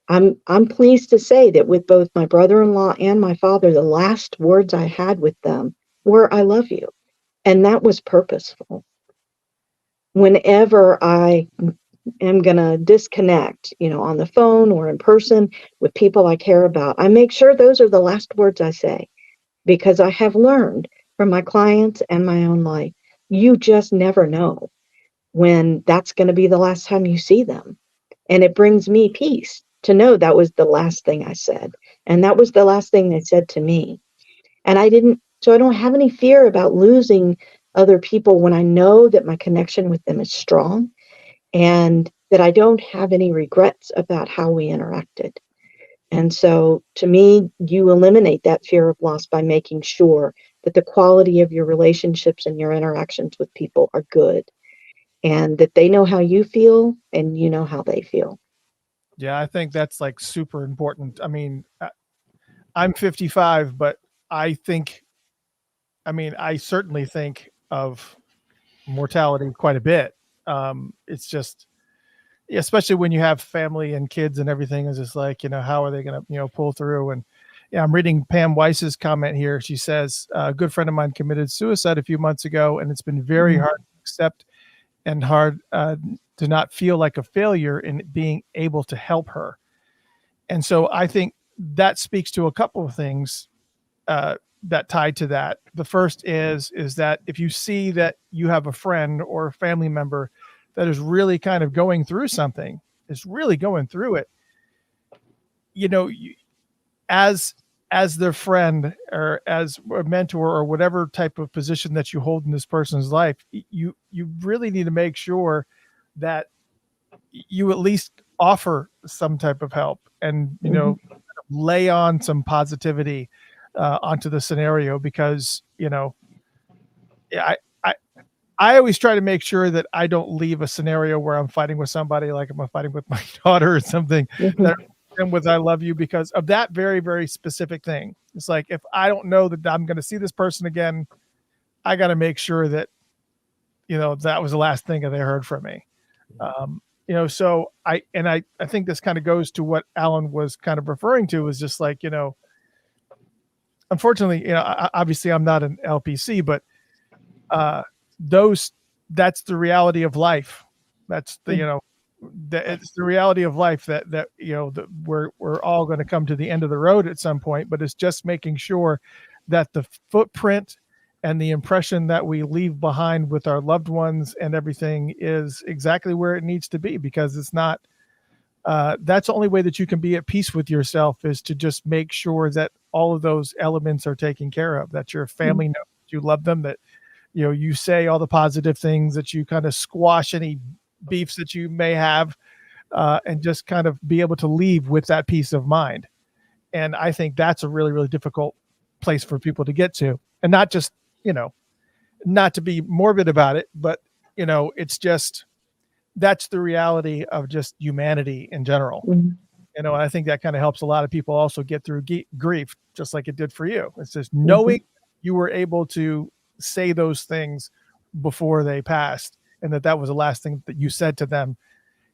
I'm pleased to say that with both my brother-in-law and my father, the last words I had with them were, "I love you." And that was purposeful. Whenever I am going to disconnect, on the phone or in person with people I care about, I make sure those are the last words I say because I have learned from my clients and my own life, you just never know when that's going to be the last time you see them. And it brings me peace to know that was the last thing I said. And that was the last thing they said to me. And I don't have any fear about losing other people when I know that my connection with them is strong and that I don't have any regrets about how we interacted. And so to me, you eliminate that fear of loss by making sure that the quality of your relationships and your interactions with people are good and that they know how you feel and you know how they feel. Yeah, I think that's like super important. I mean, I'm 55, but I certainly think of mortality quite a bit. It's just, especially when you have family and kids and everything, is just like, how are they going to, pull through? And yeah, I'm reading Pam Weiss's comment here. She says, a good friend of mine committed suicide a few months ago, and it's been very hard to accept and hard to not feel like a failure in being able to help her. And so I think that speaks to a couple of things that tied to that. The first is that if you see that you have a friend or a family member that is really kind of going through something, is really going through it, as their friend or as a mentor or whatever type of position that you hold in this person's life, you really need to make sure that you at least offer some type of help and, lay on some positivity onto the scenario because, I always try to make sure that I don't leave a scenario where I'm fighting with somebody, like I'm fighting with my daughter or something, that with I love you because of that very, very specific thing. It's like, if I don't know that I'm going to see this person again, I got to make sure that, that was the last thing that they heard from me. So I think this kind of goes to what Alan was kind of referring to, is just like, unfortunately, obviously I'm not an LPC, but that's the reality of life. That's the, it's the reality of life that we're all going to come to the end of the road at some point, but it's just making sure that the footprint and the impression that we leave behind with our loved ones and everything is exactly where it needs to be, because it's not, that's the only way that you can be at peace with yourself, is to just make sure that all of those elements are taken care of, that your family knows that you love them, that, you say all the positive things, that you kind of squash any beefs that you may have, and just kind of be able to leave with that peace of mind. And I think that's a really, really difficult place for people to get to, and not just, not to be morbid about it, but, it's just, that's the reality of just humanity in general. And I think that kind of helps a lot of people also get through grief, just like it did for you. It's just knowing you were able to say those things before they passed, and that was the last thing that you said to them,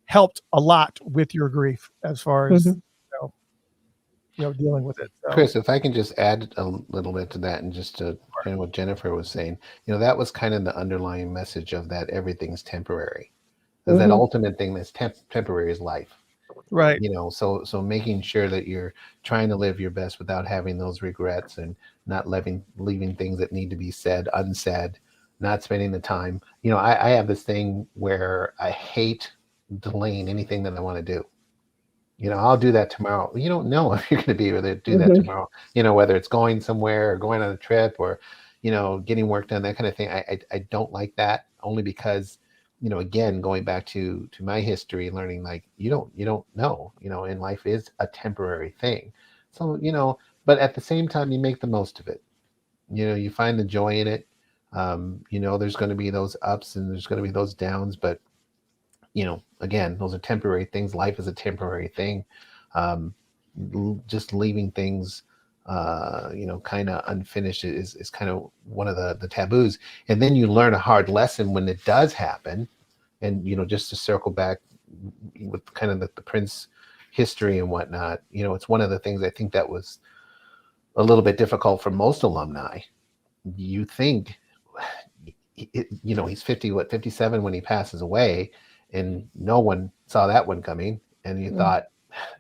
helped a lot with your grief as far as dealing with it. So. Chris, if I can just add a little bit to that, and just to kind of what Jennifer was saying, that was kind of the underlying message of that everything's temporary. Because that ultimate thing that's temporary is life. Right. So making sure that you're trying to live your best without having those regrets, and not leaving things that need to be said unsaid, not spending the time. I have this thing where I hate delaying anything that I want to do. I'll do that tomorrow. You don't know if you're going to be able to do that tomorrow, whether it's going somewhere or going on a trip or, getting work done, that kind of thing. I don't like that, only because, again, going back to my history and learning, like, you don't know, and life is a temporary thing. So, but at the same time, you make the most of it. You find the joy in it. There's going to be those ups and there's going to be those downs, but again, those are temporary things. Life is a temporary thing. Just leaving things, kind of unfinished is kind of one of the taboos. And then you learn a hard lesson when it does happen. And, just to circle back with kind of the Prince history and whatnot, it's one of the things I think that was a little bit difficult for most alumni. You think, he's 57 when he passes away, and no one saw that one coming. And you thought,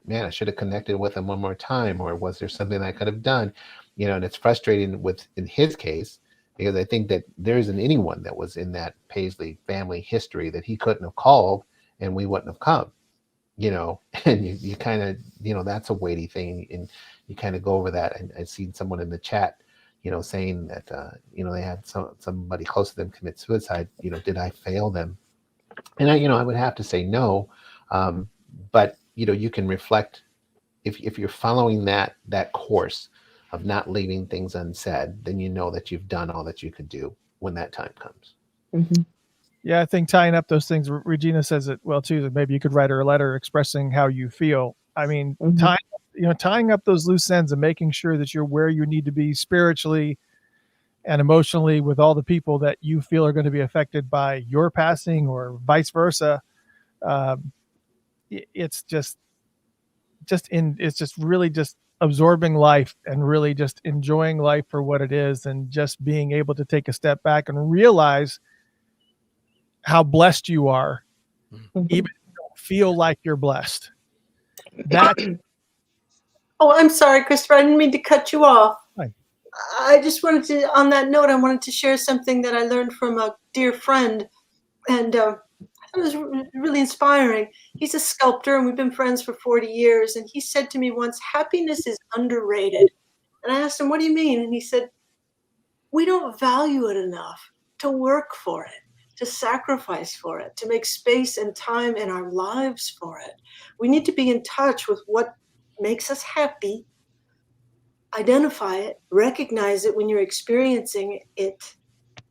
man, I should have connected with him one more time, or was there something I could have done? And it's frustrating in his case, because I think that there isn't anyone that was in that Paisley family history that he couldn't have called and we wouldn't have come, and you kind of, that's a weighty thing. And you kind of go over that. And I've seen someone in the chat, saying that, they had somebody close to them commit suicide. Did I fail them? And I would have to say no. But, you can reflect if you're following that course of not leaving things unsaid, then that you've done all that you could do when that time comes. Mm-hmm. Yeah, I think tying up those things, Regina says it well too, that maybe you could write her a letter expressing how you feel. I mean, tying up those loose ends and making sure that you're where you need to be spiritually and emotionally with all the people that you feel are going to be affected by your passing or vice versa. It's just really just absorbing life and really just enjoying life for what it is, and just being able to take a step back and realize how blessed you are, even if you don't feel like you're blessed. Oh, I'm sorry, Christopher. I didn't mean to cut you off. Hi. I just wanted to, on that note, I wanted to share something that I learned from a dear friend, and I thought it was really inspiring. He's a sculptor, and we've been friends for 40 years, and he said to me once, happiness is underrated. And I asked him, what do you mean? And he said, we don't value it enough to work for it, to sacrifice for it, to make space and time in our lives for it. We need to be in touch with what makes us happy, identify it, recognize it when you're experiencing it,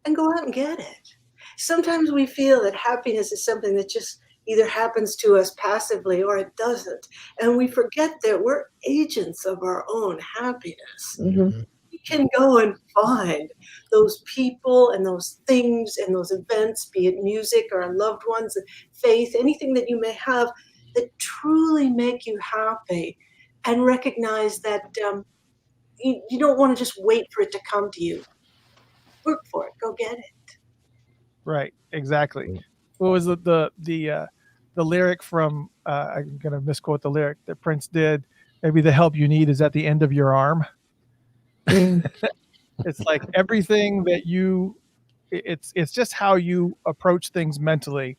and go out and get it. Sometimes we feel that happiness is something that just either happens to us passively or it doesn't. And we forget that we're agents of our own happiness. Mm-hmm. We can go and find those people and those things and those events, be it music or our loved ones, faith, anything that you may have that truly make you happy, and recognize that you don't want to just wait for it to come to you. Work for it. Go get it. Right. Exactly. What was the lyric from, I'm going to misquote the lyric that Prince did. Maybe the help you need is at the end of your arm. It's like everything that it's just how you approach things mentally,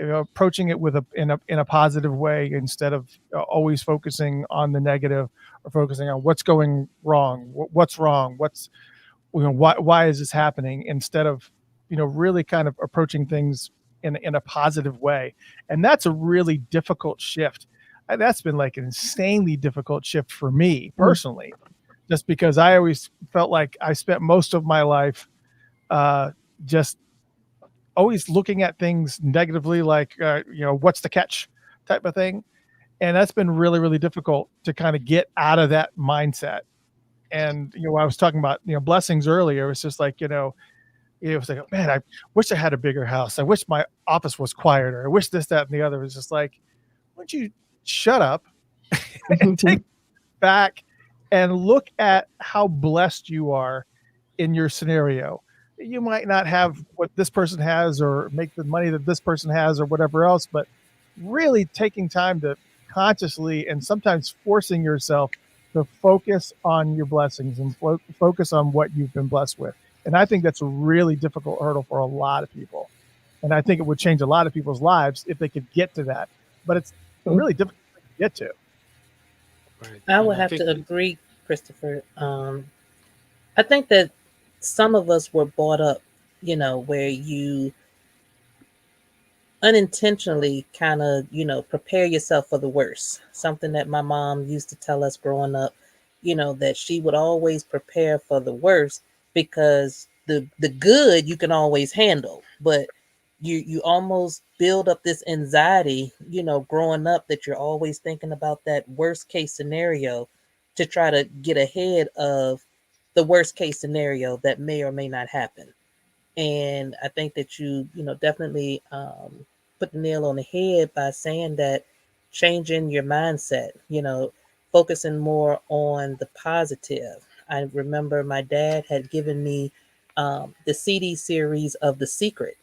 approaching it in a positive way, instead of always focusing on the negative or focusing on what's going wrong, what's wrong, why is this happening, instead of, really kind of approaching things in a positive way. And that's a really difficult shift. That's been like an insanely difficult shift for me personally, just because I always felt like I spent most of my life just always looking at things negatively, like, what's the catch type of thing. And that's been really, really difficult to kind of get out of that mindset. And, I was talking about, blessings earlier. It's just like, It was like, man, I wish I had a bigger house. I wish my office was quieter. I wish this, that, and the other. It was just like, why don't you shut up and take back and look at how blessed you are in your scenario. You might not have what this person has or make the money that this person has or whatever else, but really taking time to consciously and sometimes forcing yourself to focus on your blessings and focus on what you've been blessed with. And I think that's a really difficult hurdle for a lot of people. And I think it would change a lot of people's lives if they could get to that. But it's a really difficult thing to get to. Right. I would And I have think to agree, Christopher. I think that some of us were brought up, where you unintentionally kind of, prepare yourself for the worst. Something that my mom used to tell us growing up, that she would always prepare for the worst because the good you can always handle, but you almost build up this anxiety, growing up, that you're always thinking about that worst case scenario to try to get ahead of the worst case scenario that may or may not happen. And I think that definitely put the nail on the head by saying that changing your mindset, focusing more on the positive. I remember my dad had given me the CD series of The Secret,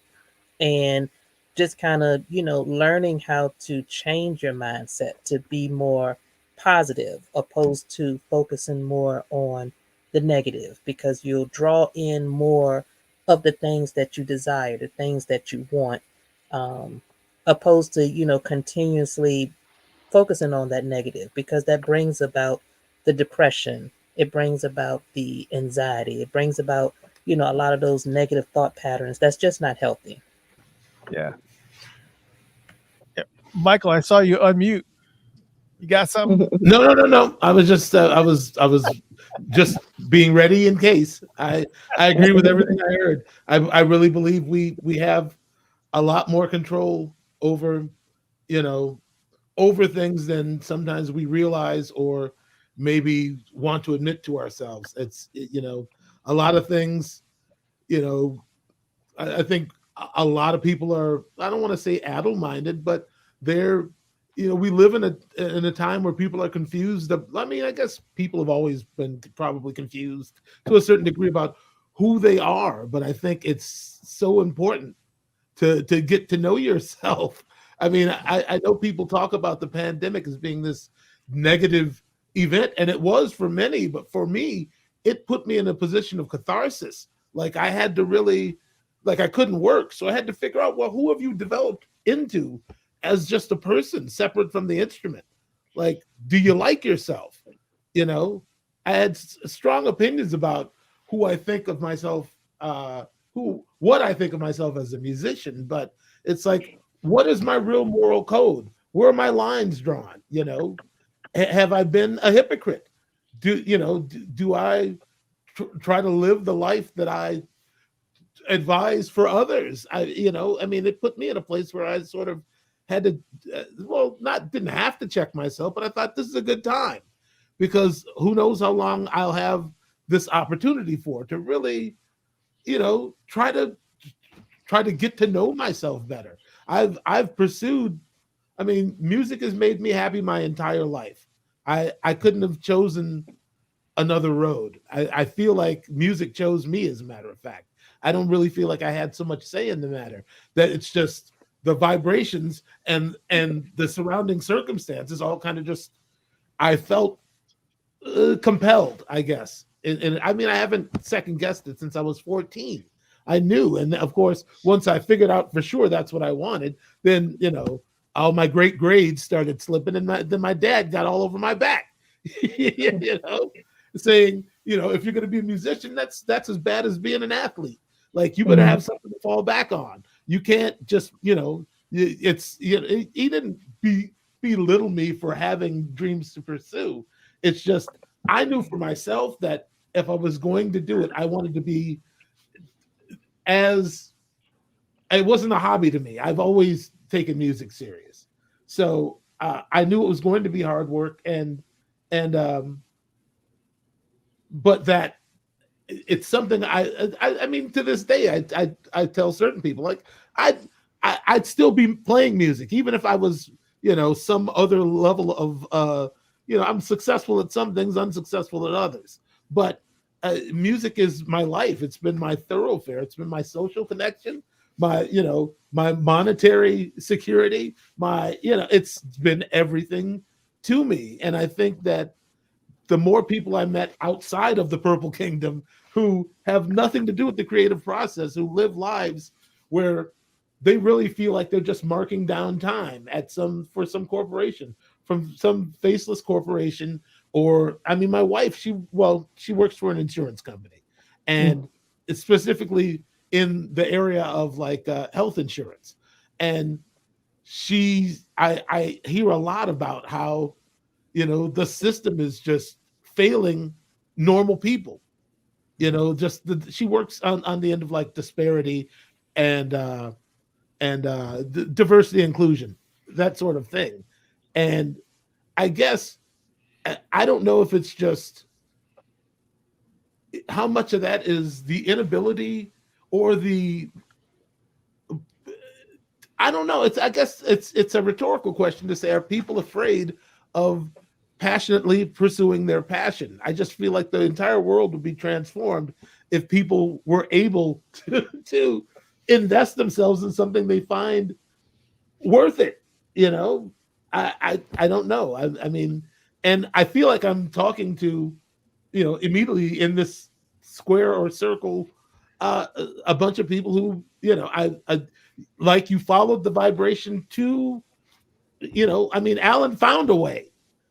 and just kind of, learning how to change your mindset to be more positive opposed to focusing more on the negative, because you'll draw in more of the things that you desire, the things that you want, um, opposed to, continuously focusing on that negative, because that brings about the depression. It brings about the anxiety. It brings about, a lot of those negative thought patterns. That's just not healthy. Yeah. Michael, I saw you unmute. You got something? No. I was just being ready in case. I agree with everything I heard. I really believe we have a lot more control over, over things than sometimes we realize or maybe want to admit to ourselves. It's, a lot of things, I think a lot of people are, I don't want to say addle-minded, but they're, we live in a time where people are confused. I mean, I guess people have always been probably confused to a certain degree about who they are, but I think it's so important to get to know yourself. I mean, I know people talk about the pandemic as being this negative event, and it was for many, but for me, it put me in a position of catharsis. Like I had to really, like I couldn't work, so I had to figure out, well, who have you developed into as just a person separate from the instrument? Like, do you like yourself? I had strong opinions about who I think of myself, what I think of myself as a musician, but it's like, what is my real moral code? Where are my lines drawn? Have I been a hypocrite? Do I try to live the life that I advise for others? I mean, it put me in a place where I sort of had to, didn't have to check myself, but I thought this is a good time because who knows how long I'll have this opportunity for to really, try to get to know myself better. I've pursued, I mean, music has made me happy my entire life. I couldn't have chosen another road. I feel like music chose me, as a matter of fact. I don't really feel like I had so much say in the matter, that it's just the vibrations and the surrounding circumstances all kind of just, I felt compelled, I guess. And I mean, I haven't second guessed it since I was 14. I knew. And of course, once I figured out for sure that's what I wanted, then, all my great grades started slipping, and then my dad got all over my back, saying, if you're going to be a musician, that's as bad as being an athlete. Like, you better have something to fall back on. You can't just, he didn't belittle me for having dreams to pursue. It's just, I knew for myself that if I was going to do it, I wanted to be it wasn't a hobby to me. I've always taken music serious. So I knew it was going to be hard work, but that it's something I mean, to this day, I tell certain people, like, I'd still be playing music even if I was, some other level of I'm successful at some things, unsuccessful at others. But music is my life. It's been my thoroughfare. It's been my social connection, my monetary security, it's been everything to me. And I think that the more people I met outside of the Purple Kingdom who have nothing to do with the creative process, who live lives where they really feel like they're just marking down time for some corporation, from some faceless corporation. Or, I mean, my wife, she works for an insurance company, and it's specifically in the area of like health insurance. And I hear a lot about how, the system is just failing normal people. She works on the end of like disparity and diversity, inclusion, that sort of thing. And I guess I don't know if it's just how much of that is the inability or I don't know. I guess it's a rhetorical question to say, are people afraid of passionately pursuing their passion? I just feel like the entire world would be transformed if people were able to invest themselves in something they find worth it. I don't know. I mean, and I feel like I'm talking to, immediately in this square or circle, a bunch of people who, I like, you followed the vibration to, I mean, Alan found a way.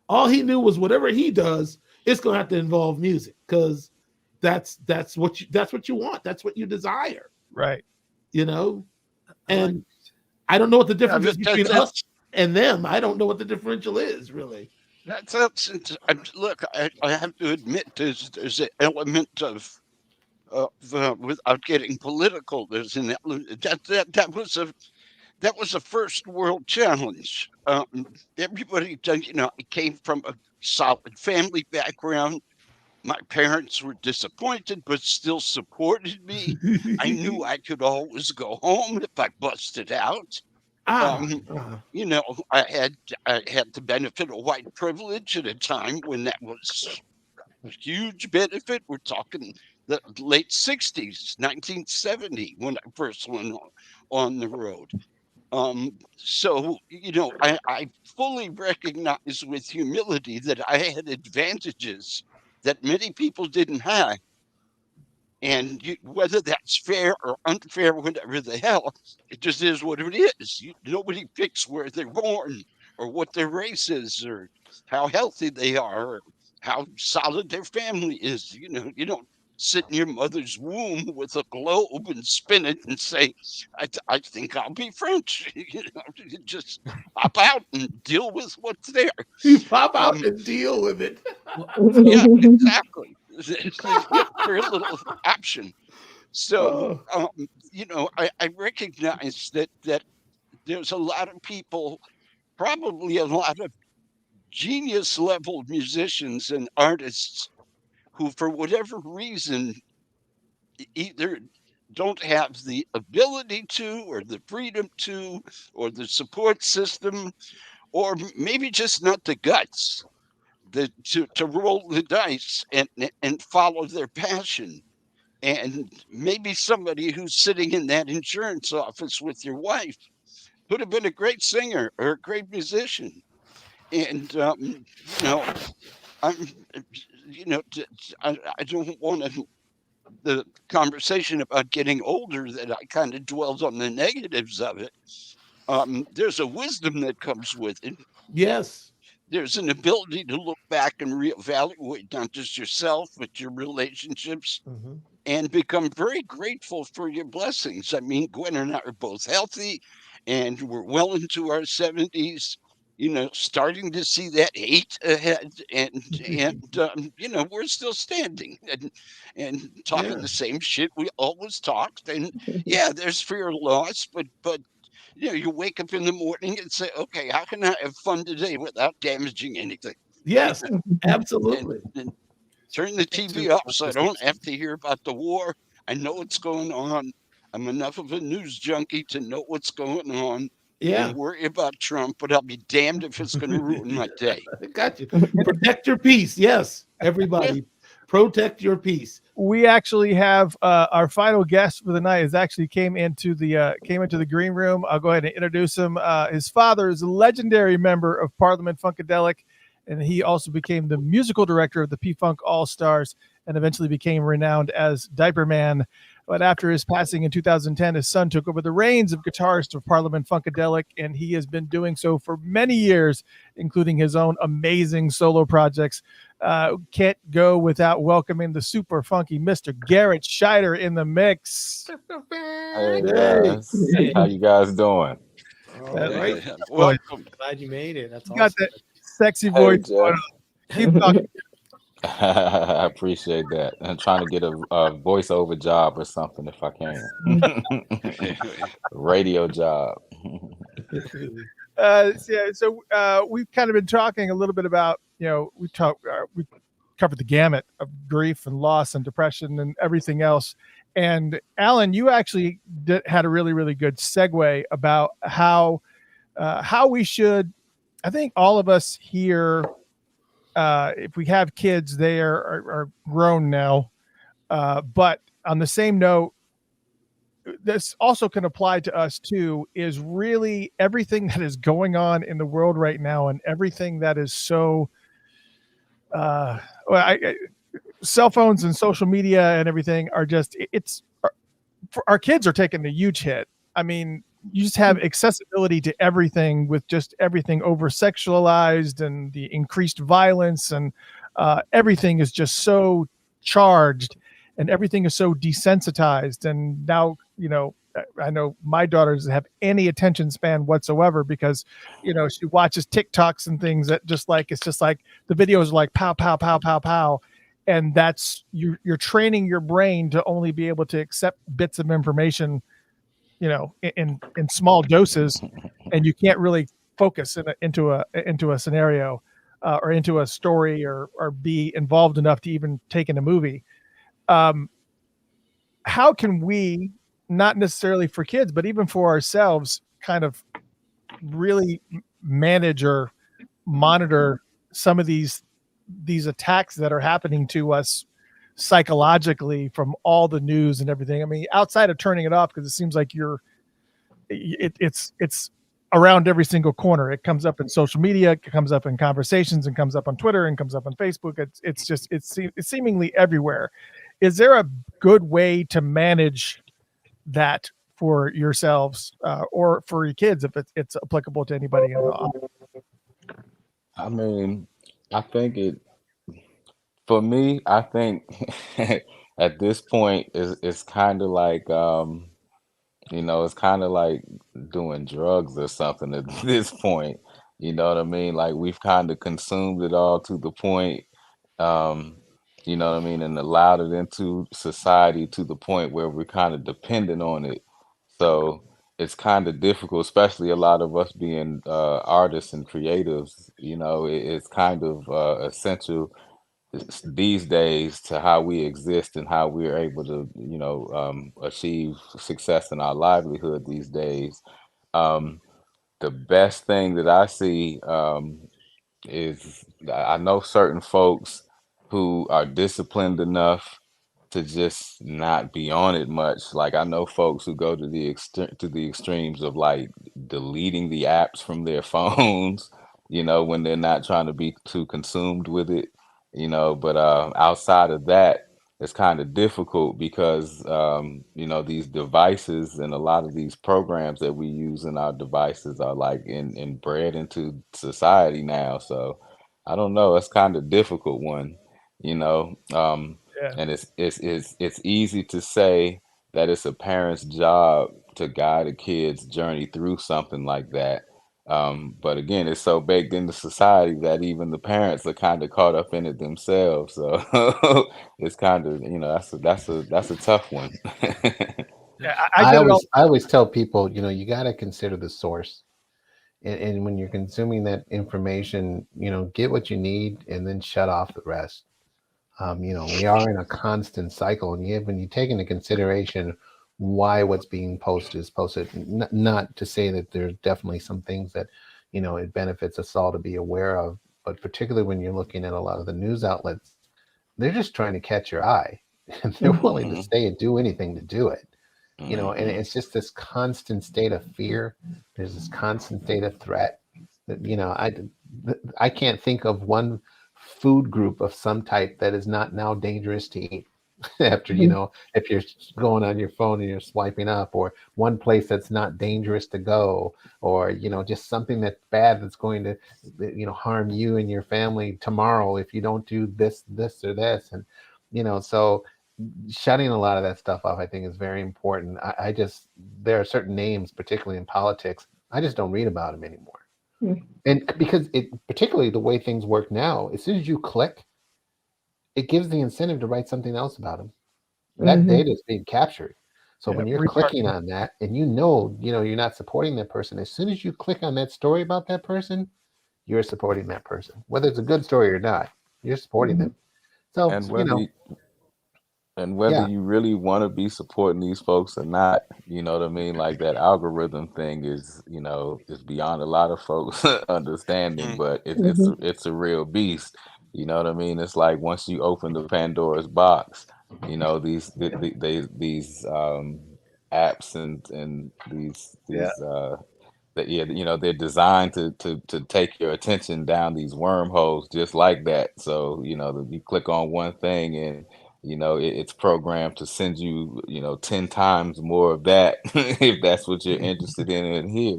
All he knew was whatever he does, it's going to have to involve music, because that's what you want. That's what you desire. Right. And I don't know what the difference is between us and them. I don't know what the differential is, really. Look, I have to admit, there's an element of without getting political, there's an element that was a first world challenge. Everybody, came from a solid family background. My parents were disappointed, but still supported me. I knew I could always go home if I busted out. I had the benefit of white privilege at a time when that was a huge benefit. We're talking the late 60s, 1970, when I first went on the road. So, I fully recognize with humility that I had advantages that many people didn't have. And whether that's fair or unfair, whatever the hell, it just is what it is. Nobody picks where they're born or what their race is or how healthy they are or how solid their family is. You don't sit in your mother's womb with a globe and spin it and say, I think I'll be French. You just pop out and deal with what's there. You pop out and deal with it. Yeah, exactly. There's very little option. So, I recognize that there's a lot of people, probably a lot of genius level musicians and artists who, for whatever reason, either don't have the ability to, or the freedom to, or the support system, or maybe just not the guts to roll the dice and follow their passion. And maybe somebody who's sitting in that insurance office with your wife could have been a great singer or a great musician. And I'm, I don't want the conversation about getting older that I kind of dwelled on the negatives of it. There's a wisdom that comes with it. Yes. There's an ability to look back and reevaluate not just yourself, but your relationships, and become very grateful for your blessings. I mean, Gwen and I are both healthy, and we're well into our 70s, starting to see that 8 ahead, and we're still standing and talking the same shit we always talked. And yeah, there's fear of loss, but you wake up in the morning and say, okay, how can I have fun today without damaging anything? Yes, absolutely. Turn the TV off so I don't have to hear about the war. I know what's going on. I'm enough of a news junkie to know what's going on Yeah. and worry about Trump, but I'll be damned if it's going to ruin my day. I got you. Protect your peace. Yes, everybody, protect your peace. We actually have our final guest for the night is actually came into the green room. I'll go ahead and introduce him. His father is a legendary member of Parliament Funkadelic, and he also became the musical director of the P-Funk All-Stars and eventually became renowned as Diaper Man. But after his passing in 2010, his son took over the reins of guitarist of Parliament Funkadelic, and he has been doing so for many years, including his own amazing solo projects. Can't go without welcoming the super funky Mr. Garrett Scheider in the mix. Hey guys, how you guys doing? All right. Welcome. Glad you made it. That's You got awesome. that sexy Hey, voice. Jeff. Keep talking. I appreciate that. I'm trying to get a voiceover job or something if I can. Radio job. We've kind of been talking a little bit about, we covered the gamut of grief and loss and depression and everything else. And Alan, you actually had a really, really good segue about how we should, I think all of us here, if we have kids, they are grown now. But on the same note, this also can apply to us too, is really everything that is going on in the world right now and everything that is so cell phones and social media and everything are just, for our kids are taking a huge hit. I mean, you just have accessibility to everything with just everything over sexualized and the increased violence and everything is just so charged and everything is so desensitized. And now, I know my daughter doesn't have any attention span whatsoever because, she watches TikToks and things that it's just like the videos are like pow, pow, pow, pow, pow. And that's, you're training your brain to only be able to accept bits of information, in small doses, and you can't really focus into a scenario or into a story or be involved enough to even take in a movie. How can we, not necessarily for kids, but even for ourselves, kind of really manage or monitor some of these attacks that are happening to us psychologically from all the news and everything? I mean, outside of turning it off, because it seems like it's around every single corner. It comes up in social media, it comes up in conversations, and comes up on Twitter, and comes up on Facebook. It's seemingly everywhere. Is there a good way to manage that for yourselves or for your kids, if it's applicable to anybody at all? I mean, I think for me, I think at this point it's kind of like it's kind of like doing drugs or something at this point. You know what I mean? Like we've kind of consumed it all to the point, you know what I mean, and allowed it into society to the point where we're kind of dependent on it. So it's kind of difficult, especially a lot of us being artists and creatives. It's kind of essential these days to how we exist and how we're able to achieve success in our livelihood these days. The best thing that I see is I know certain folks who are disciplined enough to just not be on it much. Like I know folks who go to the extremes of like deleting the apps from their phones, when they're not trying to be too consumed with it. But outside of that, it's kind of difficult because these devices and a lot of these programs that we use in our devices are like inbred into society now. So I don't know, it's kind of difficult one, and it's easy to say that it's a parent's job to guide a kid's journey through something like that. But again, it's so baked into society that even the parents are kind of caught up in it themselves. So it's kind of, that's a tough one. Yeah, I always tell people, you got to consider the source. And when you're consuming that information, get what you need and then shut off the rest. We are in a constant cycle, and when you take into consideration why what's being posted is posted, not to say that there's definitely some things that, it benefits us all to be aware of, but particularly when you're looking at a lot of the news outlets, they're just trying to catch your eye, and they're willing to say and do anything to do it. And it's just this constant state of fear. There's this constant state of threat that, I can't think of one food group of some type that is not now dangerous to eat after, if you're going on your phone and you're swiping up, or one place that's not dangerous to go, or, just something that's bad that's going to, harm you and your family tomorrow if you don't do this or this. And, so shutting a lot of that stuff off, I think, is very important. There are certain names, particularly in politics, I just don't read about them anymore. And because particularly the way things work now, as soon as you click, it gives the incentive to write something else about them. That data is being captured. So when you're clicking on that, and you're not supporting that person, as soon as you click on that story about that person, you're supporting that person, whether it's a good story or not. You're supporting them. So And whether you really want to be supporting these folks or not, you know what I mean? Like, that algorithm thing is, is beyond a lot of folks understanding, but it's a real beast. You know what I mean? It's like, once you open the Pandora's box, these apps and these that they're designed to take your attention down these wormholes just like that. So you click on one thing, and it's programmed to send you 10 times more of that if that's what you're interested in. And here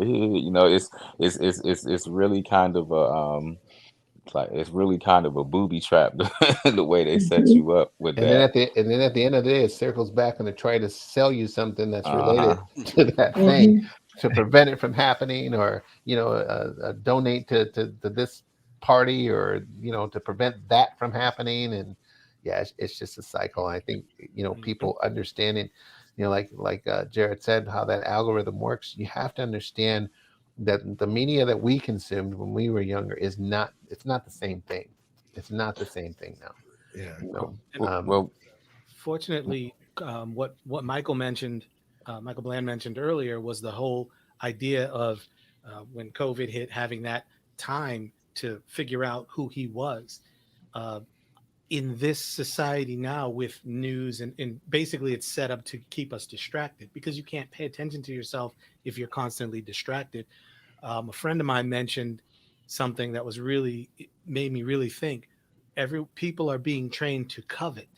it's really kind of a booby trap, the way they set you up with that. And then at the end of the day, it circles back and they try to sell you something that's related to that thing, to prevent it from happening, or donate to this party, or to prevent that from happening. And it's just a cycle. I think people understanding, like Jared said, how that algorithm works. You have to understand that the media that we consumed when we were younger it's not the same thing. It's not the same thing now. Well, fortunately, what Michael mentioned, Michael Bland mentioned earlier, was the whole idea of when COVID hit, having that time to figure out who he was. In this society now, with news and basically it's set up to keep us distracted, because you can't pay attention to yourself if you're constantly distracted. A friend of mine mentioned something that made me really think. People are being trained to covet,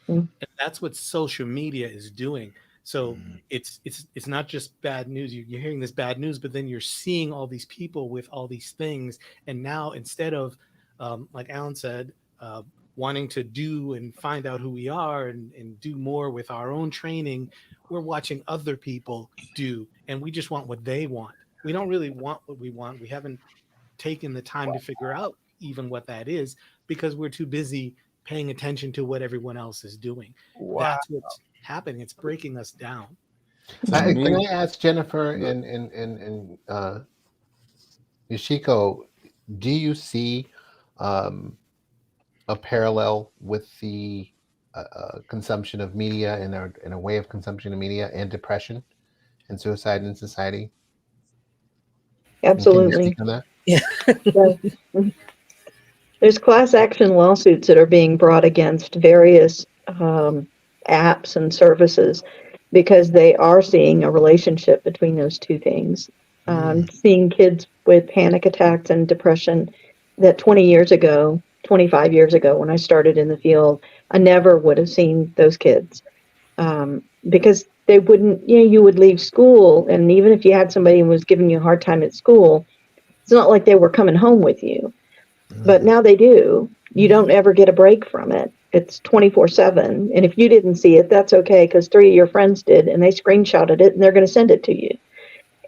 and that's what social media is doing. So it's not just bad news. You're hearing this bad news, but then you're seeing all these people with all these things, and now instead of like Alan said, wanting to do and find out who we are and do more with our own training, we're watching other people do, and we just want what they want. We don't really want what we want. We haven't taken the time to figure out even what that is, because we're too busy paying attention to what everyone else is doing. That's what's happening. It's breaking us down. Can I ask Jennifer and Yoshiko, do you see a parallel with the consumption of media and a way of consumption of media and depression and suicide in society? Absolutely. Can you speak on that? Yeah. There's class action lawsuits that are being brought against various apps and services because they are seeing a relationship between those two things. Seeing kids with panic attacks and depression that 25 years ago, when I started in the field, I never would have seen those kids because they wouldn't, you would leave school, and even if you had somebody who was giving you a hard time at school, it's not like they were coming home with you. But now they do. You don't ever get a break from it. It's 24/7. And if you didn't see it, that's okay, because 3 of your friends did, and they screenshotted it, and they're going to send it to you.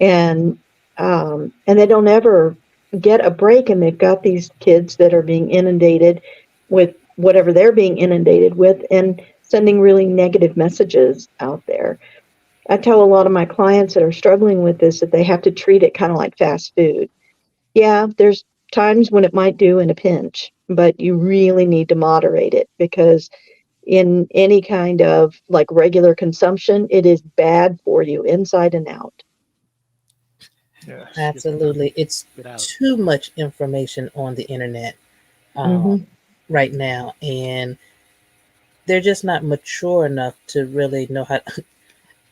And they don't ever get a break, and they've got these kids that are being inundated with whatever they're being inundated with and sending really negative messages out there. I tell a lot of my clients that are struggling with this that they have to treat it kind of like fast food. Yeah, there's times when it might do in a pinch, but you really need to moderate it, because in any kind of like regular consumption, it is bad for you inside and out. Yeah. Absolutely. It's Get out. too much information on the internet Mhm. right now, and they're just not mature enough to really know how.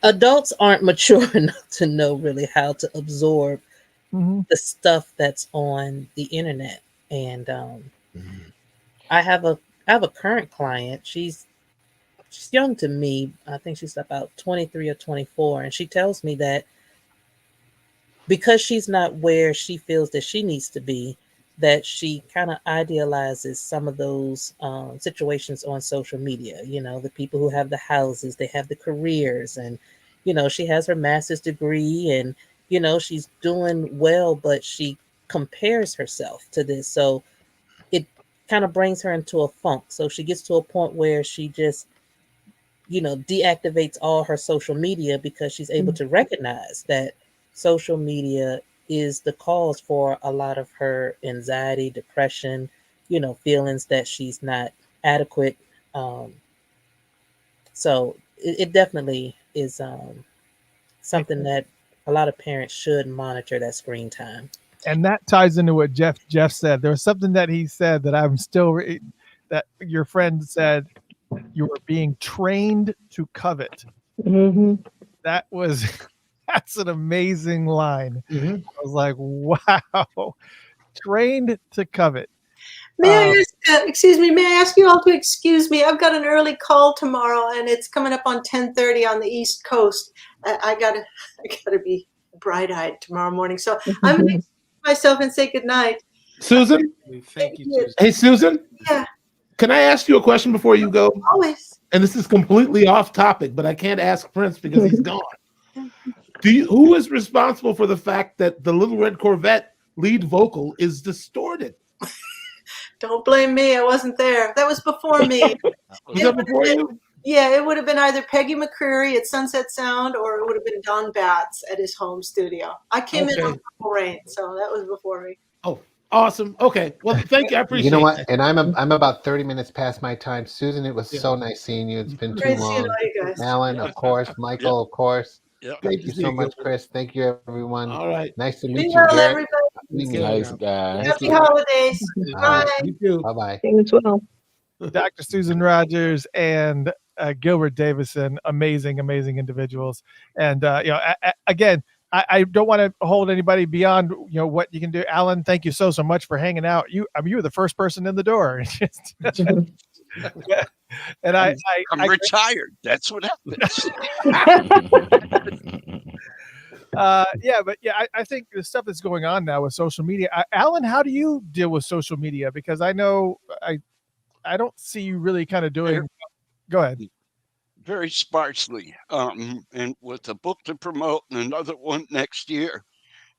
Adults aren't mature enough to know really how to absorb Mhm. the stuff that's on the internet. And I have a current client. She's young to me. I think she's about 23 or 24, and she tells me that because she's not where she feels that she needs to be, that she kind of idealizes some of those situations on social media. You know, the people who have the houses, they have the careers, and she has her master's degree, and she's doing well, but she compares herself to this, so it kind of brings her into a funk. So she gets to a point where she just deactivates all her social media, because she's able to recognize that social media is the cause for a lot of her anxiety, depression, feelings that she's not adequate. Um, so it definitely is something that a lot of parents should monitor, that screen time. And that ties into what Jeff said. There was something that he said that I'm still that your friend said, you were being trained to covet. Hmm. That was that's an amazing line. Mhm. I was like, wow, trained to covet. May I ask, excuse me, may I ask you all to excuse me? I've got an early call tomorrow, and it's coming up on 10:30 on the East Coast. I gotta be bright-eyed tomorrow morning. So I'm gonna excuse myself and say goodnight. Susan? Thank you, you. Susan. Hey, Susan? Yeah, Can I ask you a question before you go? always. And this is completely off topic, but I can't ask Prince because he's gone. Who is responsible for the fact that the Little Red Corvette lead vocal is distorted? Don't blame me. I wasn't there. That was before me. Was that before you? Yeah, it would have been either Peggy McCreary at Sunset Sound, or it would have been Don Batts at his home studio. I came in on Okay. Purple Rain, so that was before me. Oh, awesome. Okay. Well, thank you. I appreciate You know what? that. And I'm about 30 minutes past my time. Susan, it was Yeah. so nice seeing you. It's been too Great seeing long. all you guys. Alan, of course. Michael, of course. Yep. Great Thank to you see so you, much, Gilbert. Chris. Thank you, everyone. All right. Nice to Be meet you, well, Garrett. everybody. Take care. Nice guys. Thank Happy you. holidays. All right. Bye. You too. Bye bye. As well. Dr. Susan Rogers and Gilbert Davison, amazing individuals. And again, I don't want to hold anybody beyond what you can do. Alan, thank you so much for hanging out. You were the first person in the door. And I'm retired. That's what happens. I think the stuff that's going on now with social media. Alan, how do you deal with social media? Because I know I don't see you really kind of doing. Go ahead. Very sparsely. And with a book to promote and another one next year,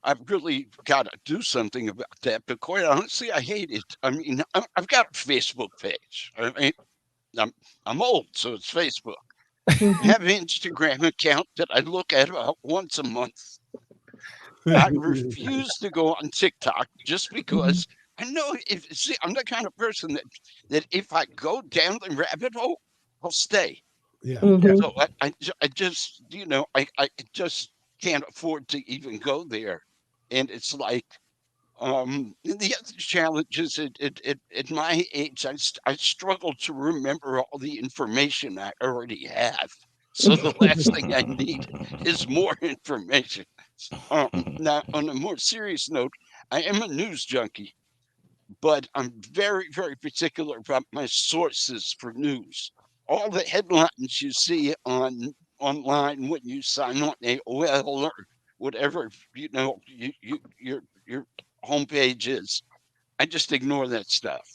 I've really got to do something about that. But quite honestly, I hate it. I mean, I've got a Facebook page. I mean, I'm old, so it's Facebook. I have an Instagram account that I look at about once a month. I refuse to go on TikTok just because I know I'm the kind of person that if I go down the rabbit hole, I'll stay. Yeah. So I just I just can't afford to even go there, and it's like the other challenge is at my age I struggle to remember all the information I already have. So the last thing I need is more information. Now, on a more serious note, I am a news junkie, but I'm very, very particular about my sources for news. All the headlines you see online when you sign on AOL or whatever your homepage is, I just ignore that stuff.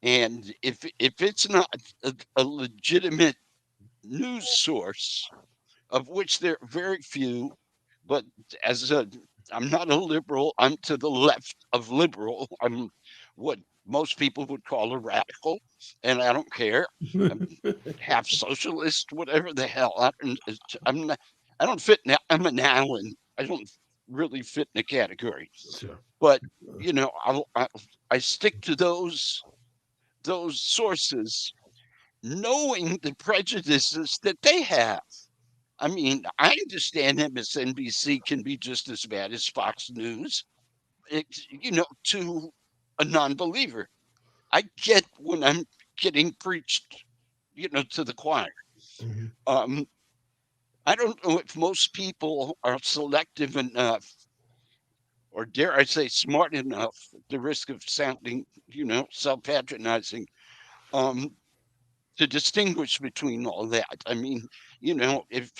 And if it's not a legitimate news source, of which there are very few, but I'm not a liberal. I'm to the left of liberal. I'm what most people would call a radical, and I don't care. I'm half socialist, whatever the hell. I'm not. I don't fit now. I'm an Allen. I don't really fit in the category. Sure. But you know, I stick to those sources, knowing the prejudices that they have. I mean, I understand MSNBC can be just as bad as Fox News, you know, to a non-believer. I get when I'm getting preached, you know, to the choir. Mhm. I don't know if most people are selective enough, or dare I say smart enough, at the risk of sounding, you know, self-patronizing, um, to distinguish between all that. I mean, you know, if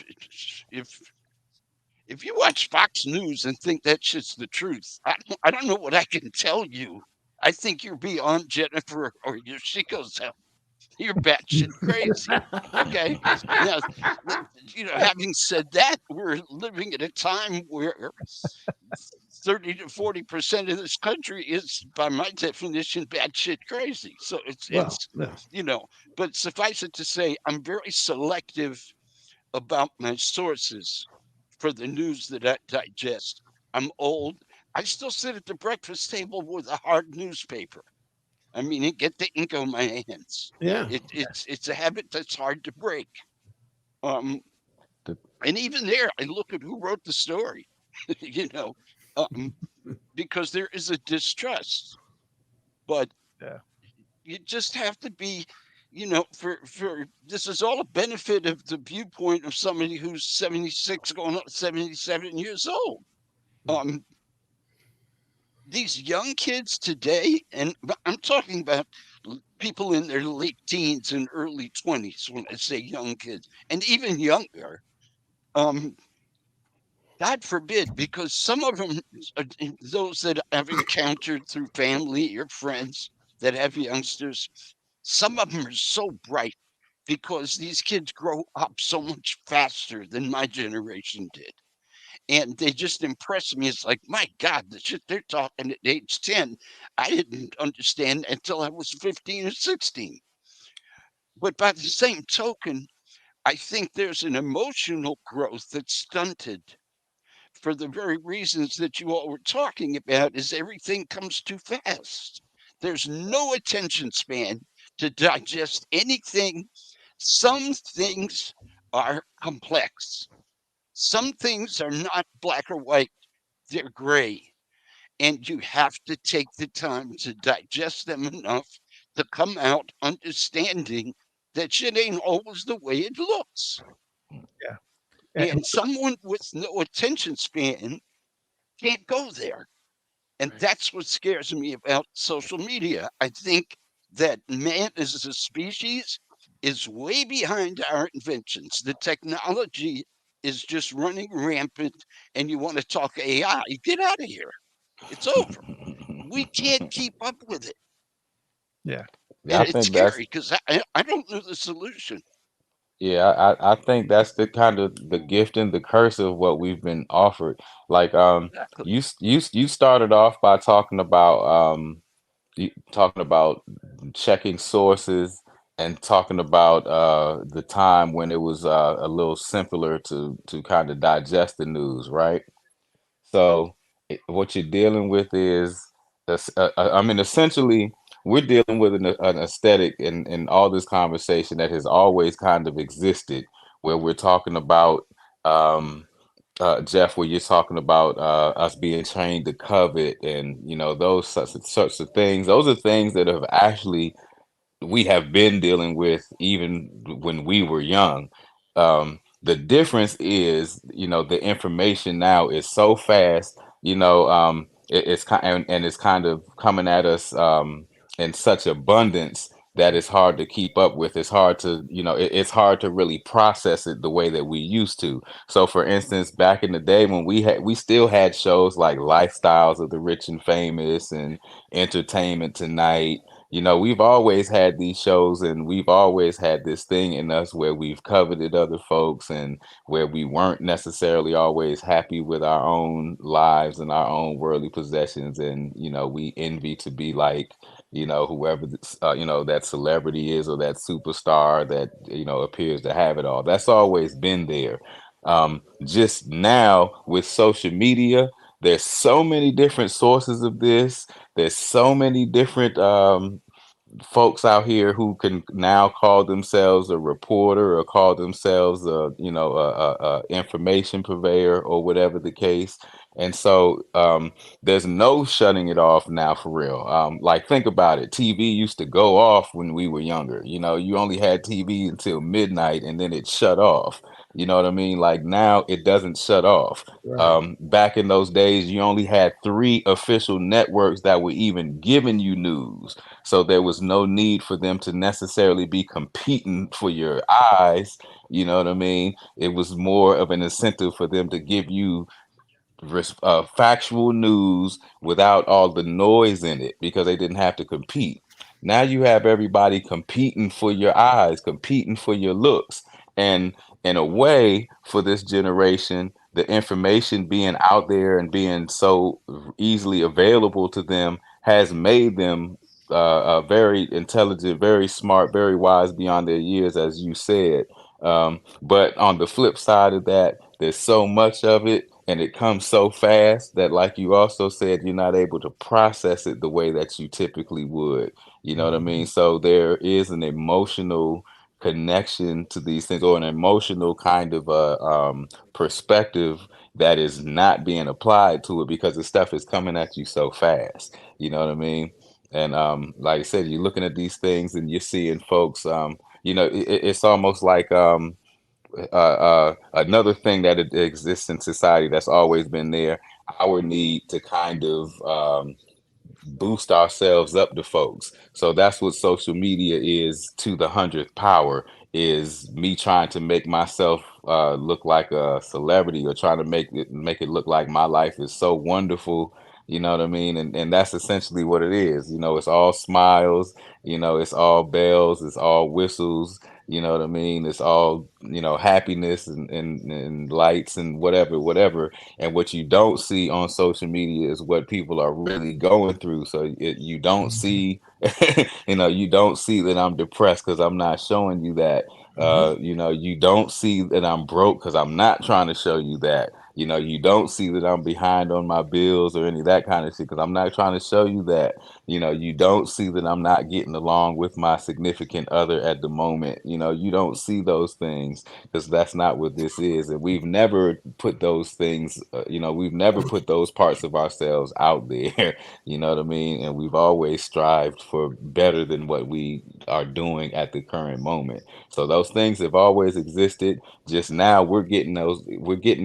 if you watch Fox News and think that shit's the truth, I don't know what I can tell you. I think you're beyond Jennifer or Yoshiko's help. You're batshit crazy. Okay. Now, you know, having said that, we're living at a time where 30 to 40% of this country is, by my definition, batshit crazy. So Well, it's, yeah. you know, but suffice it to say, I'm very selective about my sources for the news that I digest. I'm old. I still sit at the breakfast table with a hard newspaper. I mean, and get the ink on my hands. Yeah. It's a habit that's hard to break. Um, The- and even there, I look at who wrote the story. You know, um, because there is a distrust. But Yeah. you just have to be, you know, for this is all a benefit of the viewpoint of somebody who's 76 going on 77 years old. Um, these young kids today, and I'm talking about people in their late teens and early 20s when I say young kids, and even younger. Um, God forbid, because some of them, those that I've encountered through family or friends that have youngsters, some of them are so bright because these kids grow up so much faster than my generation did. And they just impress me. It's like, my God, the shit they're talking at age 10, I didn't understand until I was 15 or 16. But by the same token, I think there's an emotional growth that's stunted for the very reasons that you all were talking about, is everything comes too fast. There's no attention span to digest anything. Some things are complex. Some things are not black or white, they're gray. And you have to take the time to digest them enough to come out understanding that shit ain't always the way it looks. Yeah. And someone with no attention span can't go there. And that's what scares me about social media. I think that man as a species is way behind our inventions. The technology is just running rampant, and you want to talk AI, get out of here. It's over. We can't keep up with it. Yeah. Yeah, I And it's think that's scary because I don't know the solution. yeah, I think that's the kind of the gift and the curse of what we've been offered. Like Exactly. you started off by talking about checking sources and talking about the time when it was a little simpler to kind of digest the news, right? So what you're dealing with is, I mean, essentially, we're dealing with an aesthetic in all this conversation that has always kind of existed, where we're talking about, Jeff, where you're talking about us being trained to covet, and you know those sorts of things. Those are things that have actually we have been dealing with even when we were young. The difference is, you know, the information now is so fast, you know, it's kind and it's kind of coming at us in such abundance that it's hard to keep up with. It's hard to, you know, it's hard to really process it the way that we used to. So, for instance, back in the day when we still had shows like Lifestyles of the Rich and Famous and Entertainment Tonight. You know, we've always had these shows and we've always had this thing in us where we've coveted other folks and where we weren't necessarily always happy with our own lives and our own worldly possessions. And, you know, we envy to be like, you know, whoever, you know, that celebrity is or that superstar that, you know, appears to have it all. That's always been there. Just now with social media, there's so many different sources of this. There's so many different folks out here who can now call themselves a reporter or call themselves a information purveyor or whatever the case. And so there's no shutting it off now for real. Like, think about it. TV used to go off when we were younger. You only had TV until midnight and then it shut off. You know what I mean? Like, now it doesn't shut off. Right. Back in those days, you only had 3 official networks that were even giving you news. So there was no need for them to necessarily be competing for your eyes. You know what I mean? It was more of an incentive for them to give you factual news without all the noise in it because they didn't have to compete. Now you have everybody competing for your eyes, competing for your looks. And in a way, for this generation, the information being out there and being so easily available to them has made them very intelligent, very smart, very wise beyond their years, as you said. But on the flip side of that, there's so much of it and it comes so fast that, like you also said, you're not able to process it the way that you typically would. You know what I mean? So there is an emotional connection to these things, or an emotional kind of perspective that is not being applied to it because the stuff is coming at you so fast. You know what I mean? And like I said, you're looking at these things and you're seeing folks. It's almost like another thing that exists in society that's always been there. Our need to kind of boost ourselves up to folks. So that's what social media is to the 100th power, is me trying to make myself look like a celebrity, or trying to make it look like my life is so wonderful. You know what I mean? And that's essentially what it is. It's all smiles, it's all bells, it's all whistles. You know what I mean? It's all, happiness and lights and whatever. And what you don't see on social media is what people are really going through. So you don't see, you don't see that I'm depressed because I'm not showing you that. You don't see that I'm broke because I'm not trying to show you that. You don't see that I'm behind on my bills or any of that kind of shit because I'm not trying to show you that. You don't see that I'm not getting along with my significant other at the moment. You don't see those things because that's not what this is. And we've never put those things, we've never put those parts of ourselves out there. You know what I mean? And we've always strived for better than what we are doing at the current moment. So those things have always existed. Just now we're getting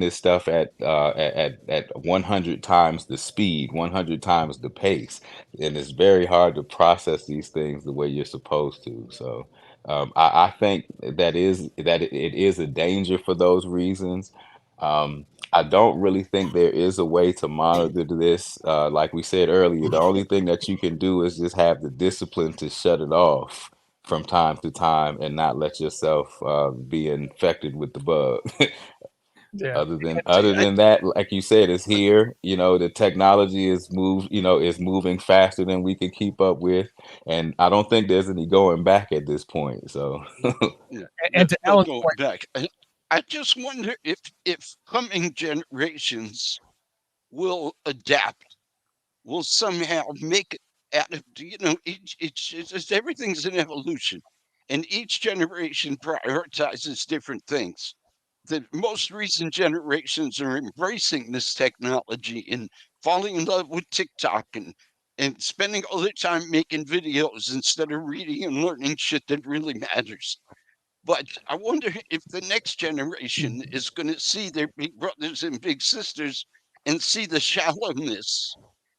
this stuff at 100 times the speed, 100 times the pace, and it's very hard to process these things the way you're supposed to. So I think that it is a danger for those reasons. I don't really think there is a way to monitor this. Like we said earlier, the only thing that you can do is just have the discipline to shut it off from time to time and not let yourself be infected with the bug. Yeah. Other than that, like you said, it's here. The technology is moving faster than we can keep up with, and I don't think there's any going back at this point. So, Yeah, And to no Alan's going point, back. I just wonder if coming generations will adapt, will somehow make adapt. It's everything's an evolution, and each generation prioritizes different things. The most recent generations are embracing this technology and falling in love with TikTok and spending all their time making videos instead of reading and learning shit that really matters. But I wonder if the next generation is going to see their big brothers and big sisters and see the shallowness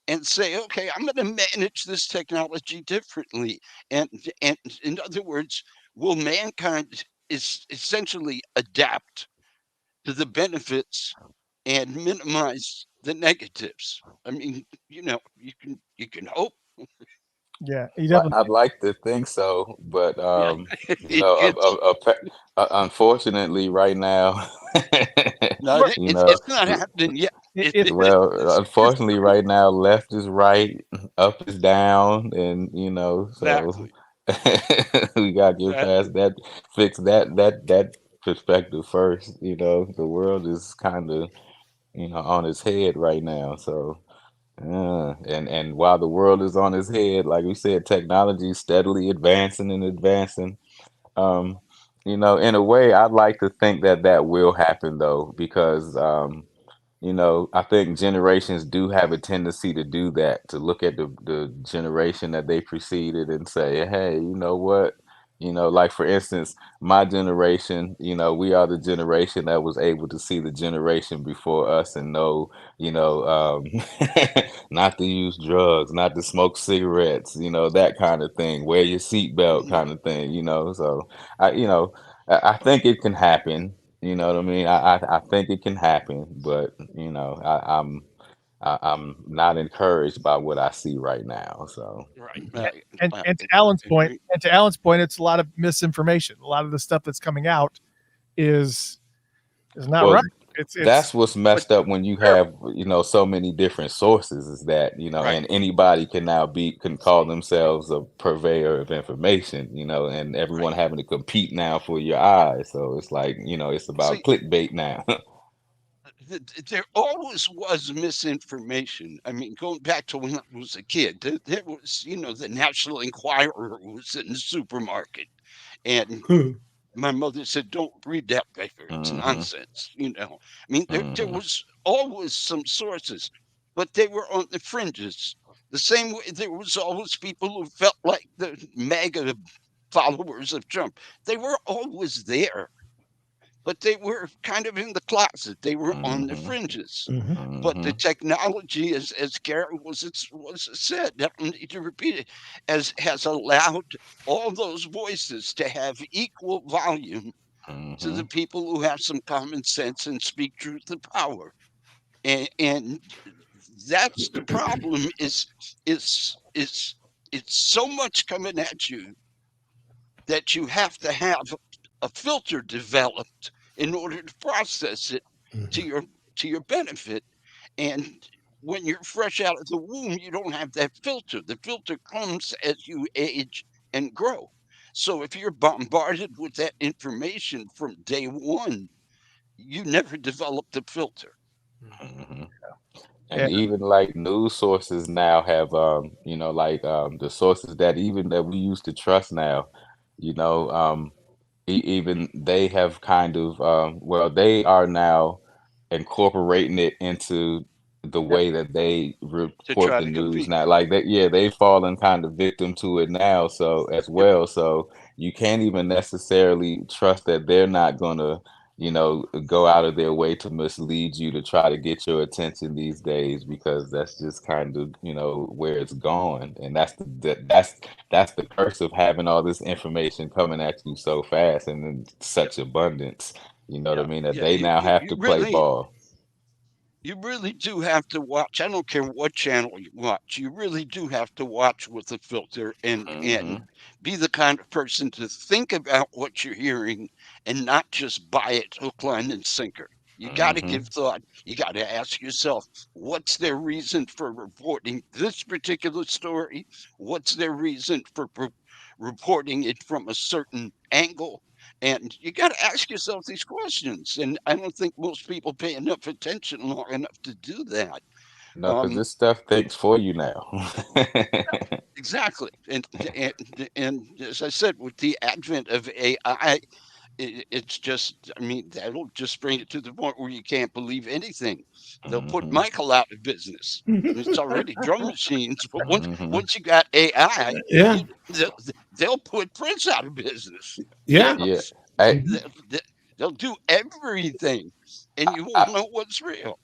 and say, okay, I'm going to manage this technology differently. And in other words, will mankind is essentially adapt to the benefits and minimize the negatives? I mean, you can hope. yeah, you definitely. I'd like to think so, but Yeah. unfortunately, right now, No, Well, you it's know, it's not happening yet. it's well, unfortunately, right now, left is right, up is down, and so exactly. we gotta get Exactly. past that, fix that perspective first. The world is kind of on its head right now. So and while the world is on its head, like we said, technology is steadily advancing and advancing. Um, in a way, I'd like to think that that will happen though, because I think generations do have a tendency to do that, to look at the generation that they preceded and say, hey, you know what? Like for instance, my generation, we are the generation that was able to see the generation before us and know, not to use drugs, not to smoke cigarettes, that kind of thing, wear your seatbelt kind of thing, So I think it can happen. You know what I mean? I think it can happen, but I'm not encouraged by what I see right now. So Right. And to Alan's point, it's a lot of misinformation. A lot of the stuff that's coming out is not well, right. It's that's what's messed up when you have so many different sources. Is that Right. and anybody can now can call themselves a purveyor of information. And everyone Right. having to compete now for your eyes. So it's like it's about See, clickbait now. there always was misinformation. I mean, going back to when I was a kid, there was, the National Enquirer was in the supermarket, and my mother said, "Don't read that paper; it's hmm nonsense." I mean, there hmm was always some sources, but they were on the fringes. The same way there was always people who felt like the MAGA followers of Trump. They were always there, but they were kind of in the closet. They were on the hmm fringes. But the hmm technology, as Gary was said, I don't need to repeat it, has allowed all those voices to have equal volume to hmm the people who have some common sense and speak truth to power. And that's the problem. Is it's so much coming at you that you have to have a filter developed in order to process it to your benefit. And when you're fresh out of the womb, you don't have that filter. The filter comes as you age and grow. So if you're bombarded with that information from day one, you never develop the filter. hmm yeah. And even like news sources now have like the sources that we used to trust now, you know, even they have kind of they are now incorporating it into the Yeah. way that they To report try the to news compete. now. Like that, yeah, they've fallen kind of victim to it now, so as Yep. well. So you can't even necessarily trust that they're not gonna go out of their way to mislead you to try to get your attention these days, because that's just kind of, where it's going. And that's the curse of having all this information coming at you so fast and in Yep. such abundance. You know what I Yeah. mean? That Yeah. they now have to play ball. You really do have to watch. I don't care what channel you watch. You really do have to watch with a filter and hmm be the kind of person to think about what you're hearing and not just buy it hook, line, and sinker. You got to hmm give thought. You got to ask yourself, what's their reason for reporting this particular story? What's their reason for reporting it from a certain angle? And you got to ask yourself these questions. And I don't think most people pay enough attention long enough to do that. No, because Um, this stuff thinks for you now. exactly. And as I said, with the advent of AI, it's just, I mean, that'll just bring it to the point where you can't believe anything. They'll put hmm Michael out of business. It's already drum machines, but hmm once you got AI, Yeah. they'll put Prince out of business. Yeah. Yeah. I, They'll do everything, and you I won't know what's real.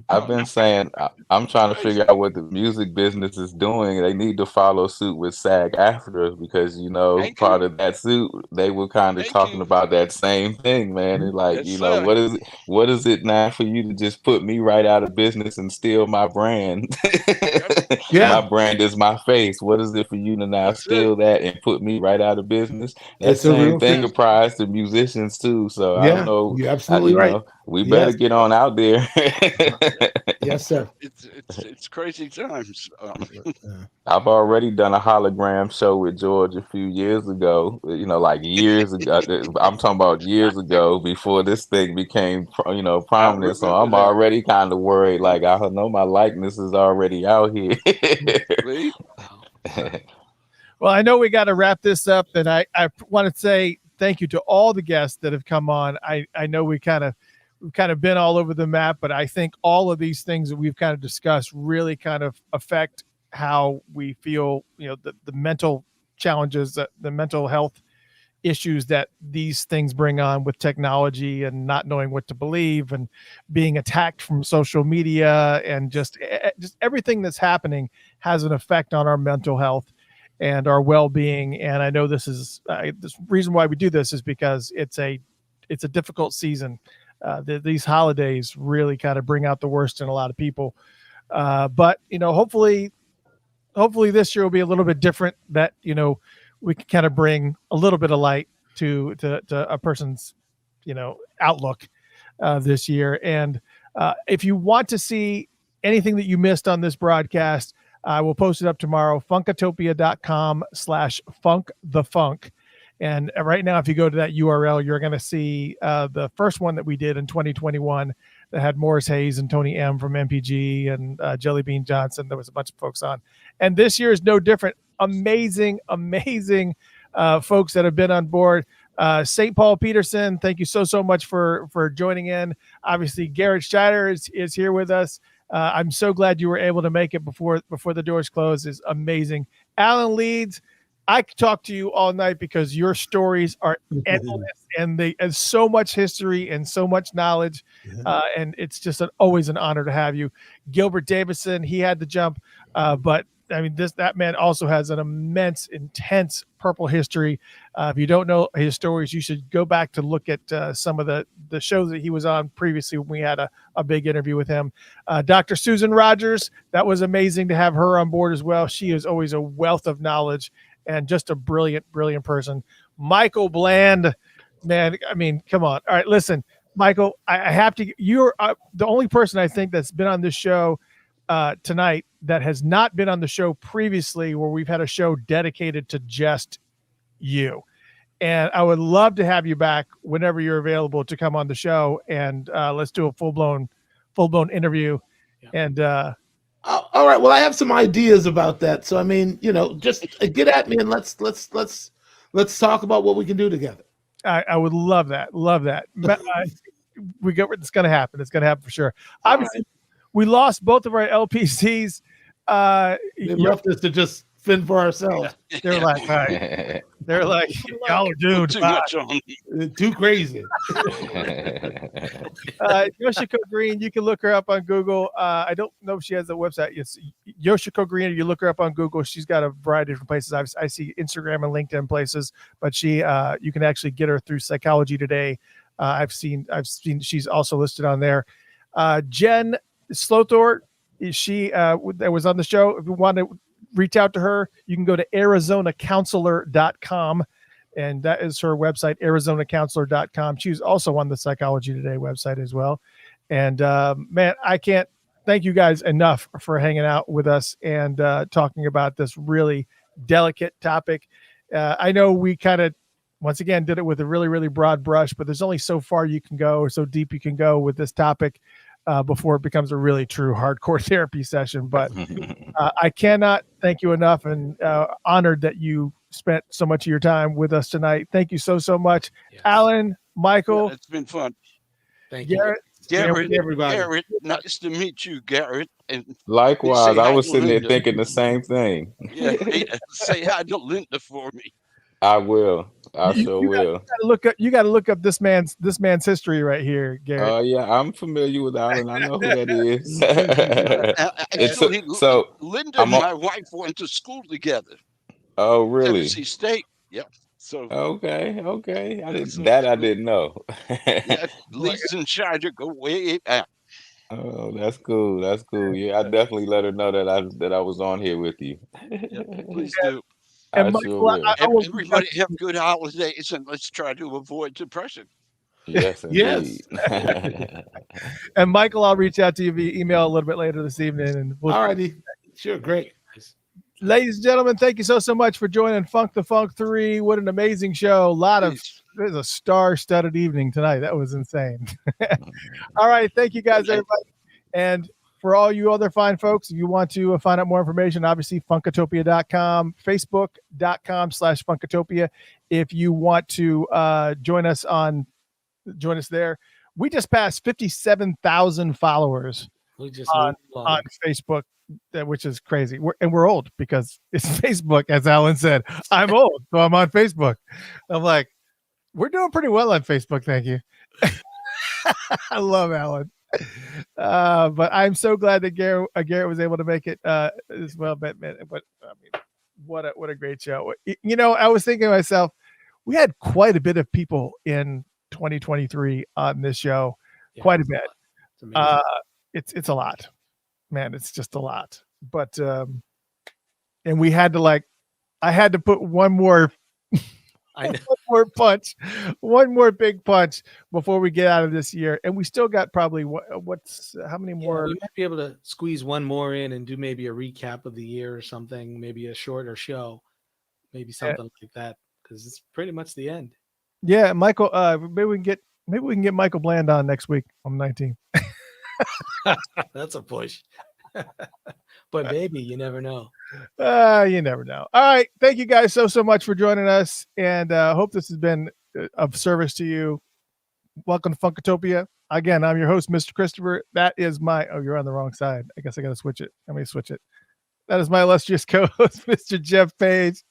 I've been saying I'm It's trying to crazy. figure out what the music business is doing. They need to follow suit with SAG-AFTRA, because Thank you. part of that suit they were kind of Thank talking you. about that same thing, man. And like, Yes, sir. what is it now for you to just put me right out of business and steal my brand? Yep. My Yeah. brand is my face. What is it for you to now That's it. steal that and put me right out of business? That It's a same real thing thing. applies to musicians too. So I don't Yeah. know. You're absolutely You right. know, We better Yes. get on out there. Yes, sir. It's crazy times. I've already done a hologram show with George a few years ago. You know, like years ago. I'm talking about years ago before this thing became, prominent. So I'm remember that. already kind of worried. Like I know my likeness is already out here. See? Well, I know we got to wrap this up, and I want to say thank you to all the guests that have come on. I know we've kind of been all over the map, but I think all of these things that we've kind of discussed really kind of affect how we feel, the mental challenges, the mental health issues that these things bring on with technology and not knowing what to believe and being attacked from social media, and just everything that's happening has an effect on our mental health and our well-being. And I know this is the reason why we do this is because it's a difficult season. These holidays really kind of bring out the worst in a lot of people. But hopefully this year will be a little bit different, that, we can kind of bring a little bit of light to a person's, outlook this year. And if you want to see anything that you missed on this broadcast, I will post it up tomorrow, funkatopia.com/funkthefunk. And right now, if you go to that URL, you're going to see the first one that we did in 2021 that had Morris Hayes and Tony M from MPG and Jelly Bean Johnson. There was a bunch of folks on. And this year is no different. Amazing folks that have been on board. St. Paul Peterson, thank you so much for joining in. Obviously, Garrett Scheider is here with us. I'm so glad you were able to make it before the doors closed. Is amazing. Alan Leeds, I could talk to you all night because your stories are endless, and so much history and so much knowledge. And it's just always an honor to have you. Gilbert Davison, he had to jump, but I mean, that man also has an immense, intense Purple history. If you don't know his stories, you should go back to look at some of the shows that he was on previously when we had a big interview with him. Dr. Susan Rogers, that was amazing to have her on board as well. She is always a wealth of knowledge and just a brilliant person. Michael Bland, man, I mean, come on. All right, listen, Michael, I have to. You're the only person I think that's been on this show tonight that has not been on the show previously, where we've had a show dedicated to just you. And I would love to have you back whenever you're available to come on the show, and let's do a full blown interview. Yeah. And all right. Well, I have some ideas about that. So I mean, just get at me and let's talk about what we can do together. I would love that. But, it's going to happen. It's going to happen for sure. Obviously, we lost both of our LPCs. They left us to just fend for ourselves. They're like, all right. They're like, y'all are doomed. Too much on. Too crazy. Yoshiko Green, you can look her up on Google. I don't know if she has a website. It's Yoshiko Green. You look her up on Google. She's got a variety of different places. I see Instagram and LinkedIn places, but you can actually get her through Psychology Today. I've seen she's also listed on there. Jen Slothor, she that was on the show. If you want to reach out to her, you can go to arizonacounselor.com, and that is her website, arizonacounselor.com. She's also on the Psychology Today website as well. And man, I can't thank you guys enough for hanging out with us and talking about this really delicate topic. I know we kind of, once again, did it with a really, really broad brush, but there's only so far you can go, or so deep you can go with this topic before it becomes a really true hardcore therapy session. But I cannot thank you enough, and honored that you spent so much of your time with us tonight. Thank you so much. Yes. Alan, Michael. Yeah, it's been fun. Thank you. Garrett, Everybody. Garrett, nice to meet you, Garrett. And Likewise, Say I hi was to sitting there Linda. thinking the same thing. Yeah, say hi to Linda for me. I will. I You- sure you gotta- will. you got to look up this man's history right here, Garrett. Oh yeah, I'm familiar with Alan. I know who that is. It's Actually, so. Linda I'm and a- my wife went to school together. Oh really? Tennessee State. Yeah. So Okay. I didn't. So- That I didn't know. yeah, Lisa and Shida go way back. Oh, that's cool. That's cool. Yeah, I definitely let her know that I was on here with you. Yeah, please do. And I Michael, sure will. I will- Everybody have good holidays, and let's try to avoid depression. Yes, Yes. indeed. And Michael, I'll reach out to you via email a little bit later this evening. And Alrighty. Sure. Great. ladies and gentlemen, thank you so much for joining Funk the Funk 3. What an amazing show. There's a star-studded evening tonight. That was insane. All right. Thank you guys, everybody. And for all you other fine folks, if you want to find out more information, obviously funkatopia.com, facebook.com/funkatopia. If you want to join us there. We just passed 57,000 followers We just on Facebook, which is crazy. We're old because it's Facebook, as Alan said. I'm old, so I'm on Facebook. I'm like, we're doing pretty well on Facebook. Thank you. I love Alan. But I'm so glad that Garrett was able to make it as well. But I mean, what a great show. You know, I was thinking to myself, we had quite a bit of people in 2023 on this show. Yeah, Quite a bit. It's amazing. It's a lot, man. It's just a lot. But and we had to I had to put one more one more big punch before we get out of this year, and we still got probably how many more? We might be able to squeeze one more in and do maybe a recap of the year or something, maybe a shorter show, maybe something like that, because it's pretty much the end. Yeah, Michael. Maybe we can get Michael Bland on next week on the 19th. That's a push. But maybe you never know. You never know. All right. Thank you guys so much for joining us, and hope this has been of service to you. Welcome to Funkatopia. Again, I'm your host, Mr. Christopher. That is you're on the wrong side. I guess I got to switch it. Let me switch it. That is my illustrious co-host, Mr. Jeff Page,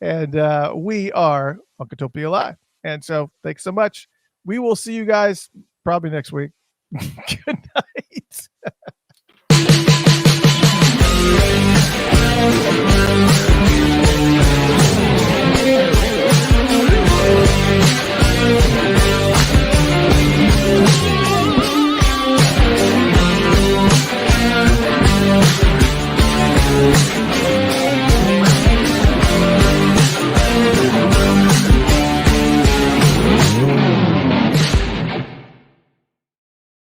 and we are Funkatopia Live. And so thanks so much. We will see you guys probably next week. Good night.